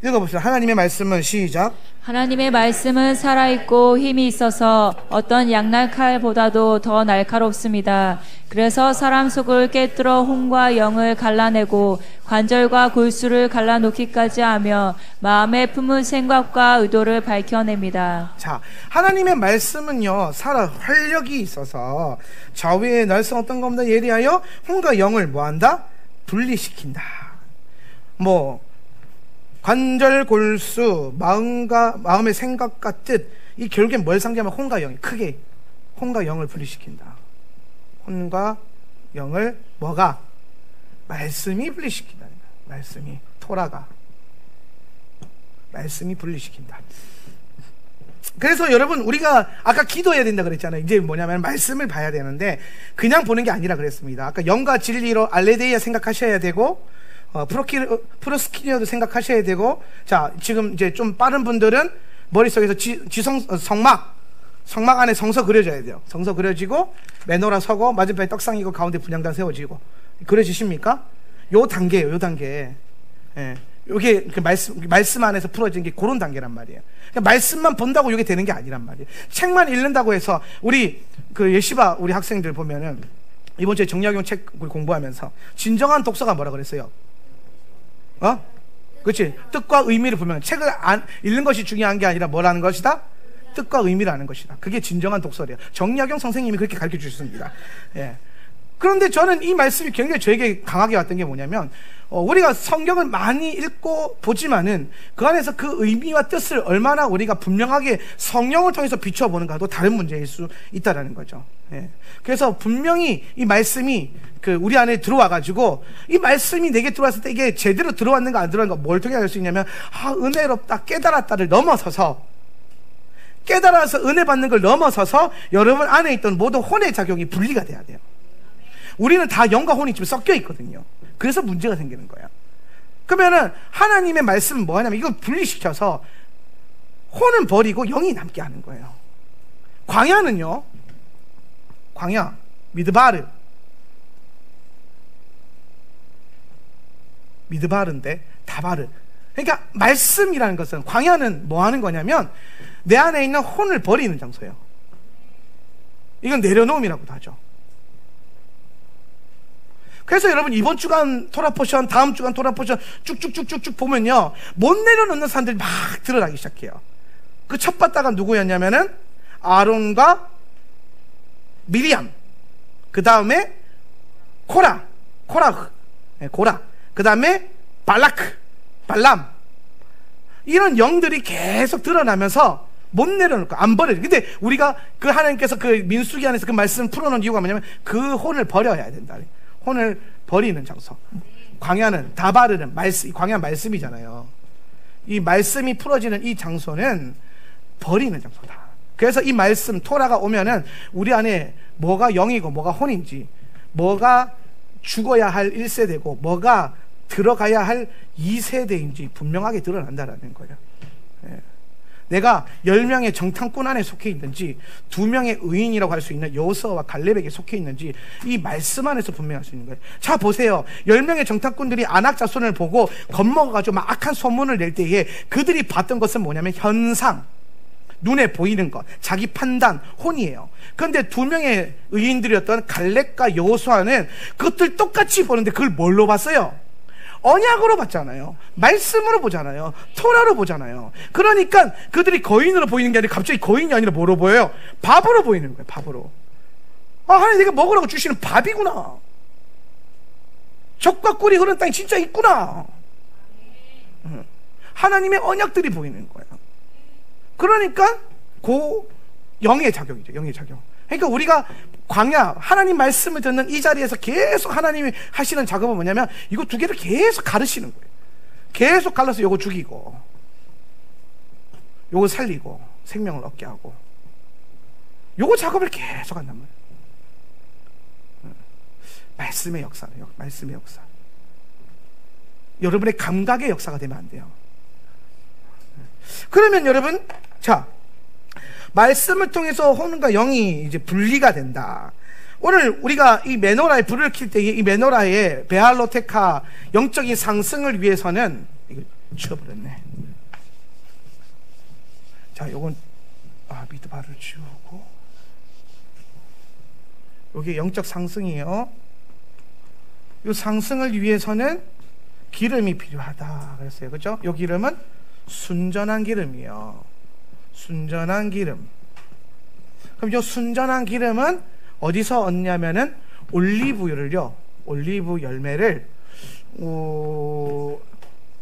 읽어봅시다. 하나님의 말씀은 시작. 하나님의 말씀은 살아있고 힘이 있어서 어떤 양날칼보다도 더 날카롭습니다. 그래서 사람 속을 꿰뚫어 혼과 영을 갈라내고 관절과 골수를 갈라놓기까지 하며 마음에 품은 생각과 의도를 밝혀냅니다. 자, 하나님의 말씀은요, 활력이 있어서 좌우의 날선 어떤 것보다 예리하여 혼과 영을 뭐한다? 분리시킨다. 관절, 골수, 마음의 생각과 뜻, 이 결국에 뭘 상징하면 혼과 영이, 크게 혼과 영을 분리시킨다. 혼과 영을 뭐가? 말씀이 분리시킨다는 거야. 말씀이, 토라가 말씀이 분리시킨다. 그래서 여러분, 우리가 아까 기도해야 된다 그랬잖아요. 이제 뭐냐면 말씀을 봐야 되는데 그냥 보는 게 아니라 그랬습니다. 아까 영과 진리로 알레데이아 생각하셔야 되고, 프로스키리어도 생각하셔야 되고, 자, 지금 이제 좀 빠른 분들은 머릿속에서 성막 안에 성서 그려져야 돼요. 성서 그려지고, 매너라 서고, 맞은편에 떡상이고, 가운데 분향단 세워지고. 그려지십니까? 요 단계예요, 요 단계. 예. 요게 그 말씀 안에서 풀어진 게 그런 단계란 말이에요. 그러니까 말씀만 본다고 요게 되는 게 아니란 말이에요. 책만 읽는다고 해서, 우리 그 예시바 우리 학생들 보면은, 이번 주에 정약용 책 공부하면서, 진정한 독서가 뭐라 그랬어요? 그렇지? 뜻과 의미를 보면 책을 읽는 것이 중요한 게 아니라 뭐라는 것이다? 뜻과 의미를 아는 것이다. 그게 진정한 독서래요. 정약용 선생님이 그렇게 가르쳐 주셨습니다. 예. 그런데 저는 이 말씀이 굉장히 저에게 강하게 왔던 게 뭐냐면, 우리가 성경을 많이 읽고 보지만은 그 안에서 그 의미와 뜻을 얼마나 우리가 분명하게 성령을 통해서 비춰보는가도 다른 문제일 수 있다라는 거죠. 예. 그래서 분명히 이 말씀이 우리 안에 들어와가지고, 이 말씀이 내게 들어왔을 때 이게 제대로 들어왔는가 안 들어왔는가 뭘 통해 알 수 있냐면, 은혜롭다, 깨달았다를 넘어서서, 깨달아서 은혜 받는 걸 넘어서서 여러분 안에 있던 모든 혼의 작용이 분리가 돼야 돼요. 우리는 다 영과 혼이 지금 섞여 있거든요. 그래서 문제가 생기는 거야. 그러면은 하나님의 말씀은 뭐 하냐면 이걸 분리시켜서 혼은 버리고 영이 남게 하는 거예요. 광야는요, 광야, 미드바르인데 다바르. 그러니까 말씀이라는 것은, 광야는 뭐 하는 거냐면 내 안에 있는 혼을 버리는 장소예요. 이건 내려놓음이라고도 하죠. 그래서 여러분, 이번 주간 토라포션, 다음 주간 토라포션 쭉쭉쭉쭉쭉 보면요, 못 내려놓는 사람들이 막 드러나기 시작해요. 그 첫 바다가 누구였냐면은 아론과 미리암, 그 다음에 고라, 그 다음에 발람, 이런 영들이 계속 드러나면서 못 내려놓을 거야. 안 버려요. 근데 우리가 그 하나님께서 그 민수기 안에서 그 말씀을 풀어놓은 이유가 뭐냐면 그 혼을 버려야 된다. 혼을 버리는 장소. 광야는, 다바르는 말씀, 광야 말씀이잖아요. 이 말씀이 풀어지는 이 장소는 버리는 장소다. 그래서 이 말씀 토라가 오면은 우리 안에 뭐가 영이고 뭐가 혼인지, 뭐가 죽어야 할 1세대고 뭐가 들어가야 할 2세대인지 분명하게 드러난다라는 거예요. 예. 내가 10명의 정탐꾼 안에 속해 있는지 2명의 의인이라고 할 수 있는 여호수아와 갈렙에게 속해 있는지 이 말씀 안에서 분명할 수 있는 거예요. 자, 보세요. 10명의 정탐꾼들이 아낙 자손을 보고 겁먹어가지고 막 악한 소문을 낼 때에 그들이 봤던 것은 뭐냐면 현상, 눈에 보이는 것, 자기 판단, 혼이에요. 그런데 2명의 의인들이었던 갈렙과 여호수아는 그것들 똑같이 보는데 그걸 뭘로 봤어요? 언약으로 봤잖아요. 말씀으로 보잖아요. 토라로 보잖아요. 그러니까 그들이 거인으로 보이는 게 아니라 갑자기 거인이 아니라 뭐로 보여요? 밥으로 보이는 거예요. 밥으로. 하나님 내가 먹으라고 주시는 밥이구나. 젖과 꿀이 흐르는 땅이 진짜 있구나. 하나님의 언약들이 보이는 거예요. 그러니까 영의 작용이죠. 영의 작용. 그러니까 우리가 광야, 하나님 말씀을 듣는 이 자리에서 계속 하나님이 하시는 작업은 뭐냐면 이거 두 개를 계속 가르치는 거예요. 계속 갈라서 요거 죽이고 요거 살리고 생명을 얻게 하고 요거 작업을 계속 한단 말이에요. 말씀의 역사네요. 말씀의 역사. 여러분의 감각의 역사가 되면 안 돼요. 그러면 여러분, 자, 말씀을 통해서 혼과 영이 이제 분리가 된다. 오늘 우리가 이 메노라에 불을 킬 때 이 메노라의 베알로테카 영적인 상승을 위해서는, 이거 치워버렸네. 자, 요건 미드바를 지우고, 요게 영적 상승이에요. 요 상승을 위해서는 기름이 필요하다 그랬어요. 그죠? 요 기름은 순전한 기름이요. 순전한 기름. 그럼 요 순전한 기름은 어디서 얻냐면은 올리브유를요, 올리브 열매를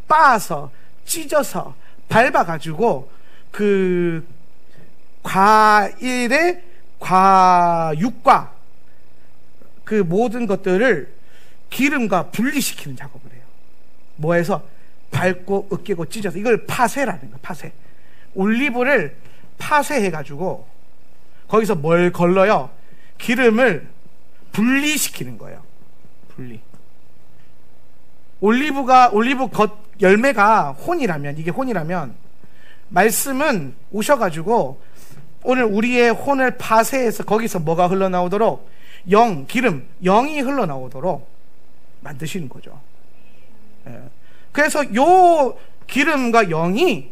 빻아서 찢어서 밟아가지고 그 과일의 과육과 그 모든 것들을 기름과 분리시키는 작업을 해요. 뭐해서? 밟고 으깨고 찢어서. 이걸 파쇄라는 거예요. 파쇄. 올리브를 파쇄해가지고 거기서 뭘 걸러요? 기름을 분리시키는 거예요. 분리. 올리브 겉 열매가 혼이라면, 이게 혼이라면, 말씀은 오셔가지고 오늘 우리의 혼을 파쇄해서 거기서 뭐가 흘러나오도록, 기름, 영이 흘러나오도록 만드시는 거죠. 예. 그래서 요 기름과 영이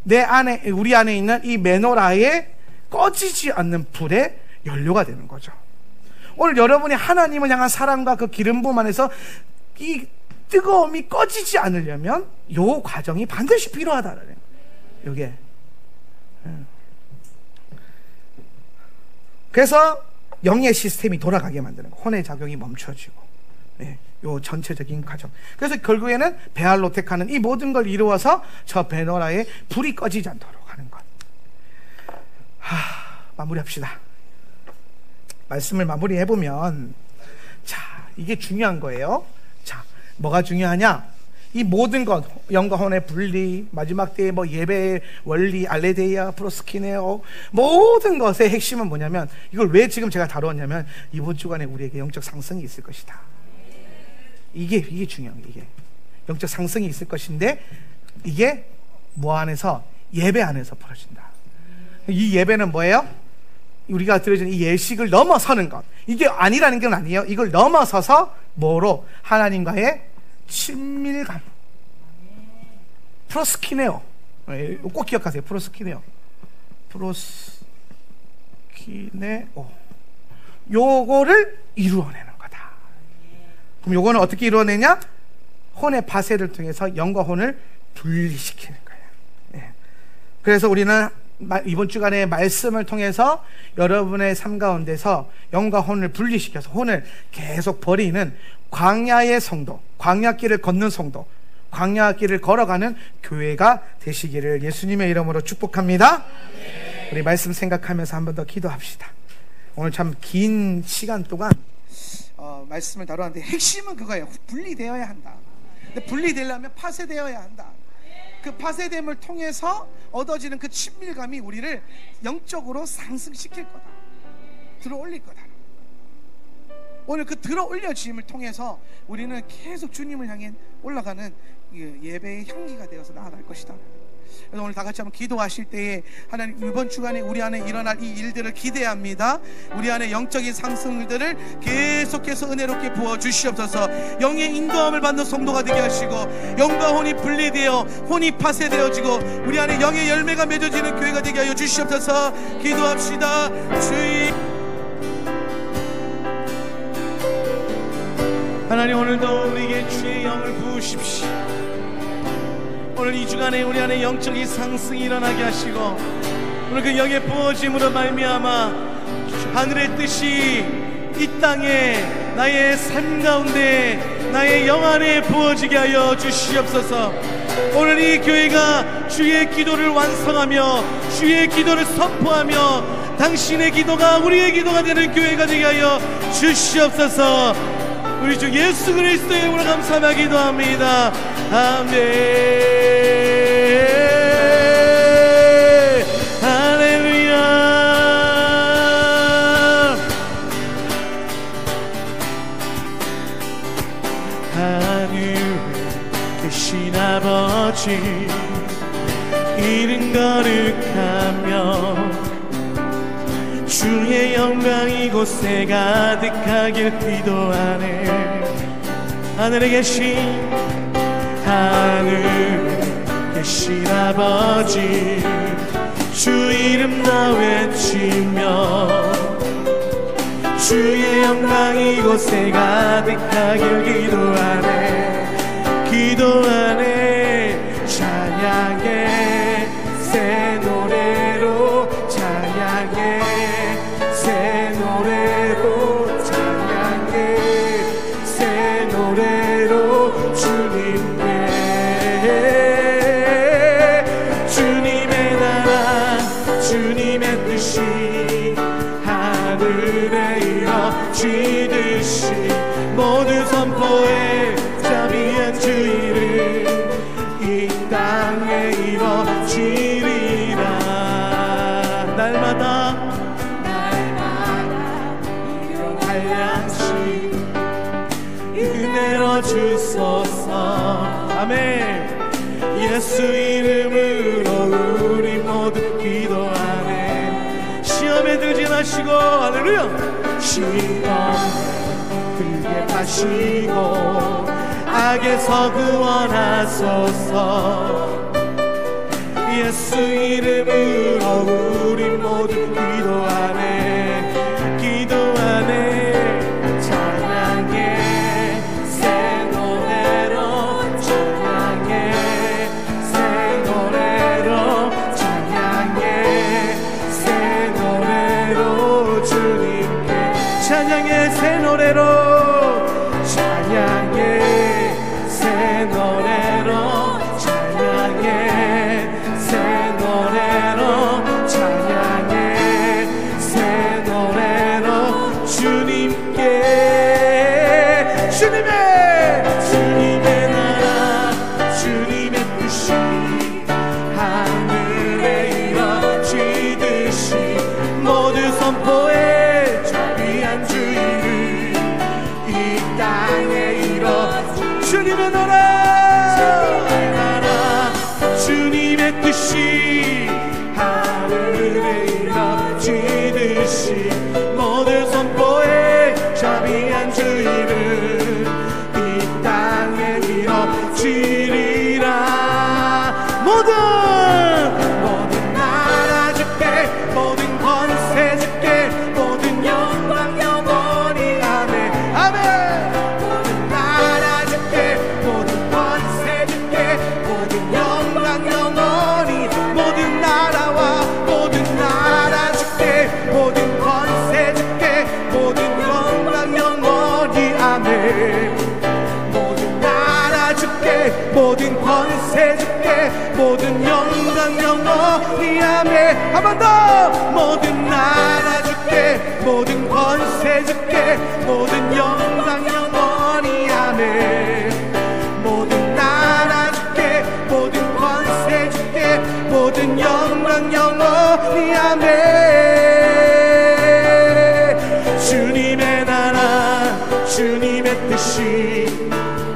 우리 안에 있는 이 메노라에 꺼지지 않는 불의 연료가 되는 거죠. 오늘 여러분이 하나님을 향한 사랑과 그 기름 부음 안에서 이 뜨거움이 꺼지지 않으려면 요 과정이 반드시 필요하다는 거예요. 요게. 그래서 영의 시스템이 돌아가게 만드는 거. 혼의 작용이 멈춰지고. 네, 요 전체적인 과정. 그래서 결국에는 베알로테카는 이 모든 걸 이루어서 저 베노라에 불이 꺼지지 않도록 하는 것. 마무리합시다. 말씀을 마무리해보면, 자, 이게 중요한 거예요. 자, 뭐가 중요하냐? 이 모든 것, 영과 혼의 분리, 마지막 때의 예배의 원리, 알레데이아, 프로스키네오, 모든 것의 핵심은 뭐냐면, 이걸 왜 지금 제가 다루었냐면, 이번 주간에 우리에게 영적 상승이 있을 것이다. 이게 중요한 거예요. 이게 영적 상승이 있을 것인데, 이게 뭐 안에서? 예배 안에서 벌어진다. 이 예배는 뭐예요? 우리가 들어준 이 예식을 넘어서는 것. 이게 아니라는 건 아니에요. 이걸 넘어서서 뭐로? 하나님과의 친밀감. 프로스키네오. 꼭 기억하세요. 프로스키네오. 요거를 이루어내는 거다. 그럼 요거는 어떻게 이루어내냐? 혼의 파쇄를 통해서 영과 혼을 분리시키는 거예요. 예. 그래서 우리는 이번 주간의 말씀을 통해서 여러분의 삶 가운데서 영과 혼을 분리시켜서 혼을 계속 버리는 광야의 성도, 광야길을 걷는 성도, 광야길을 걸어가는 교회가 되시기를 예수님의 이름으로 축복합니다. 우리 말씀 생각하면서 한 번 더 기도합시다. 오늘 참 긴 시간 동안 말씀을 다루었는데 핵심은 그거예요. 분리되어야 한다. 근데 분리되려면 파쇄되어야 한다. 그 파쇄됨을 통해서 얻어지는 그 친밀감이 우리를 영적으로 상승시킬 거다. 들어올릴 거다. 오늘 그 들어올려짐을 통해서 우리는 계속 주님을 향해 올라가는 예배의 향기가 되어서 나아갈 것이다. 그래서 오늘 다 같이 한번 기도하실 때에 하나님, 이번 주간에 우리 안에 일어날 이 일들을 기대합니다. 우리 안에 영적인 상승들을 계속해서 은혜롭게 부어주시옵소서. 영의 인도함을 받는 성도가 되게 하시고, 영과 혼이 분리되어 혼이 파쇄되어지고 우리 안에 영의 열매가 맺어지는 교회가 되게 하여 주시옵소서. 기도합시다. 주님, 하나님, 오늘도 우리에게 주의 영을 부으십시오. 오늘 이 주간에 우리 안에 영적인 상승이 일어나게 하시고, 오늘 그 영의 부어짐으로 말미암아 하늘의 뜻이 이 땅에 나의 삶 가운데 나의 영 안에 부어지게 하여 주시옵소서. 오늘 이 교회가 주의 기도를 완성하며 주의 기도를 선포하며 당신의 기도가 우리의 기도가 되는 교회가 되게 하여 주시옵소서. 우리 주 예수 그리스도의 이름으로 감사하며 기도합니다. 아멘. 할렐루야. 하늘에 계신 아버지, 주의 영광 이곳에 가득하길 기도하네. 하늘에 계신 아버지, 주 이름 나 외치며 주의 영광 이곳에 가득하길 기도하네. 찬양해 새 노래로, 찬양해 새 노래로, 찬양해 새 노래로 주님께. 주님의 나라 주님의 뜻이 하늘에 이루어지듯이 모두 선포해 자비한 주 이름 이 땅에 이루어지리라. 날마다 일용할 양식 은혜로 주소서. 아멘. 예수 이름으로 우리 모두 기도하네. 시험에 들지 마시고, 할렐루야. 시험 들게 마시고 악에서 구원하소서. 예수 이름으로 우리 모두 기도하네. 찬양해 새 노래로, 찬양해 새 노래로, 찬양해 새 노래로 주님께. 찬양해 새 노래로, 찬양해 새 노래로, 찬양해 새 노래로, 찬양해 새 노래로 주님께. 주님의 나라 주님의 뜻이 하늘에 이루어지듯이 모두 선포해 자비한 주 이름 이 땅에 이루어지듯이. 주님의 나라 주님의 뜻이 하늘에 이루어지듯이 모두 선포해 자비한 주 이름 이 땅에 이루어지리라. 모든 나라 주께, 모든 권세 주께, 모든 영광 영원히. 아멘 아멘. 모든 나라 주께, 모든 권세 주께, 모든 영광 영원히. 모든 나라와 모든 나라 주께, 모든 권세 주께, 모든 영광 영원히. 아멘. 모든 나라 주께, 모든 권세 주께, 모든 영광 영원히. 아멘. 한 번 더. 모든 나라 주께, 모든 권세 주께, 모든 영광 영원히. 아멘. 모든 나라 주께, 모든 권세 주께, 모든 영광 영원히. 아멘. 주님의 나라 주님의 뜻이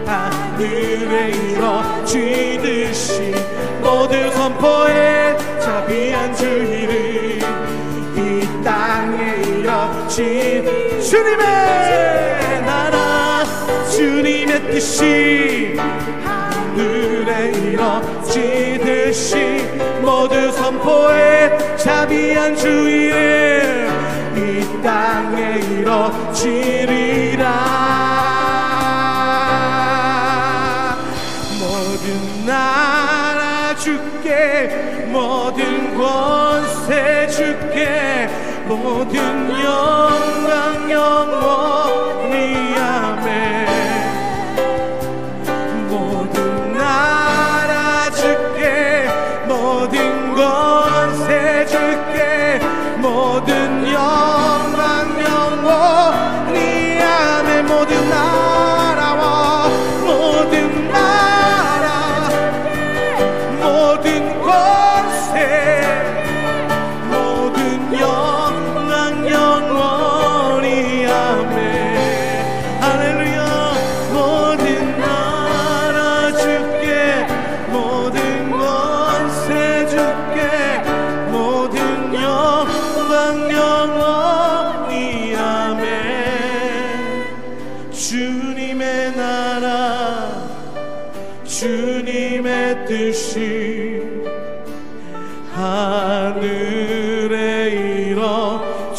하늘에 이루어지듯이 모두 선포해 자비한 주 이름 이 땅에 이루어진. 주님의 나라 주님의 뜻이 하늘에 이루어지듯이 모두 선포해 자비한 주 이름 이 땅에 이루어지리라. 모든 나라 주께, 모든 권세 주께, 모든 영광 영원히. 아멘. 모든 나라 주께, 모든 권세 주께, 모든 영광 영원히. 아멘. 모든 나라와 모든 나라, 모든 권세, 모든 영광 영원히. 아멘. 할렐루야. 모든 나라 주께, 모든 권세 주께, 모든 영광 영원히.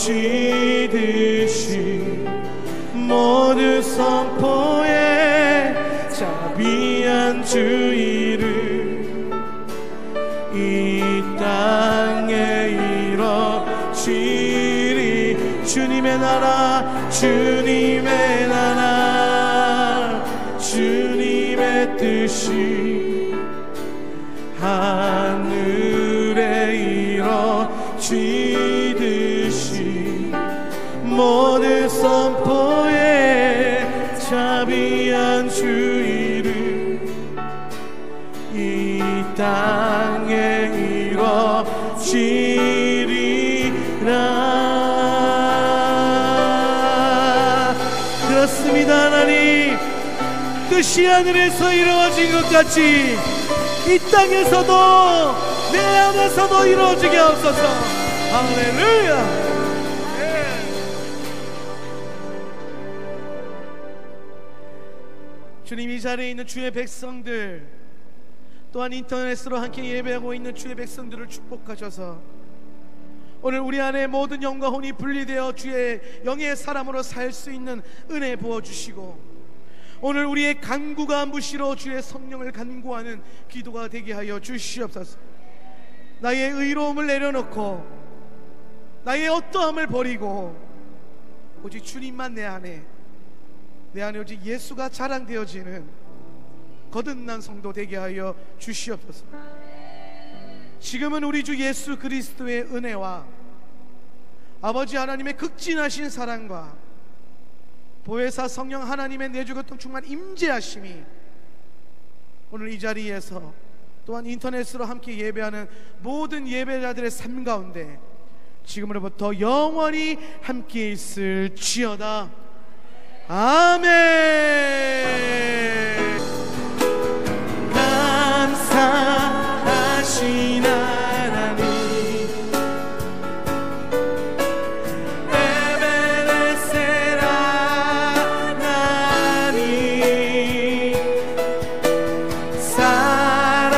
이루어지듯이 모두 선포해 자비한 주의를 이 땅에 이루어지리. 주님의 나라 주님의 나라 주님의 뜻이 하늘에 이루어지듯이 모두 선포해 자비한 주의를 이 땅에 이루어지리라. 그렇습니다. 하나님, 뜻이 하늘에서 이루어진 것 같이 이 땅에서도 내 안에서도 이루어지게 하옵소서. 할렐루야. 주님, 이 자리에 있는 주의 백성들, 또한 인터넷으로 함께 예배하고 있는 주의 백성들을 축복하셔서 오늘 우리 안에 모든 영과 혼이 분리되어 주의 영의 사람으로 살 수 있는 은혜 부어주시고, 오늘 우리의 간구가 무시로 주의 성령을 간구하는 기도가 되게 하여 주시옵소서. 나의 의로움을 내려놓고 나의 어떠함을 버리고 오직 주님만 내 안에 오직 예수가 자랑되어지는 거듭난 성도 되게 하여 주시옵소서. 지금은 우리 주 예수 그리스도의 은혜와 아버지 하나님의 극진하신 사랑과 보혜사 성령 하나님의 내주교통 충만 임재하심이 오늘 이 자리에서 또한 인터넷으로 함께 예배하는 모든 예배자들의 삶 가운데 지금으로부터 영원히 함께 있을지어다. 아멘. 감사하신 하나님, 에베네셀 하나님,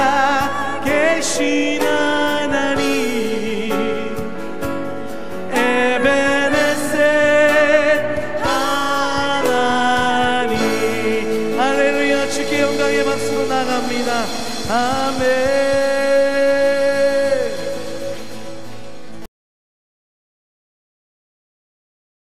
살아계신 하나님, 에베네셀 하나님. 할렐루야. 주께 영광의 박수로 나갑니다. 아멘.